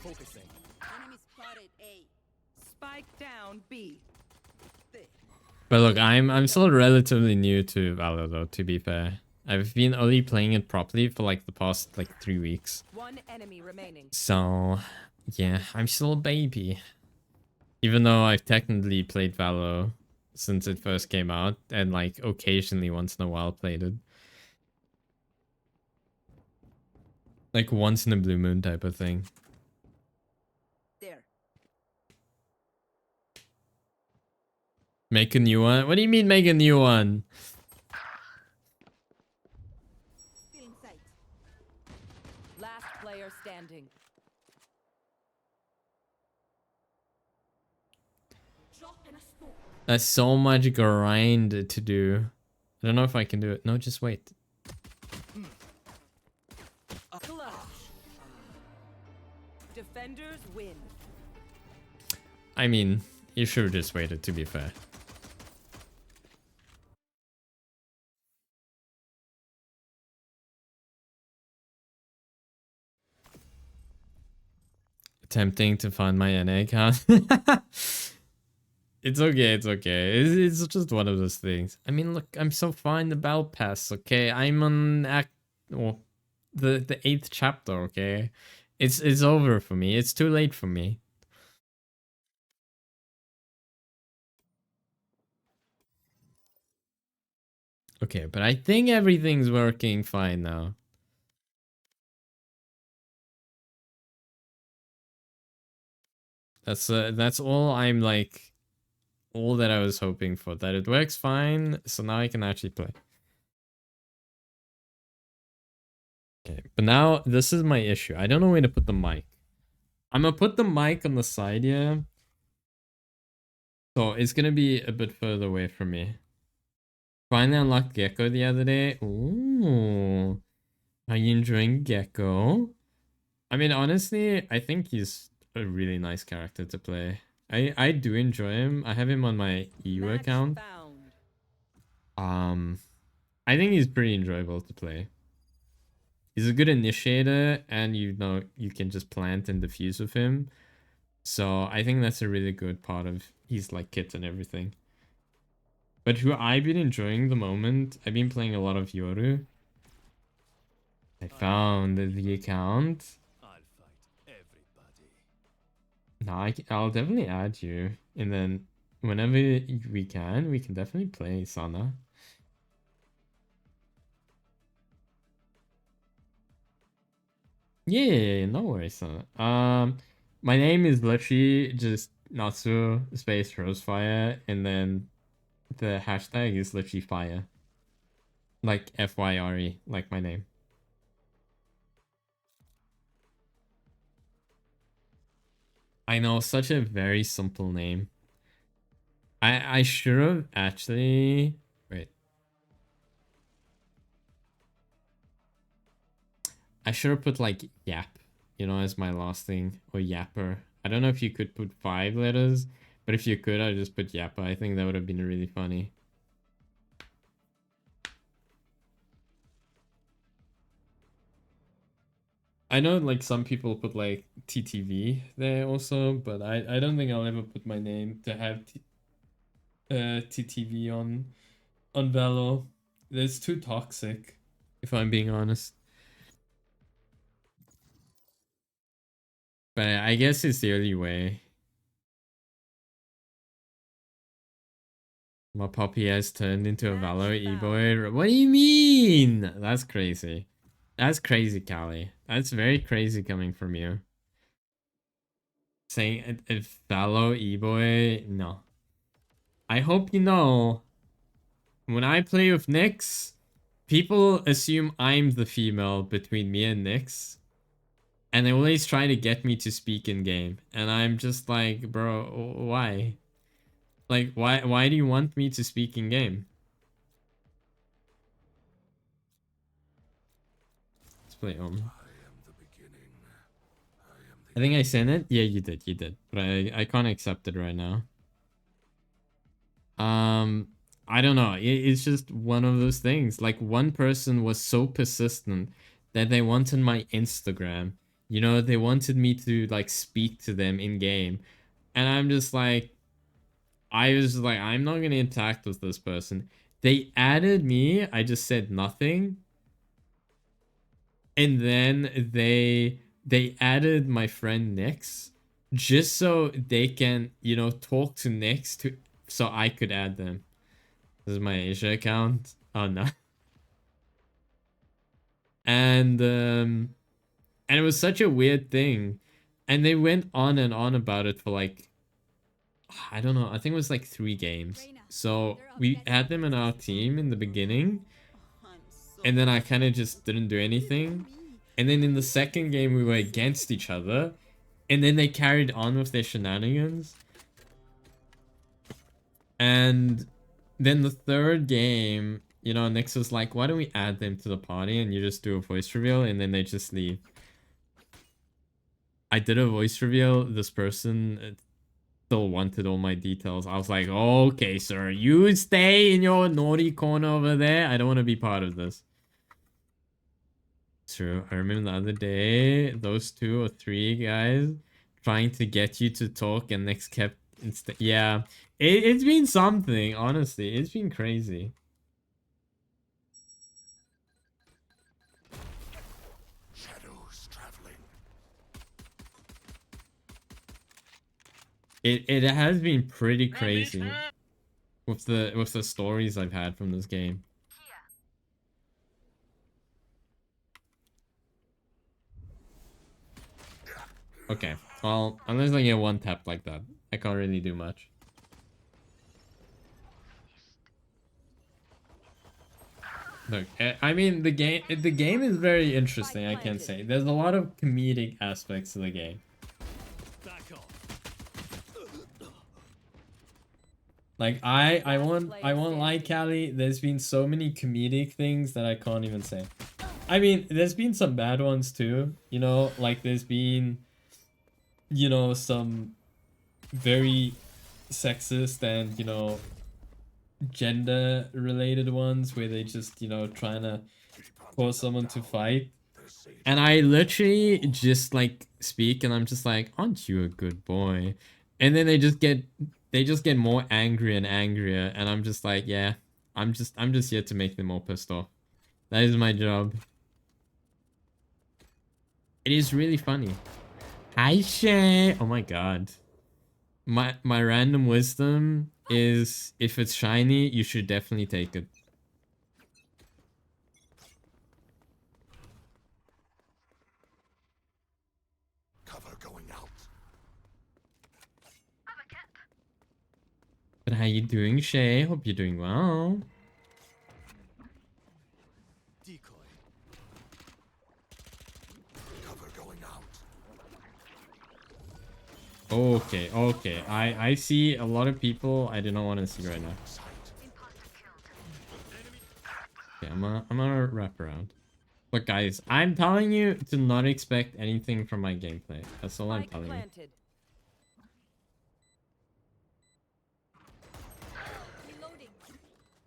Focusing. Enemy spotted A. Spike down B. But look, I'm still relatively new to Valor though, to be fair. I've been only playing it properly for like the past like 3 weeks. One enemy remaining. So yeah, I'm still a baby. Even though I've technically played Valo since it first came out, and like occasionally once in a while played it. Like once in a blue moon type of thing. There. Make a new one? What do you mean make a new one? Feeling sight. Last player standing. Drop in a smoke. That's so much grind to do. I don't know if I can do it. No, just wait. Clutch. Defenders win. I mean, you should have just waited, to be fair. Attempting to find my NA account. It's okay, it's okay. It's just one of those things. I mean, look, I'm so far in the battle pass, okay? I'm on the 8th chapter, okay? It's over for me. It's too late for me. Okay, but I think everything's working fine now. That's all I'm like, all that I was hoping for. That it works fine, so now I can actually play. Okay, but now this is my issue. I don't know where to put the mic. I'm gonna put the mic on the side here. So it's gonna be a bit further away from me. Finally unlocked Gecko the other day. Ooh. Are you enjoying Gecko? I mean, honestly, I think he's a really nice character to play. I do enjoy him. I have him on my EU Match account. found. I think he's pretty enjoyable to play. He's a good initiator, and you know you can just plant and defuse with him. So I think that's a really good part of his like kit and everything. But who I've been enjoying the moment, I've been playing a lot of Yoru. I found the account. I'll fight everybody. No, I'll definitely add you, and then whenever we can definitely play Sana. Yeah, no worries, Sana. My name is literally just natsu space rosefyre, and then the hashtag is literally fire, like FYRE, like my name. I know, such a very simple name. I should have actually wait. I should have put like yap, you know, as my last thing, or yapper. I don't know if you could put 5 letters, but if you could, I'd just put yapper. I think that would have been really funny. I know like some people put like TTV there also, but I don't think I'll ever put my name to have TTV on Valo. It's too toxic, if I'm being honest. But I guess it's the only way. My puppy has turned into a Valo e-boy. What do you mean? That's crazy. That's crazy, Callie. That's very crazy coming from you. Saying a Valo e-boy? No. I hope you know, when I play with Nyx, people assume I'm the female between me and Nyx. And they always try to get me to speak in game. And I'm just like, bro, why? Like, why do you want me to speak in game? Let's play I think I sent it. Yeah, you did. But I can't accept it right now. I don't know. It's just one of those things. Like, one person was so persistent that they wanted my Instagram. You know, they wanted me to like speak to them in game. And I'm just like, I was like, I'm not gonna interact with this person. They added me, I just said nothing. And then they added my friend Nyx. just so they can, you know, talk to next to, so I could add them. This is my Asia account. Oh no. And it was such a weird thing. And they went on and on about it for like, I don't know, I think it was like 3 games. So we had them in our team in the beginning, I'm so and then I kind of just didn't do anything. And then in the second game we were against each other, and then they carried on with their shenanigans. And then the third game, you know, Nix was like, why don't we add them to the party and you just do a voice reveal, and then they just leave. I did a voice reveal. This person still wanted all my details. I was like, okay, sir, you stay in your naughty corner over there. I don't want to be part of this. True. I remember the other day, those 2 or 3 guys trying to get you to talk, and Nix kept yeah. It's been something, honestly. It's been crazy. Shadows traveling. It has been pretty crazy with the stories I've had from this game. Okay, well, unless I get 1 tap like that, I can't really do much. Look, I mean, the game is very interesting, I can say. There's a lot of comedic aspects to the game. Back off. Like, I won't lie, Callie, there's been so many comedic things that I can't even say. I mean, there's been some bad ones too, you know, like there's been, you know, some very sexist and, you know, gender related ones where they just, you know, trying to force someone to fight. And I literally just like speak and I'm just like, aren't you a good boy? And then they just get more angry and angrier, and I'm just like, yeah, I'm just here to make them more pissed off. That is my job. It is really funny. Hi Shay. Oh my god. My random wisdom is, if it's shiny, you should definitely take it. Cover going out. But how you doing, Shay? Hope you're doing well. Decoy. Cover going out. Okay, okay. I see a lot of people I do not want to see right now. Okay, I'm gonna wrap around. Look, guys, I'm telling you to not expect anything from my gameplay. That's all I'm telling you.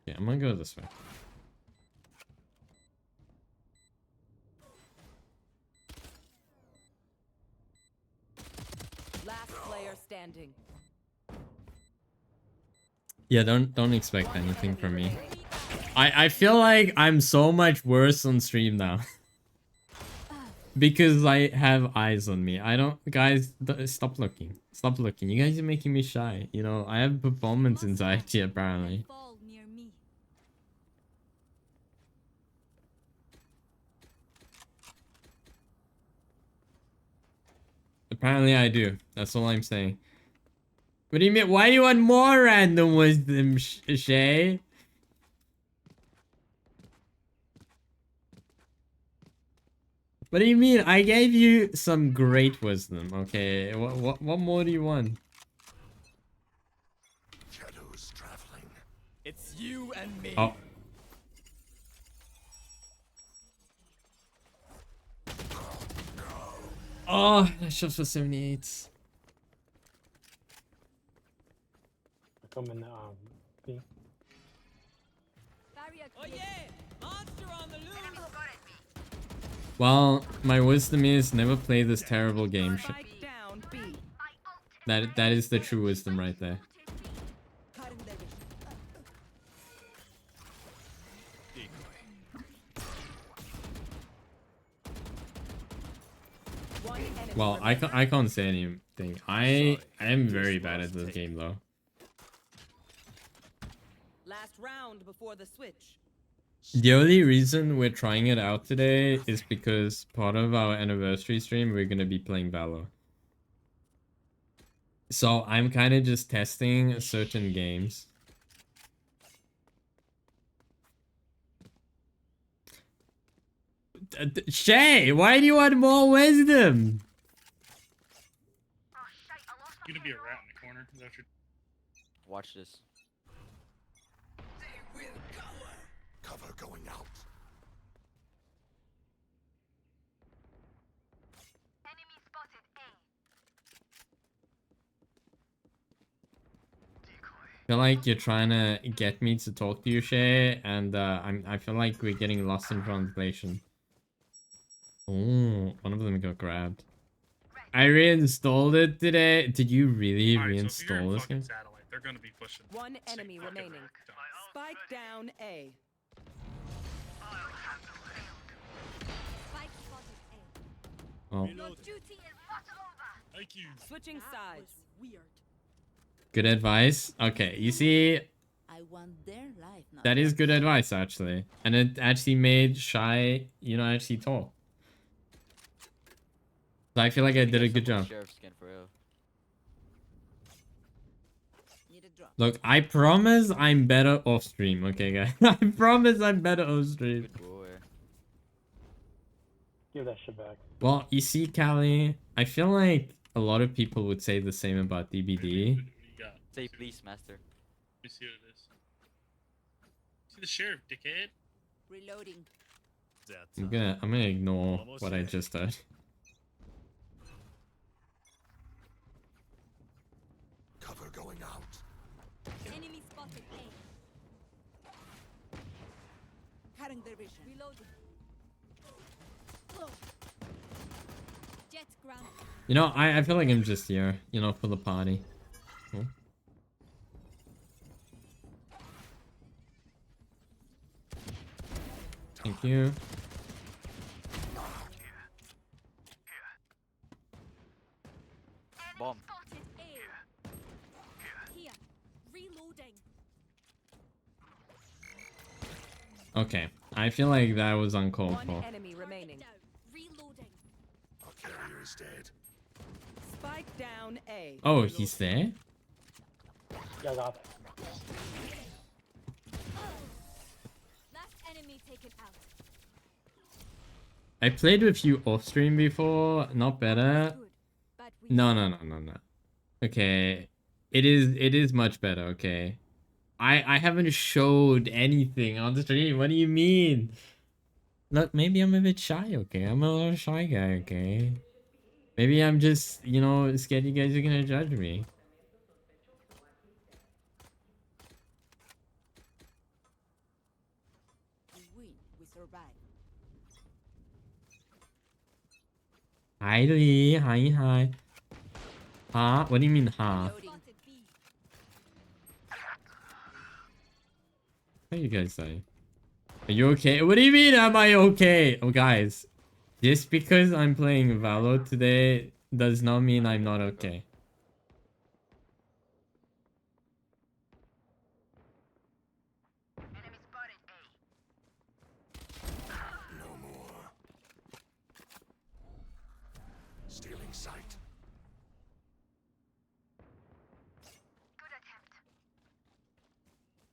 Yeah, I'm gonna go this way. Last player standing. Yeah, don't expect anything from me. I feel like I'm so much worse on stream now. Because I have eyes on me. I don't, guys, stop looking. Stop looking. You guys are making me shy. You know, I have performance anxiety apparently. fall near me. Apparently I do. That's all I'm saying. What do you mean? Why do you want more random wisdom, Shay? What do you mean? I gave you some great wisdom, okay? What more do you want? Shadows traveling. It's you and me. Oh. Oh, that shot for 78. Come in pink. Oh yeah! Monster on the loose! Well, my wisdom is never play this terrible game. Spike down, B. That is the true wisdom right there. One enemy Well, I can't say thing. I am very bad at this game though. Last round before the switch. The only reason we're trying it out today is because part of our anniversary stream we're gonna be playing Valor. So I'm kind of just testing certain games. Shay, why do you want more wisdom? You're gonna be a rat in the corner. Is that what you're... Watch this. Cover going out. I feel like you're trying to get me to talk to you, Shay, and I feel like we're getting lost in translation. Oh, one of them got grabbed. I reinstalled it today. Did you really Alright, so if you're in reinstall this fucking game? satellite, they're gonna be pushing. One enemy fucking remaining. rack. Spike down A. Oh, Thank you. Switching sides. good advice. Okay, you see, I want their life, not that is good advice actually, and it actually made Shy, you know, actually talk. So I feel like I did a good job. Sheriff skin for real. need a drop. Look, I promise I'm better off stream, okay, guys? I promise I'm better off stream. Good boy. Give that shit back. Well, you see, Callie, I feel like a lot of people would say the same about What DBD. do you got? Say please, master. Let me see what it is. See the sheriff, dickhead. Reloading. I'm gonna ignore what I just said. Cover going out. Enemy spotted A. Cutting their vision. Reloading. Jet ground. You know, I feel like I'm just here, you know, for the party. Cool. Thank you. Bomb. Spotted A. Here. Reloading. Okay, I feel like that was uncalled One for. enemy remaining. Down. Reloading. Our carrier is dead. Spike down A. Oh, he's there? Yeah, got it. Last enemy taken out. I played with you off stream before, not better. Good. But we No. Okay, it is much better, okay? I haven't showed anything on the stream. What do you mean? Look, maybe I'm a bit shy, okay? I'm a little shy guy, okay? Maybe I'm just, you know, scared you guys are gonna judge me. We win. We survive. Hi Lee, hi. Huh? What do you mean, huh? Reloading. spotted B. What do you guys say? Are you okay? What do you mean, am I okay? Oh, guys. Just because I'm playing Valor today does not mean I'm not okay. No more. Stealing sight.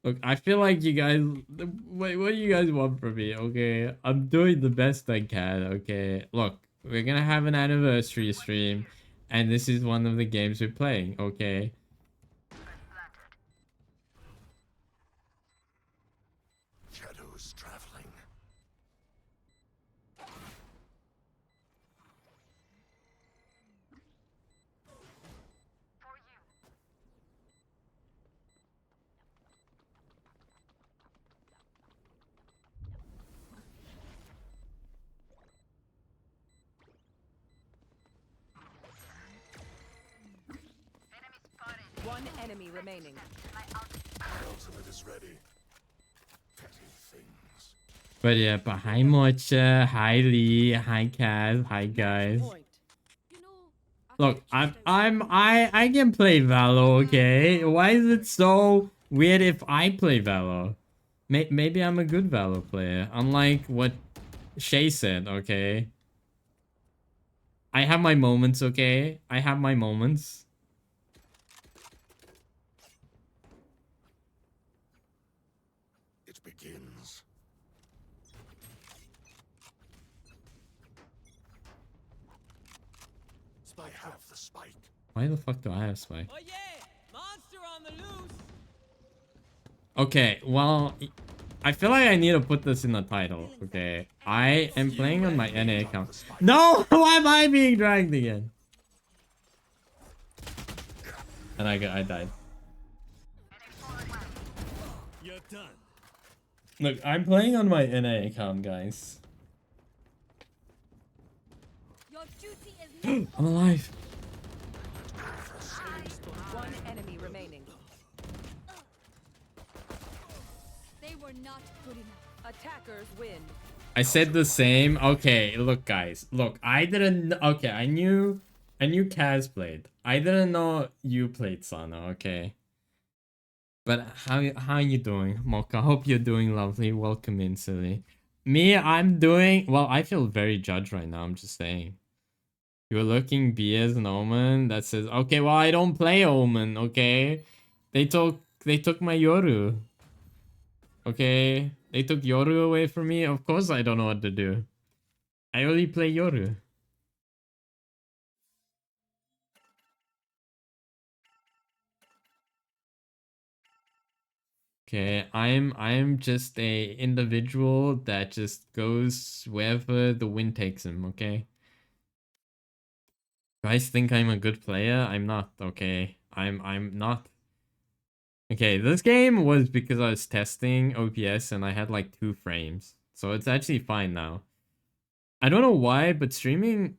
Look, I feel like you guys... Wait, what do you guys want from me? Okay, I'm doing the best I can, okay? Look, we're gonna have an anniversary stream, and this is one of the games we're playing, okay? Shadows traveling. One enemy remaining. Ultimate is ready. Petty things. But yeah, but hi Mocha, hi Lee, hi Kaz, hi guys. Point. You know, Look, I can play Valo, okay? Why is it so weird if I play Valo? Maybe I'm a good Valo player, unlike what Shay said, okay? I have my moments, okay? I have my moments. It begins. I have the spike. Why the fuck do I have spike? Oh yeah! Monster on the loose! Okay, well, I feel like I need to put this in the title, okay? I am playing on my NA account. No! Why am I being dragged again? And I died. You're done. Look, I'm playing on my NA account, guys. Your duty is I'm alive. One enemy remaining. They were not good enough. Attackers win. I said the same. Okay, look, guys. Look, I didn't. Okay, I knew Kaz played. I didn't know you played, Sana. Okay. But how you doing, Mocha? Hope you're doing lovely. Welcome in, silly. Me, I'm doing well. I feel very judged right now. I'm just saying. You're looking B as an Omen. That says okay. Well, I don't play Omen. Okay. They took my Yoru. Okay. They took Yoru away from me. Of course, I don't know what to do. I only play Yoru. Okay, I'm just a individual that just goes wherever the wind takes him, okay? You guys think I'm a good player? I'm not, okay? I'm not. Okay, this game was because I was testing OPS and I had like 2 frames. So it's actually fine now. I don't know why, but streaming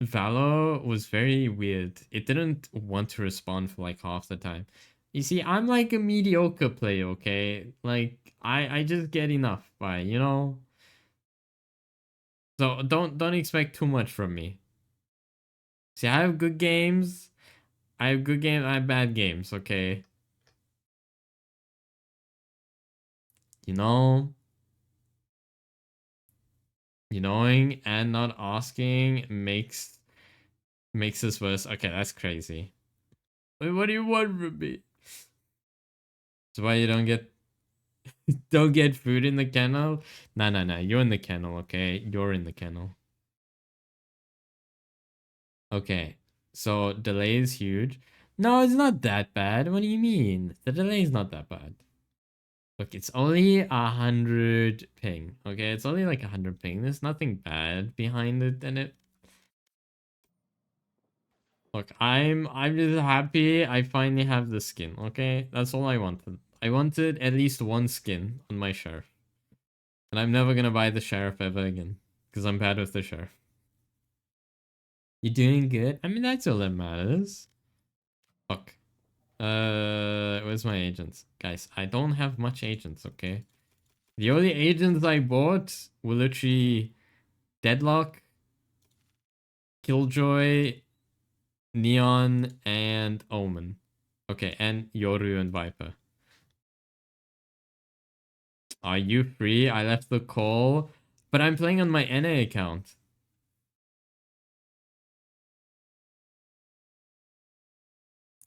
Valo was very weird. It didn't want to respond for like half the time. You see, I'm like a mediocre player, okay? Like I just get enough by, you know? So don't expect too much from me. See, I have good games. I have good games, I have bad games, okay? You know? You knowing and not asking makes this worse. Okay, that's crazy. Wait, what do you want from me? That's why you don't get food in the kennel? Nah. You're in the kennel, okay? You're in the kennel. Okay. So delay is huge. No, it's not that bad. What do you mean? The delay is not that bad. Look, it's only 100 ping. Okay, it's only like 100 ping. There's nothing bad behind it, and it. Look, I'm just happy I finally have the skin. Okay, that's all I wanted. I wanted at least 1 skin on my sheriff, and I'm never gonna buy the sheriff ever again because I'm bad with the sheriff. You doing good? I mean, that's all that matters. Fuck. Where's my agents? Guys, I don't have much agents, okay? The only agents I bought were literally Deadlock, Killjoy, Neon, and Omen. Okay, and Yoru and Viper. Are you free? I left the call, but I'm playing on my NA account.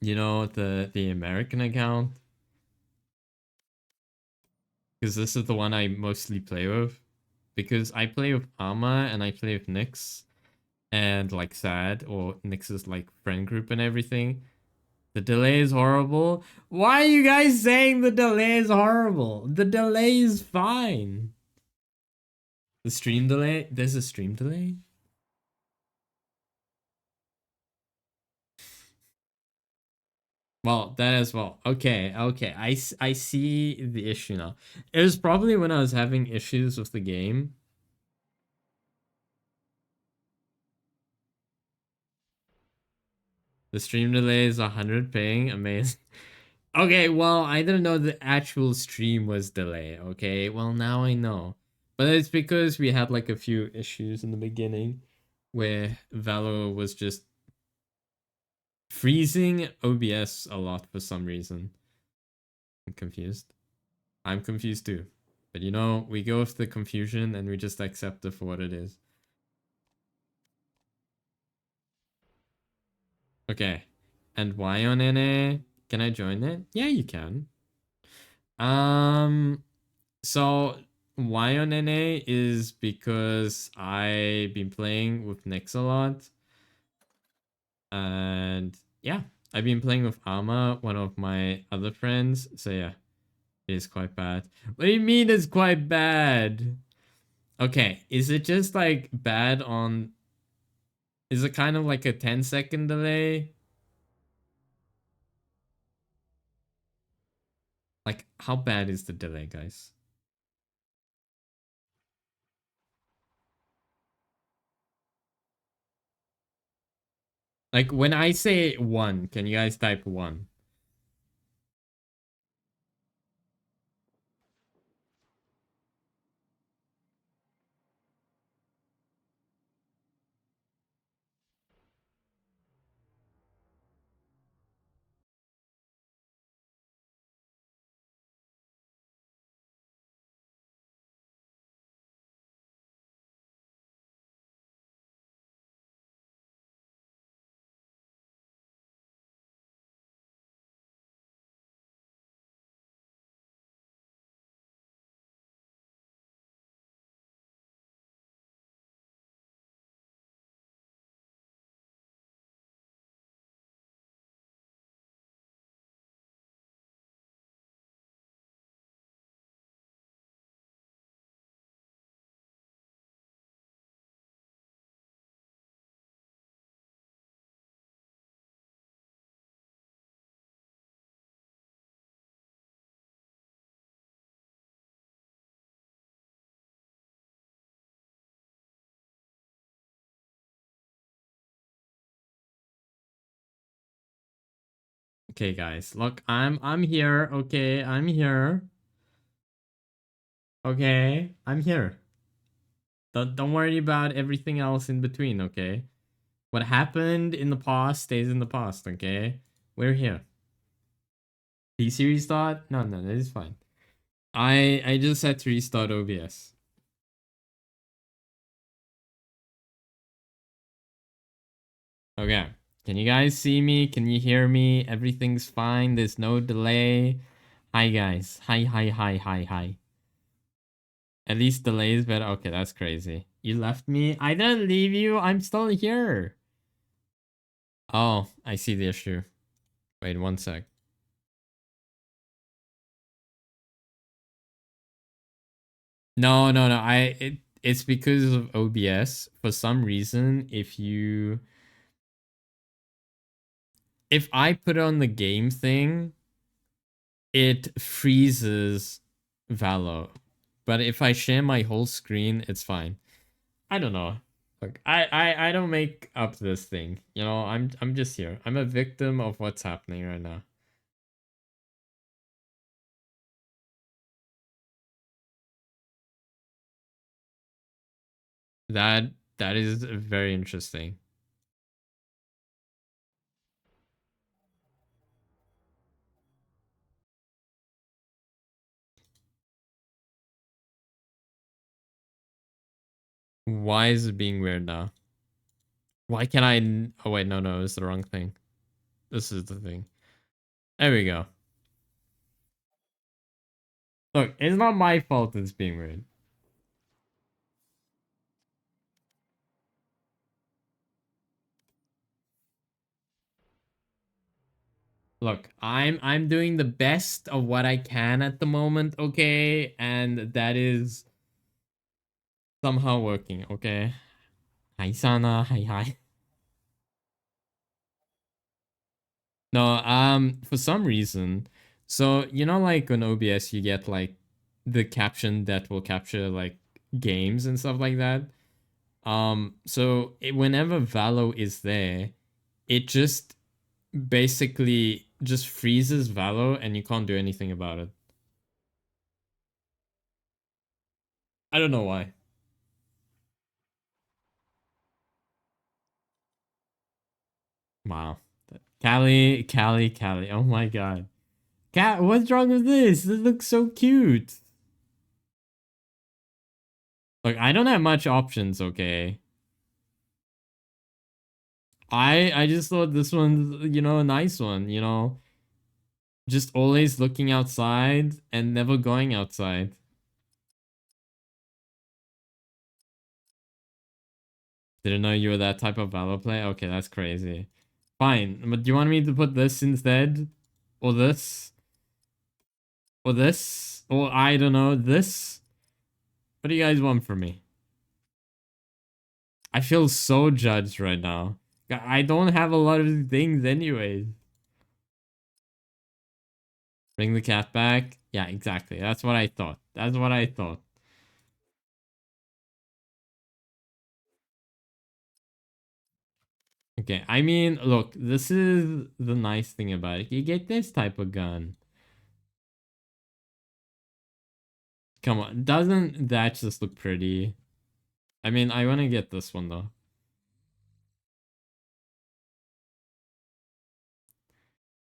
You know, the American account? Because this is the one I mostly play with. Because I play with Ama and I play with Nyx and like Sad or Nyx's like friend group and everything. The delay is horrible. Why are you guys saying the delay is horrible? The delay is fine. The stream delay? There's a stream delay? Well, that as well. Okay. I see the issue now. It was probably when I was having issues with the game. The stream delay is 100 ping. Amazing. Okay, well, I didn't know the actual stream was delay. Okay, well, now I know. But it's because we had like a few issues in the beginning where Valor was just freezing OBS a lot for some reason. I'm confused. I'm confused too. But you know, we go with the confusion and we just accept it for what it is. Okay. And why on NA? Can I join it? Yeah, you can. So why on NA is because I've been playing with Nyx a lot. And yeah, I've been playing with Alma, one of my other friends. So yeah, it is quite bad. What do you mean it's quite bad? Okay, is it just like bad on... Is it kind of like a 10-second delay? Like, how bad is the delay, guys? Like, when I say 1, can you guys type 1? Okay, guys, look, I'm here. Okay, I'm here. Okay, I'm here. Don't worry about everything else in between, okay? What happened in the past stays in the past, okay? We're here. PC restart? No, that is fine. I just had to restart OBS. Okay. Can you guys see me? Can you hear me? Everything's fine. There's no delay. Hi, guys. Hi. At least delay is better. Okay, that's crazy. You left me? I didn't leave you. I'm still here. Oh, I see the issue. Wait, one sec. No. It's because of OBS. For some reason, if I put on the game thing, it freezes Valo. But if I share my whole screen, it's fine. I don't know. Look, I don't make up this thing. You know, I'm just here. I'm a victim of what's happening right now. That is very interesting. Why is it being weird now? Why can I... Oh wait, no, it's the wrong thing. This is the thing. There we go. Look, it's not my fault it's being weird. Look, I'm doing the best of what I can at the moment, okay? And that is somehow working, okay? Hi Sana, hi. No, for some reason, so you know, like on OBS, you get like the caption that will capture like games and stuff like that. So whenever Valo is there, it just basically just freezes Valo and you can't do anything about it. I don't know why. Wow. Callie. Oh my god. Cat, what's wrong with this? This looks so cute. Look, I don't have much options, okay? I just thought this one's, you know, a nice one, you know? Just always looking outside and never going outside. Didn't know you were that type of Valor player? Okay, that's crazy. Fine, but do you want me to put this instead? Or this? Or this? Or I don't know, this? What do you guys want from me? I feel so judged right now. I don't have a lot of things anyways. Bring the cat back. Yeah, exactly. That's what I thought. That's what I thought. Okay, I mean, look, this is the nice thing about it. You get this type of gun. Come on, doesn't that just look pretty? I mean, I want to get this one though.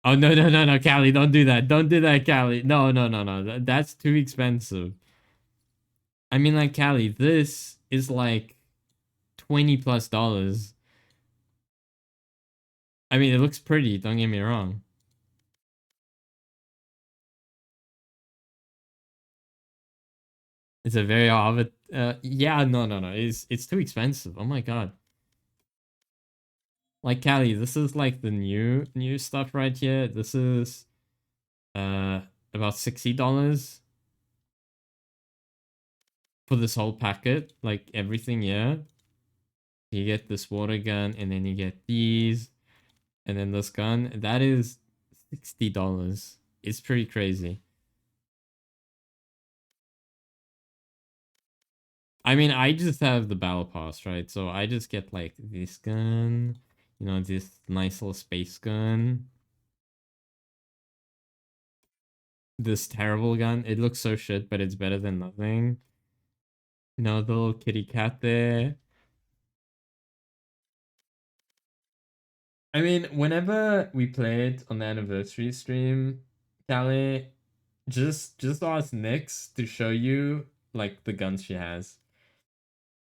Oh, no, Callie, don't do that. Don't do that, Callie. No. That's too expensive. I mean, like, Callie, this is like $20+. I mean, it looks pretty, don't get me wrong. It's a very odd, yeah, no. It's too expensive. Oh my god. Like, Callie, this is like the new stuff right here. This is about $60 for this whole packet, like everything. Yeah, you get this water gun, and then you get these, and then this gun. That is $60. It's pretty crazy. I mean, I just have the battle pass, right? So I just get like this gun, you know, this nice little space gun. This terrible gun. It looks so shit, but it's better than nothing. You know, the little kitty cat there. I mean, whenever we played on the anniversary stream, Callie, just ask Nyx to show you like the guns she has.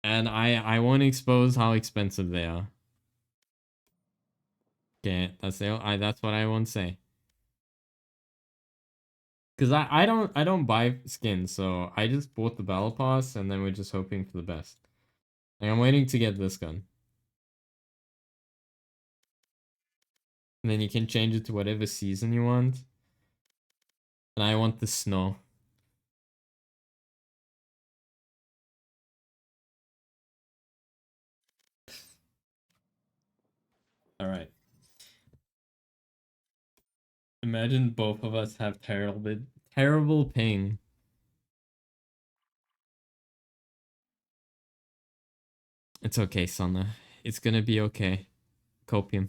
And I won't expose how expensive they are. Okay, that's what I won't say. Cause I don't buy skins, so I just bought the battle pass and then we're just hoping for the best. Like, I'm waiting to get this gun. And then you can change it to whatever season you want. And I want the snow. Alright. Imagine both of us have terrible ping. It's okay, Sana. It's gonna be okay. Copium.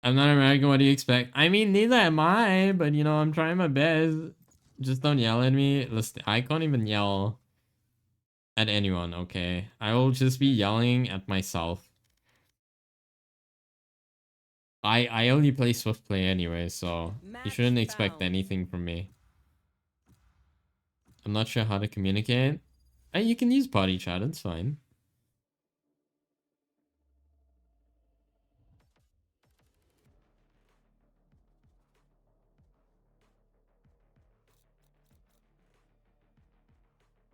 I'm not American, what do you expect? I mean, neither am I, but you know, I'm trying my best. Just don't yell at me. Listen, I can't even yell at anyone, okay? I will just be yelling at myself. I only play Swift Play anyway, so you shouldn't expect anything from me. I'm not sure how to communicate. You can use party chat, it's fine.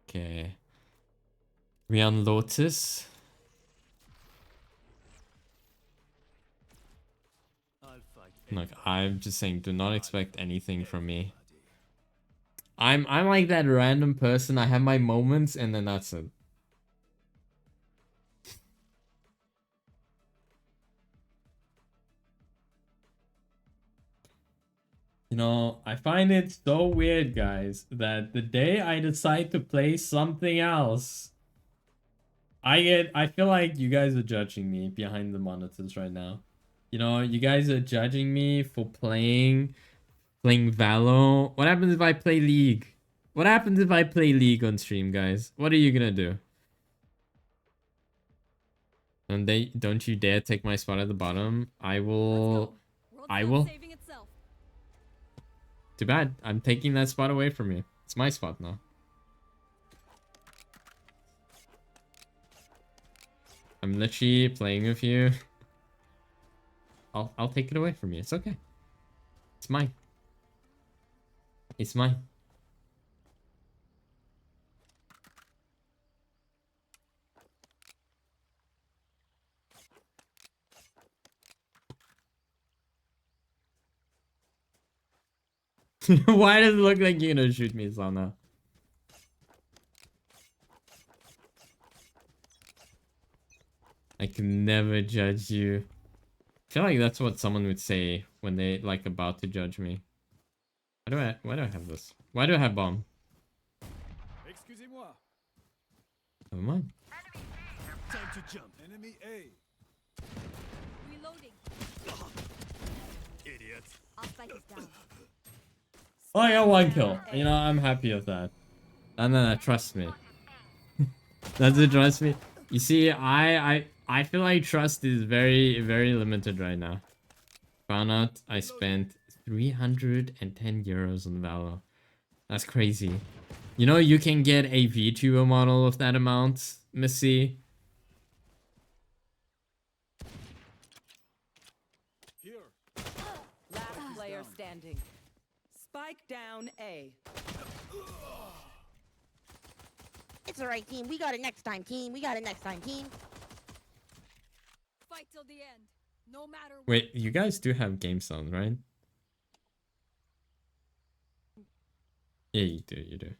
Okay. We on Lotus. Look, I'm just saying, do not expect anything from me. I'm like that random person. I have my moments and then that's it. You know, I find it so weird, guys, that the day I decide to play something else, I feel like you guys are judging me behind the monitors right now. You know, you guys are judging me for playing Valo. What happens if I play League? What happens if I play League on stream, guys? What are you gonna do? And don't you dare take my spot at the bottom. I will. World's I not will. saving itself. Too bad. I'm taking that spot away from you. It's my spot now. I'm literally playing with you. I'll take it away from you. It's okay. It's mine. It's mine. Why does it look like you're gonna shoot me, Sana? I can never judge you. I feel like that's what someone would say when they like about to judge me. Why do I have this? Why do I have bomb? Excusez-moi. Never mind. Time to jump. Enemy A. Reloading. Idiot. Our spike is down. Oh, I got one kill. You know, I'm happy with that. And then trust me. Does it trust me? You see, I feel like trust is very, very limited right now. Found out I spent 310 euros on Valor. That's crazy. You know, you can get a VTuber model of that amount, Missy. Here. Last player standing. Spike down A. It's alright, team. We got it next time, team. We got it next time, team. Fight till the end. No matter what. Wait, you guys do have game sound, right? Yeah, you do, you do.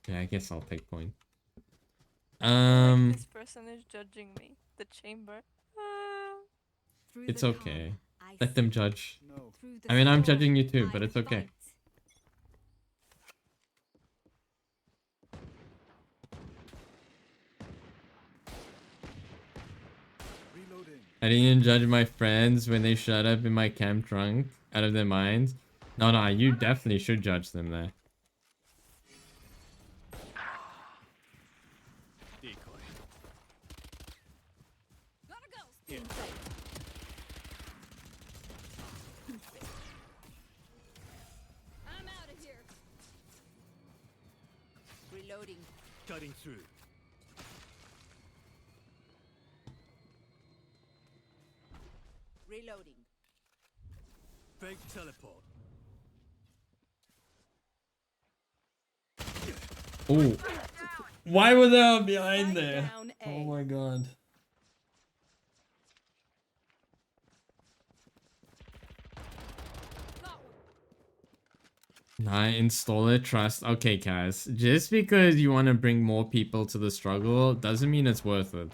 Yeah, I guess I'll take point. This person is judging me. The chamber. Through It's the okay. calm, I Let them see. judge. No. Through the I mean, I'm storm, judging you too, I but it's okay. fight. Reloading. I didn't judge my friends when they shut up in my camp trunk out of their minds. No, you definitely should judge them there. Decoy. Gotta go. Spin sight. I'm out of here. Reloading. Cutting through. Reloading. Fake teleport. Oh, why were they all behind Spike there? down A. Oh my god. Got one. Nah, install it, trust. Okay, guys. Just because you want to bring more people to the struggle doesn't mean it's worth it.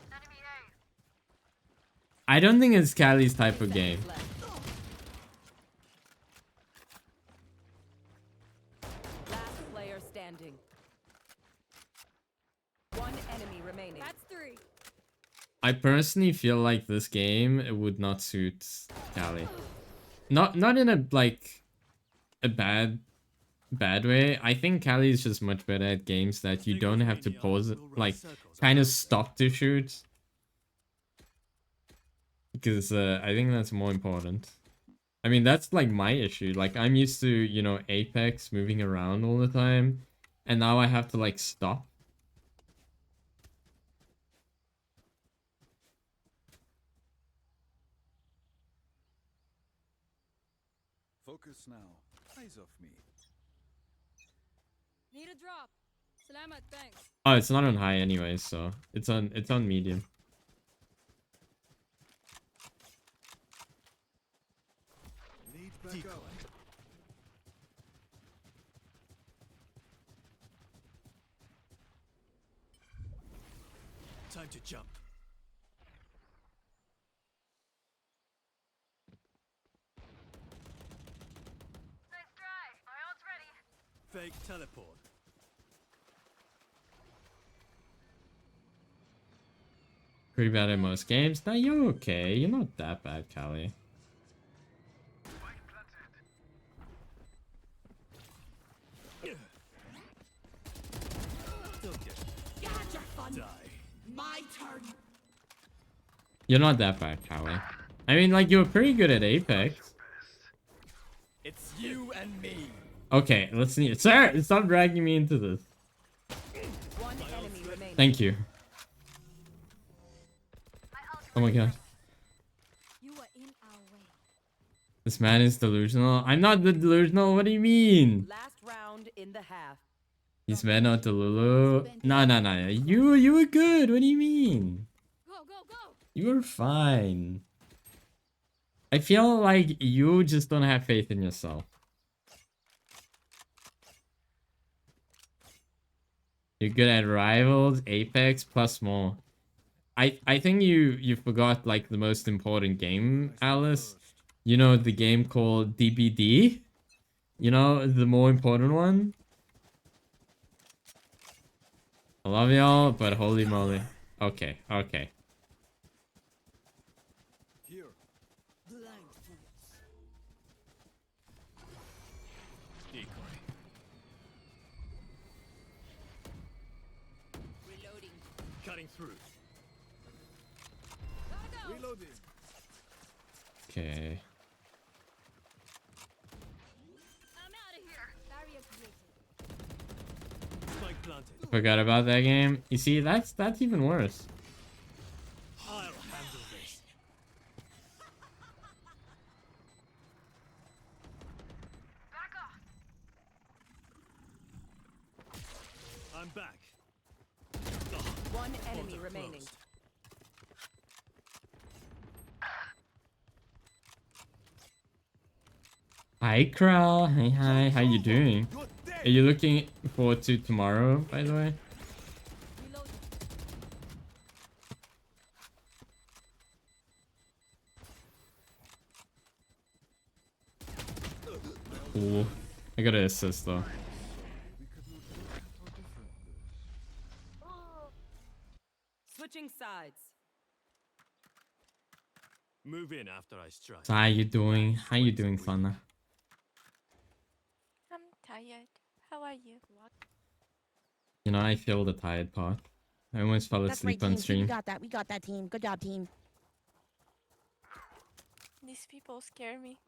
I don't think it's Callie's type of game. Left. Last player standing. One enemy remaining. That's three. I personally feel like this game would not suit Callie. Not in a like a bad way. I think Callie is just much better at games that you don't have to pause it, like kind of stop to shoot. Because I think that's more important. I mean, that's like my issue. Like I'm used to, you know, Apex moving around all the time, and now I have to like stop. Focus now. Eyes off me. Need a drop. Salamat, thanks. Oh, it's not on high anyway, so it's on medium. Need back Decoy. up. Time to jump. Nice try. My ult's ready. Fake teleport. Pretty bad at most games. No, you're okay. You're not that bad, Callie. You're not that bad, Callie. I mean, like, you were pretty good at Apex. It's you and me. Okay, let's see. Sir, stop dragging me into this. One enemy remaining. Thank you. Oh my god. You are in our way. This man is delusional. I'm not delusional. What do you mean? Last round in the half. These men are delulu. No. You were good. What do you mean? Go, go, go. You were fine. I feel like you just don't have faith in yourself. You're good at Rivals, Apex, plus more. I think you forgot like the most important game, Alice. You know the game called DBD? You know, the more important one? I love y'all, but holy moly. Okay. Here. Decoy. Reloading. Cutting through. Gotta go. Reloading. Okay. I'm out of here. Barrier created. Spike planted. Forgot about that game. You see, that's even worse. I'll handle this. Back off. I'm back. One enemy remaining. Hi, Kral. Hi. How you doing? Are you looking forward to tomorrow, by the way? Reloading. Cool. I got an assist though. Switching sides. Move in after I strike. So how you doing? How you doing, Sana? I'm tired. How are you? You know, I feel the tired part. I almost fell That's right, asleep on team. We stream. got that. We got that, team. Good job, team. These people scare me.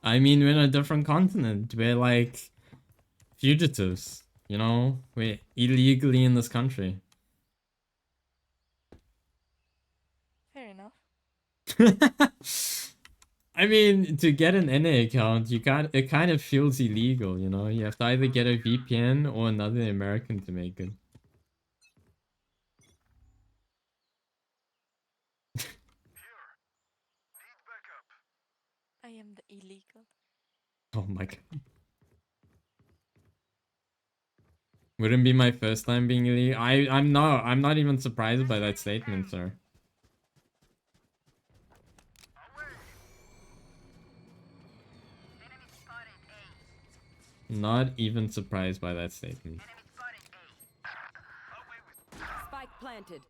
I mean, we're in a different continent. We're like fugitives, you know? We're illegally in this country. Fair enough. I mean, to get an NA account, it kind of feels illegal, you know? You have to either get a VPN or another American to make it. I am the illegal. Oh my god. Wouldn't be my first time being illegal. I'm not even surprised by that statement, sir. Enemy spotted A. Not even surprised by that statement. Enemy spotted A. Spike planted.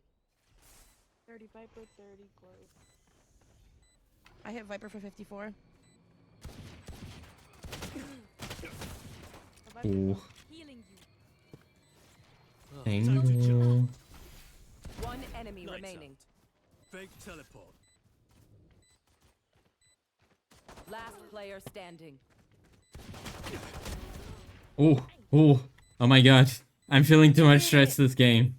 30 Viper, 30 Glory. I hit Viper for 54. Ooh, Healing you. thank you. One enemy Lights remaining. out. Fake teleport. Last player standing. Oh my god. I'm feeling too much stress this game.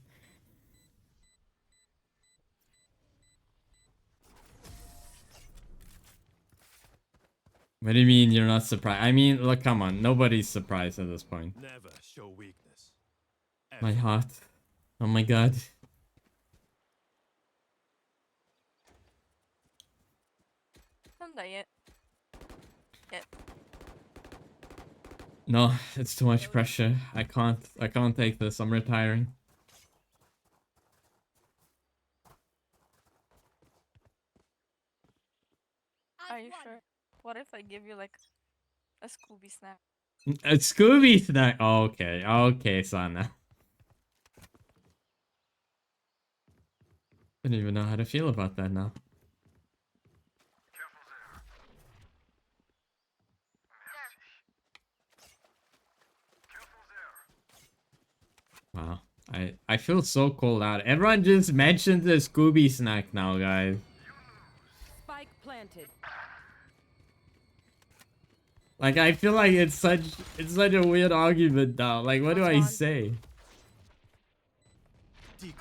What do you mean you're not surprised? I mean, look, come on. Nobody's surprised at this point. Never show weakness. My heart. Oh my god. Don't die yet. No, it's too much pressure. I can't take this. I'm retiring. Are you sure? What if I give you like a Scooby snack? A Scooby snack. Okay, Sana. I don't even know how to feel about that now. Wow. I feel so cold out. Everyone just mentioned the Scooby snack now, guys. Spike planted. Like I feel like it's such a weird argument now. Like what do I say? Decoy.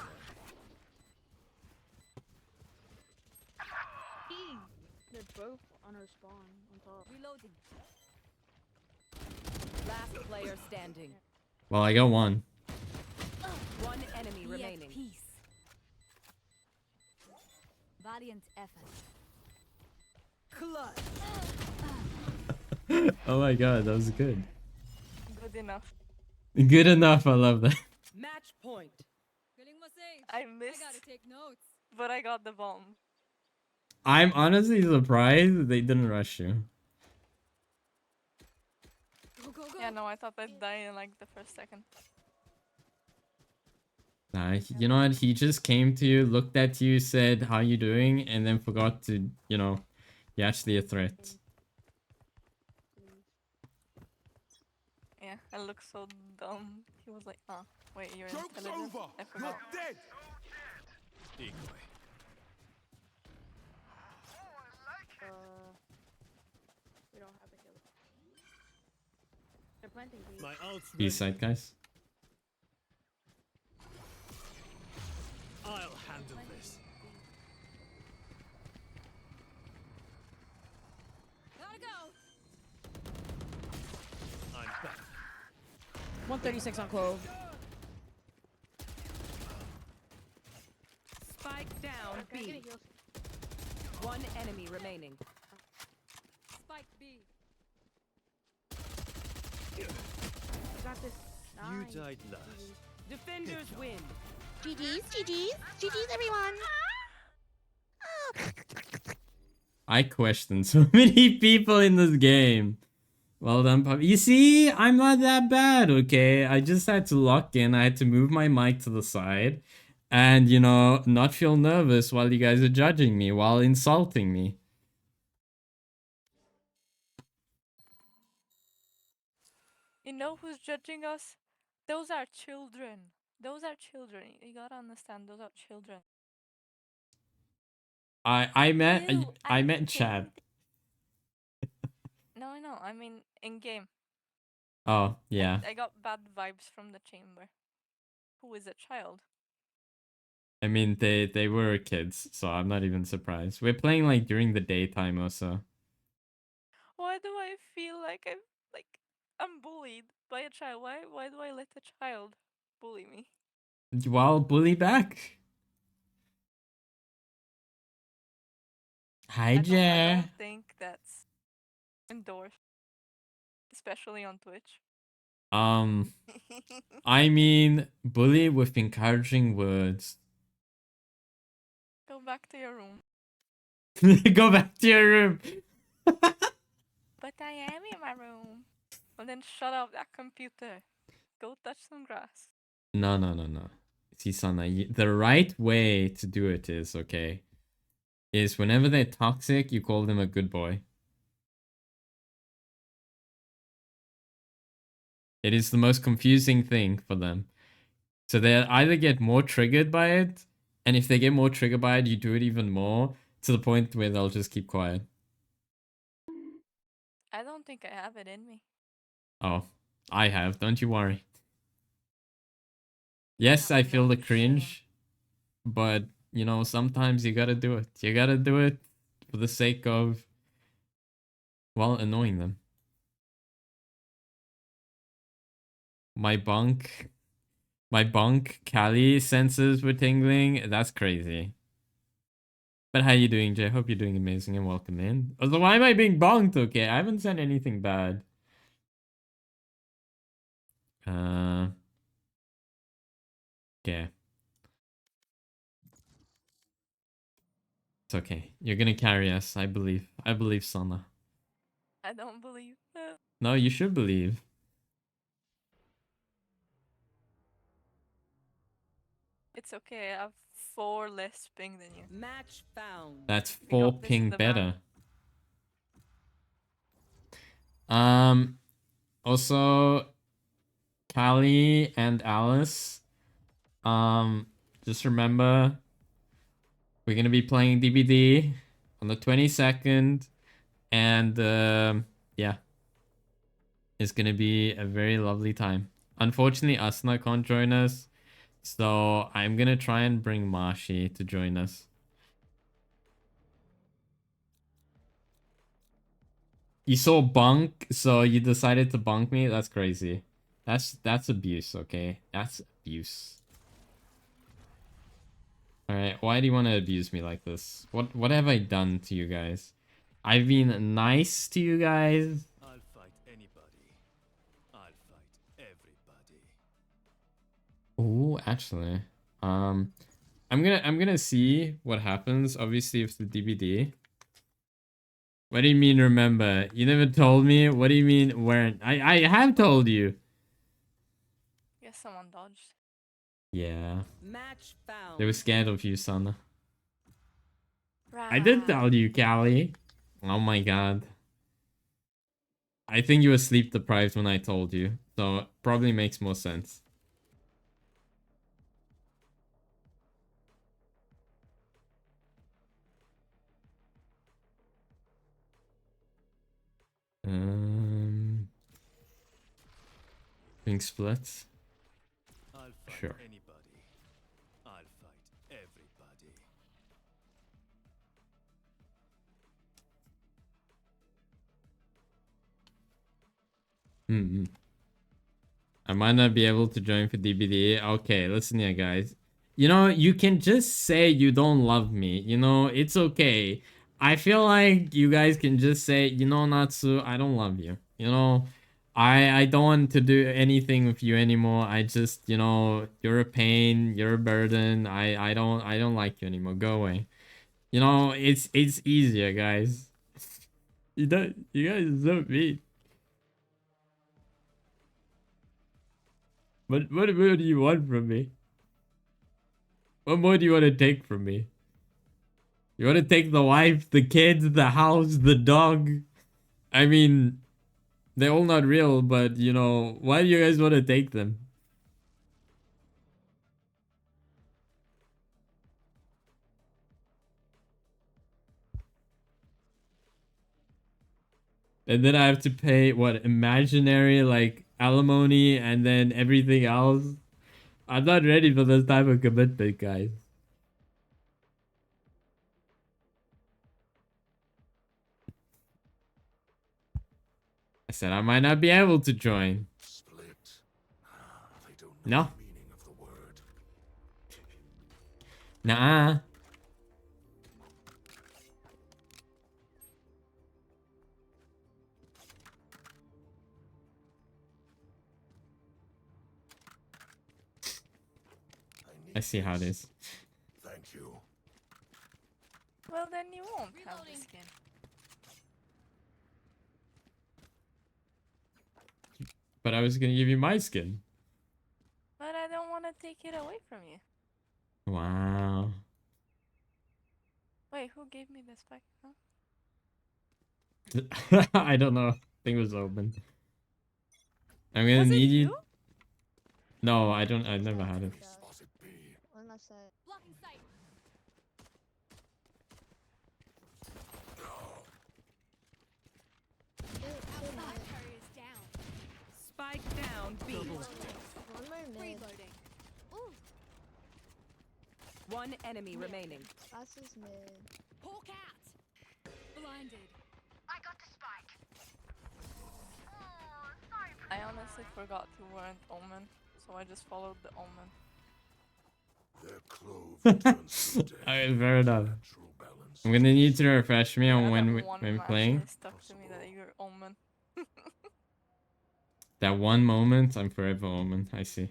They're both on our spawn on top. Reloading. Last player standing. Well, I got one. One enemy Be at remaining. peace. Valiant effort. Clutch. Oh my god, that was good. Good enough. Good enough, I love that. Match point. Killing my sage. I missed, I gotta take notes. but I got the bomb. I'm honestly surprised they didn't rush you. Go, go, go. Yeah, no, I thought I'd die in like the first second. Nah, you know what? He just came to you, looked at you, said, "How you doing?" and then forgot to, you know, you're actually a threat. Yeah, I look so dumb. He was like, "Oh, wait, you're Joke's intelligent." over! I forgot. You're dead! Decoy. We don't have a kill. They're planting B. My ult's B ready. side, guys. I'll handle this. Gotta go. I'm back. 136 on Clove. Spike down Can I get B. a heal? One enemy remaining. Spike B. Got this. You Nice. died last. Defenders win. GG's, GG's, GG's everyone. I questioned so many people in this game. Well done, puppy. You see, I'm not that bad, okay? I just had to lock in. I had to move my mic to the side. And, you know, not feel nervous while you guys are judging me, while insulting me. You know who's judging us? Those are children. Those are children. You gotta understand, those are children. I meant Ew, I I meant chat. No, I know. I mean, in game. Oh, yeah. I got bad vibes from the chamber. Who is a child? I mean, they were kids, so I'm not even surprised. We're playing like during the daytime or so. Why do I feel like I'm bullied by a child? Why do I let a child bully me? Well, bully back. Hi, I Jer. don't think that's endorsed, especially on Twitch. I mean, bully with encouraging words. Go back to your room. Go back to your room. But I am in my room. Well then shut up that computer. Go touch some grass. No. See, Sana, the right way to do it is, okay, is whenever they're toxic, you call them a good boy. It is the most confusing thing for them. So they either get more triggered by it, and if they get more triggered by it, you do it even more, to the point where they'll just keep quiet. I don't think I have it in me. Oh, I have, don't you worry. Yes, I feel the cringe, but, you know, sometimes you gotta do it. You gotta do it for the sake of, well, annoying them. My bunk Cali senses were tingling. That's crazy. But how you doing, Jay? Hope you're doing amazing and welcome in. Also, why am I being bonked? Okay, I haven't said anything bad. Okay. It's okay. You're gonna carry us, I believe. I believe, Sana. I don't believe that. No, you should believe. It's okay, I have 4 less ping than you. Match found. That's We 4 got this in ping the better. bag. Also, Callie and Alice, just remember, we're gonna be playing DBD on the 22nd, and yeah, it's gonna be a very lovely time. Unfortunately, Asuna can't join us, so I'm gonna try and bring Mashi to join us. You saw bunk, so you decided to bunk me? That's crazy. That's abuse, okay? That's abuse. Alright, why do you want to abuse me like this? What have I done to you guys? I've been nice to you guys. I'll fight anybody. I'll fight everybody. Oh, actually. I'm gonna see what happens, obviously, with the DBD. What do you mean remember? You never told me? What do you mean weren't? I have told you. Guess someone dodged. Yeah. Match found. They were scared of you, son. Right. I did tell you, Callie. Oh my god. I think you were sleep deprived when I told you. So it probably makes more sense. Being split. I'll fight Sure. anybody. I'll fight everybody. I might not be able to join for DBD. Okay, listen here, guys. You know, you can just say you don't love me. You know, it's okay. I feel like you guys can just say, you know, Natsu, I don't love you. You know, I don't want to do anything with you anymore. I just, you know, you're a pain, you're a burden. I don't like you anymore. Go away. You know, it's easier, guys. You guys don't mean. What more do you want from me? What more do you want to take from me? You want to take the wife, the kids, the house, the dog? I mean, they're all not real, but you know, why do you guys want to take them? And then I have to pay what, imaginary like alimony and then everything else? I'm not ready for this type of commitment, guys. I said I might not be able to join. Split. They don't know No. the meaning of the word. Nah. I see how it is. Thank you. Well, then you won't have the skin. But I was gonna give you my skin. But I don't want to take it away from you. Wow. Wait, who gave me this back? Huh? I don't know. I think it was open. I'm gonna Was it need you. you? No, I don't. I never had it. Spotted B. Blocking sight. Spike carrier is down. Spike down. B. Reloading. Ooh. One enemy remaining. Hawk out. Blinded. I honestly forgot you weren't Omen, so I just followed the Omen. Their clove turns to death. Alright, fair enough. Natural balance. I'm gonna need to refresh me on Yeah, when that one when match playing. really stuck to me that you're Omen. That one moment, I'm forever Omen. I see.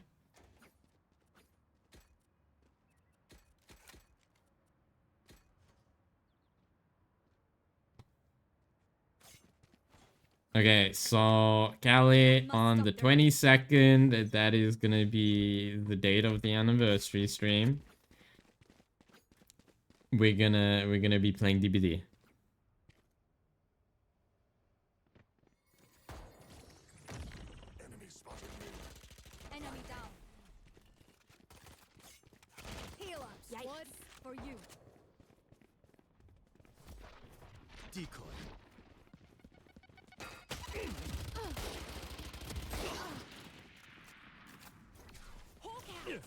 Okay, so Callie, on the 22nd, that is gonna be the date of the anniversary stream. we're gonna be playing DBD. Enemy down. Heal up, squad, for you. Decoy. Hawk out.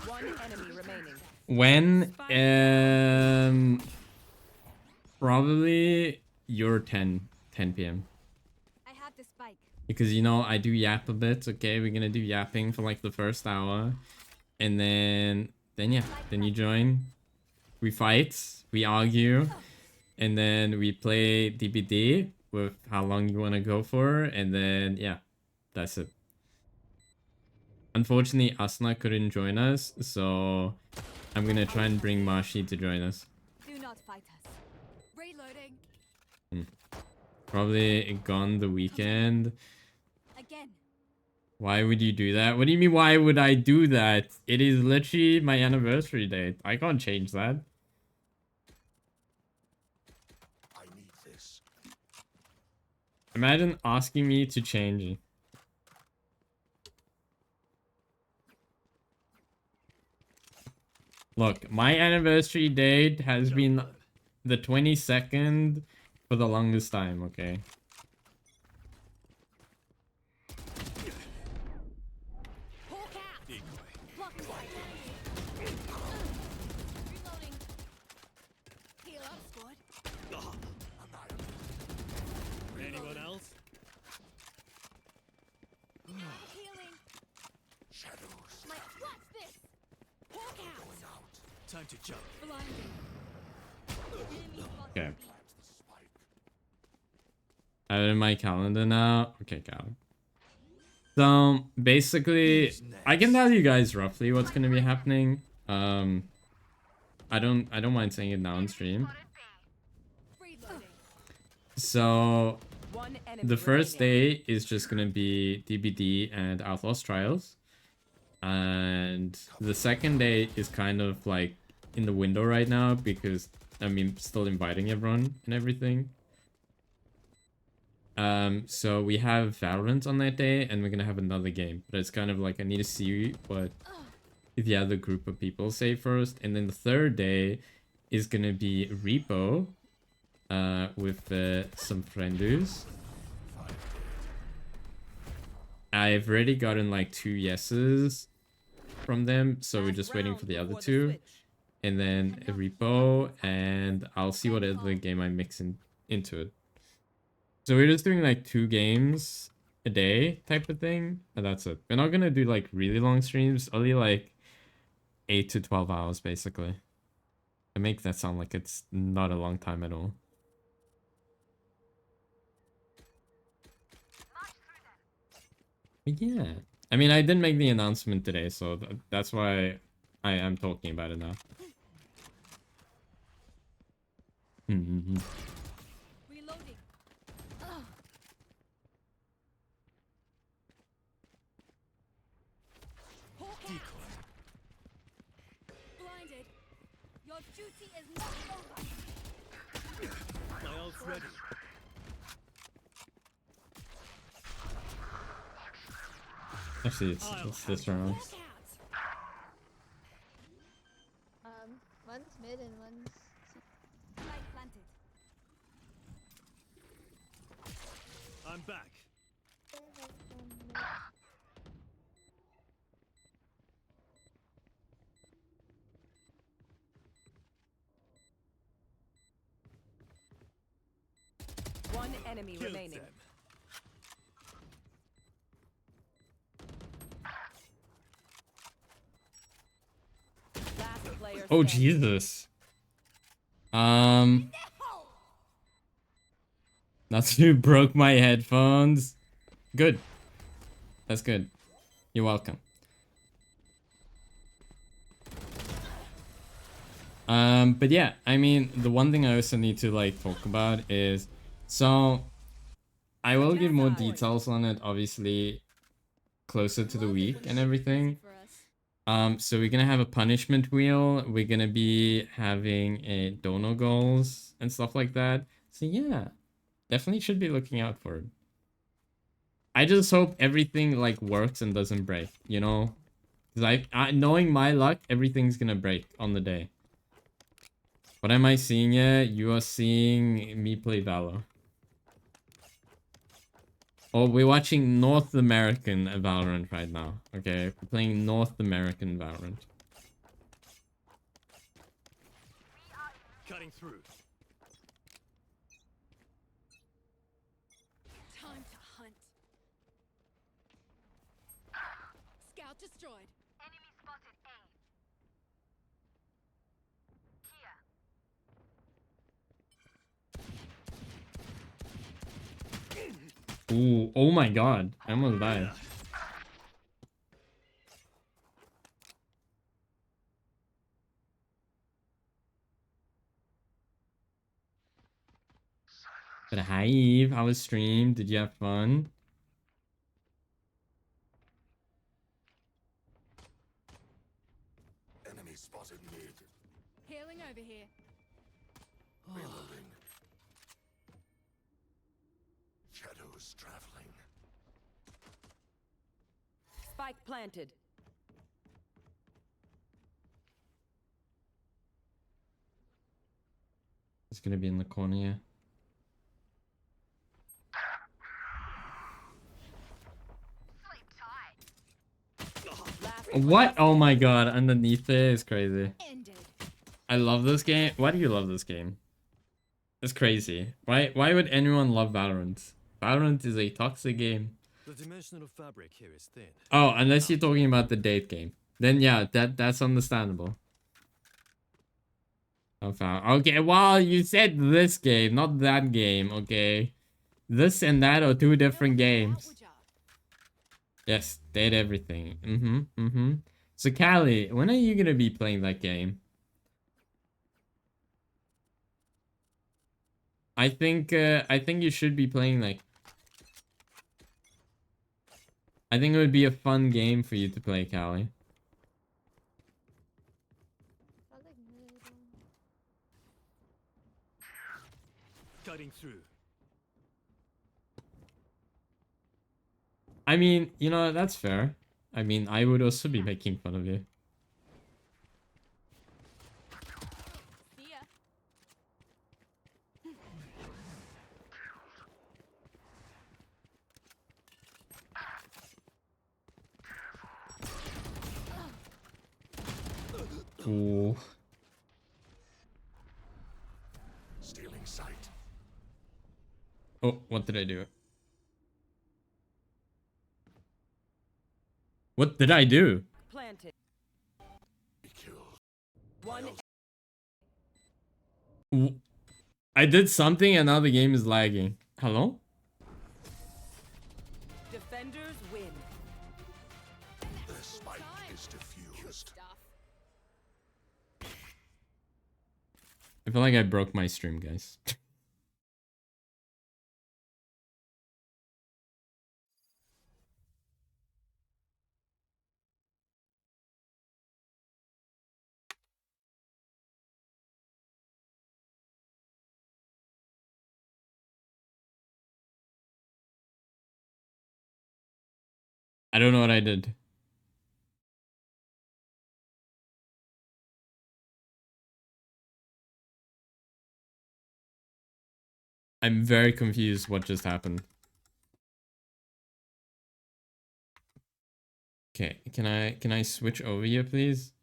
One enemy remaining. When probably your 10 p.m. I have the spike. because you know I do yap a bit. Okay, we're gonna do yapping for like the first hour, and then yeah, then you join. We fight, we argue, and then we play DBD with how long you want to go for, and then yeah, that's it. Unfortunately, Asuna couldn't join us, so I'm gonna try and bring Mashi to join us. Do not fight us. Reloading. Probably gone the weekend. Again. Why would you do that? What do you mean, why would I do that? It is literally my anniversary date. I can't change that. I need this. Imagine asking me to change it. Look, my anniversary date has been the 22nd for the longest time, okay? Hawk out. Blocking sight. Reloading. Heal up, squad. Anyone else? Healing. Shadows. My what's this? Hawk out. Time to jump. Blinding. Enemy spotted. Okay. Plant the spike. I have it in my calendar now. Okay, got it. So basically, I can tell you guys roughly what's gonna be happening. I don't mind saying it now on stream. Reloading. So One enemy the first remaining. day is just gonna be DBD and Outlaws Trials, and the second day is kind of like in the window right now because I mean still inviting everyone and everything. So we have Valorant on that day, and we're gonna have another game, but it's kind of like I need to see what the other group of people say first, and then the third day is gonna be Repo, with some friendos. I've already gotten like 2 yeses from them, so we're Last just waiting round for the other before 2, switch. and then a Repo, and I'll see what other game I mix into it. So we're just doing like 2 games a day type of thing, and that's it. We're not gonna do like really long streams, only like 8 to 12 hours basically. I make that sound like it's not a long time at all. But yeah, I mean I didn't make the announcement today, so that's why I am talking about it now. Reloading. Hawk out. Blinded. Your duty is not over. My ult's ready. Actually, it's this round. Hawk out. One's mid and one's Light planted. I'm back. One enemy Killed remaining. them. Last player Oh standing. Jesus. Natsu broke my headphones. Good. That's good. You're welcome. But yeah, I mean, the one thing I also need to like talk about is, so I will give more details on it, obviously, closer to the week and everything. For us. So we're gonna have a punishment wheel. We're gonna be having a dono goals and stuff like that. So yeah, definitely should be looking out for it. I just hope everything like works and doesn't break, you know? Because knowing my luck, everything's gonna break on the day. What am I seeing here? You are seeing me play Valor. Oh, we're watching North American Valorant right now. Okay, we're playing North American Valorant. Cutting through. Time to hunt. Scout destroyed. Enemy spotted A. Ooh, oh my god. I almost died. But hi Eve, how was stream? Did you have fun? Enemy spotted mid. Healing over here. Reloading. Shadows traveling. Spike planted. It's gonna be in the corner here. What? Oh my god, underneath it is crazy. Ended. I love this game. Why do you love this game? It's crazy. Why would anyone love Valorant? Valorant is a toxic game. The dimensional fabric here is thin. Oh, unless you're talking about the date game. Then yeah, that's understandable. Okay, well, you said this game, not that game, okay? This and that are two different games. Yes, date everything. So, Callie, when are you gonna be playing that game? I think you should be playing, like... I think it would be a fun game for you to play, Callie. Cutting through. I mean, you know, that's fair. I mean, I would also be making fun of you. See ya. Ooh. Stealing sight. Oh, what did I do? What did I do? Planted. Be killed. One. I did something and now the game is lagging. Hello? Defenders win. The spike is diffused. I feel like I broke my stream, guys. I don't know what I did. I'm very confused what just happened. Okay, can I switch over here, please?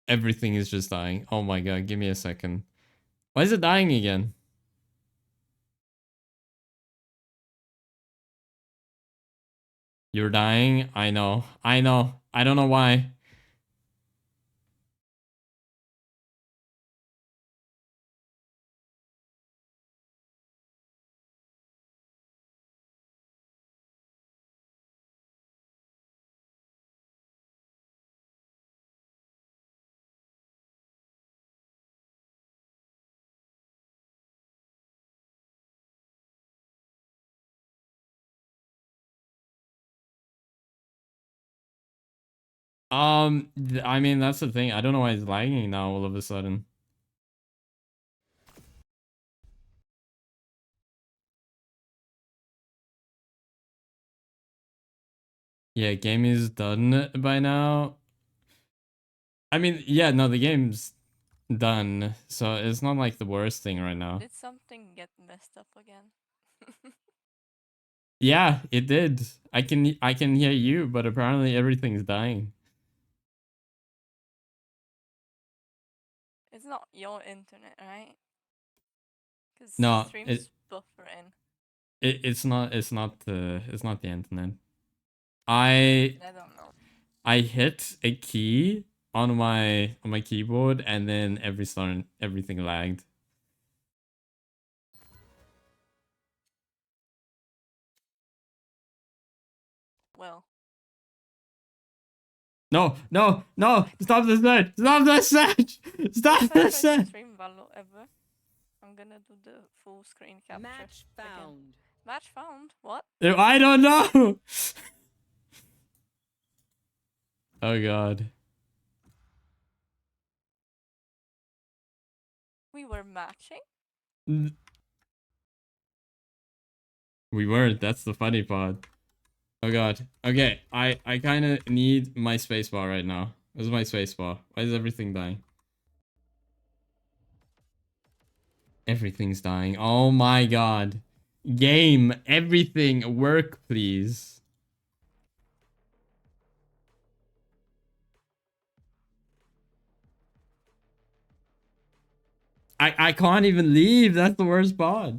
Everything is just dying. Oh my god, give me a second. Why is it dying again? You're dying? I know. I know. I don't know why. I mean, that's the thing. I don't know why it's lagging now all of a sudden. Yeah, game is done by now. I mean, yeah, no, the game's done, so it's not like the worst thing right now. Did something get messed up again? Yeah, it did. I can hear you, but apparently everything's dying. It's not your internet, right? Because No, streams buffering. it's not the internet. I I don't know. I hit a key on my keyboard and then everything lagged. Well, No, no, no! Stop the search! Stop the search! Stop if I the try to search! stream Valo ever, I'm gonna do the full screen capture. Match again. found. Match found? What? I don't know! Oh god. We were matching? We weren't, that's the funny part. Oh god. Okay, I kind of need my spacebar right now. Where's my spacebar? Why is everything dying? Everything's dying. Oh my god. Game, everything, work please. I can't even leave, that's the worst part.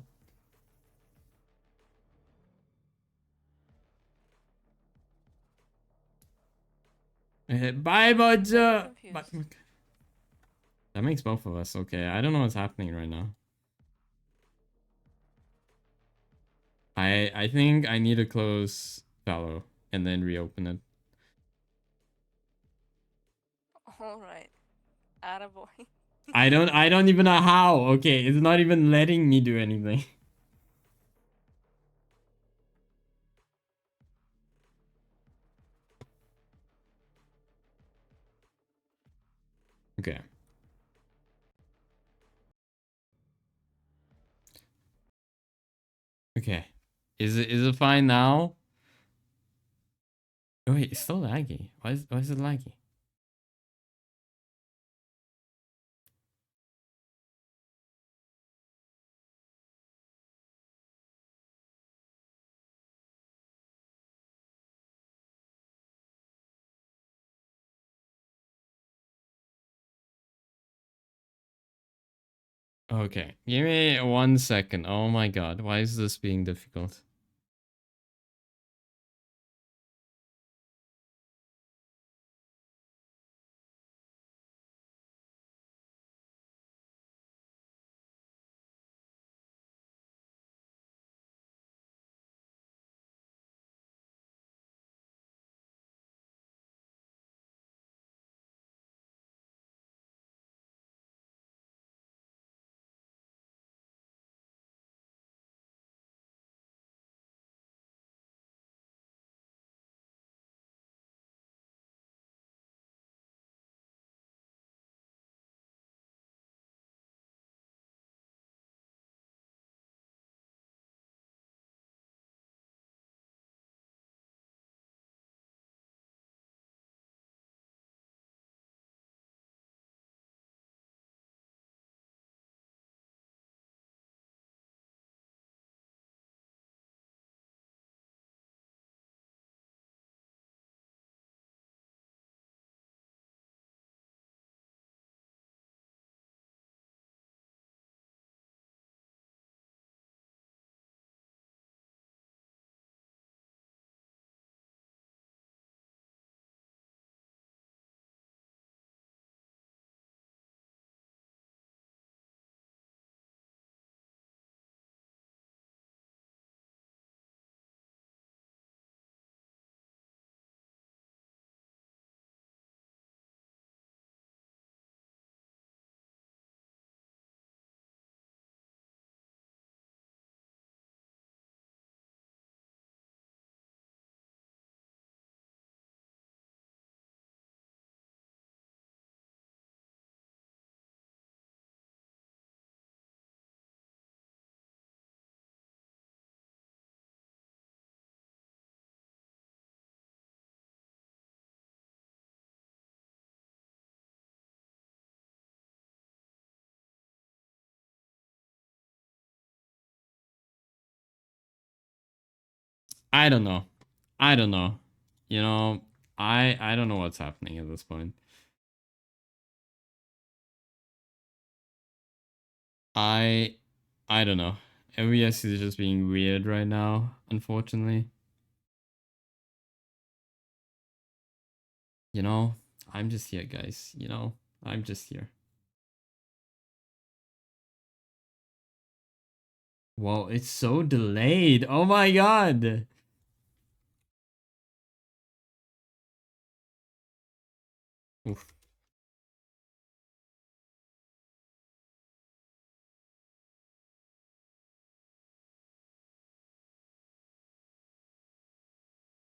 Bye, Mojo! Bye. Confused. That makes both of us okay. I don't know what's happening right now. I think I need to close Fallow and then reopen it. Alright. Attaboy. I don't even know how. Okay, it's not even letting me do anything. Okay. Okay. Is it fine now? Oh wait, it's still laggy. Why is it laggy? Okay, give me 1 second. Oh my god, why is this being difficult? I don't know. I don't know. You know, I don't know what's happening at this point. I don't know. OBS is just being weird right now, unfortunately. You know, I'm just here, guys. You know, I'm just here. Whoa, it's so delayed. Oh my god. Oof.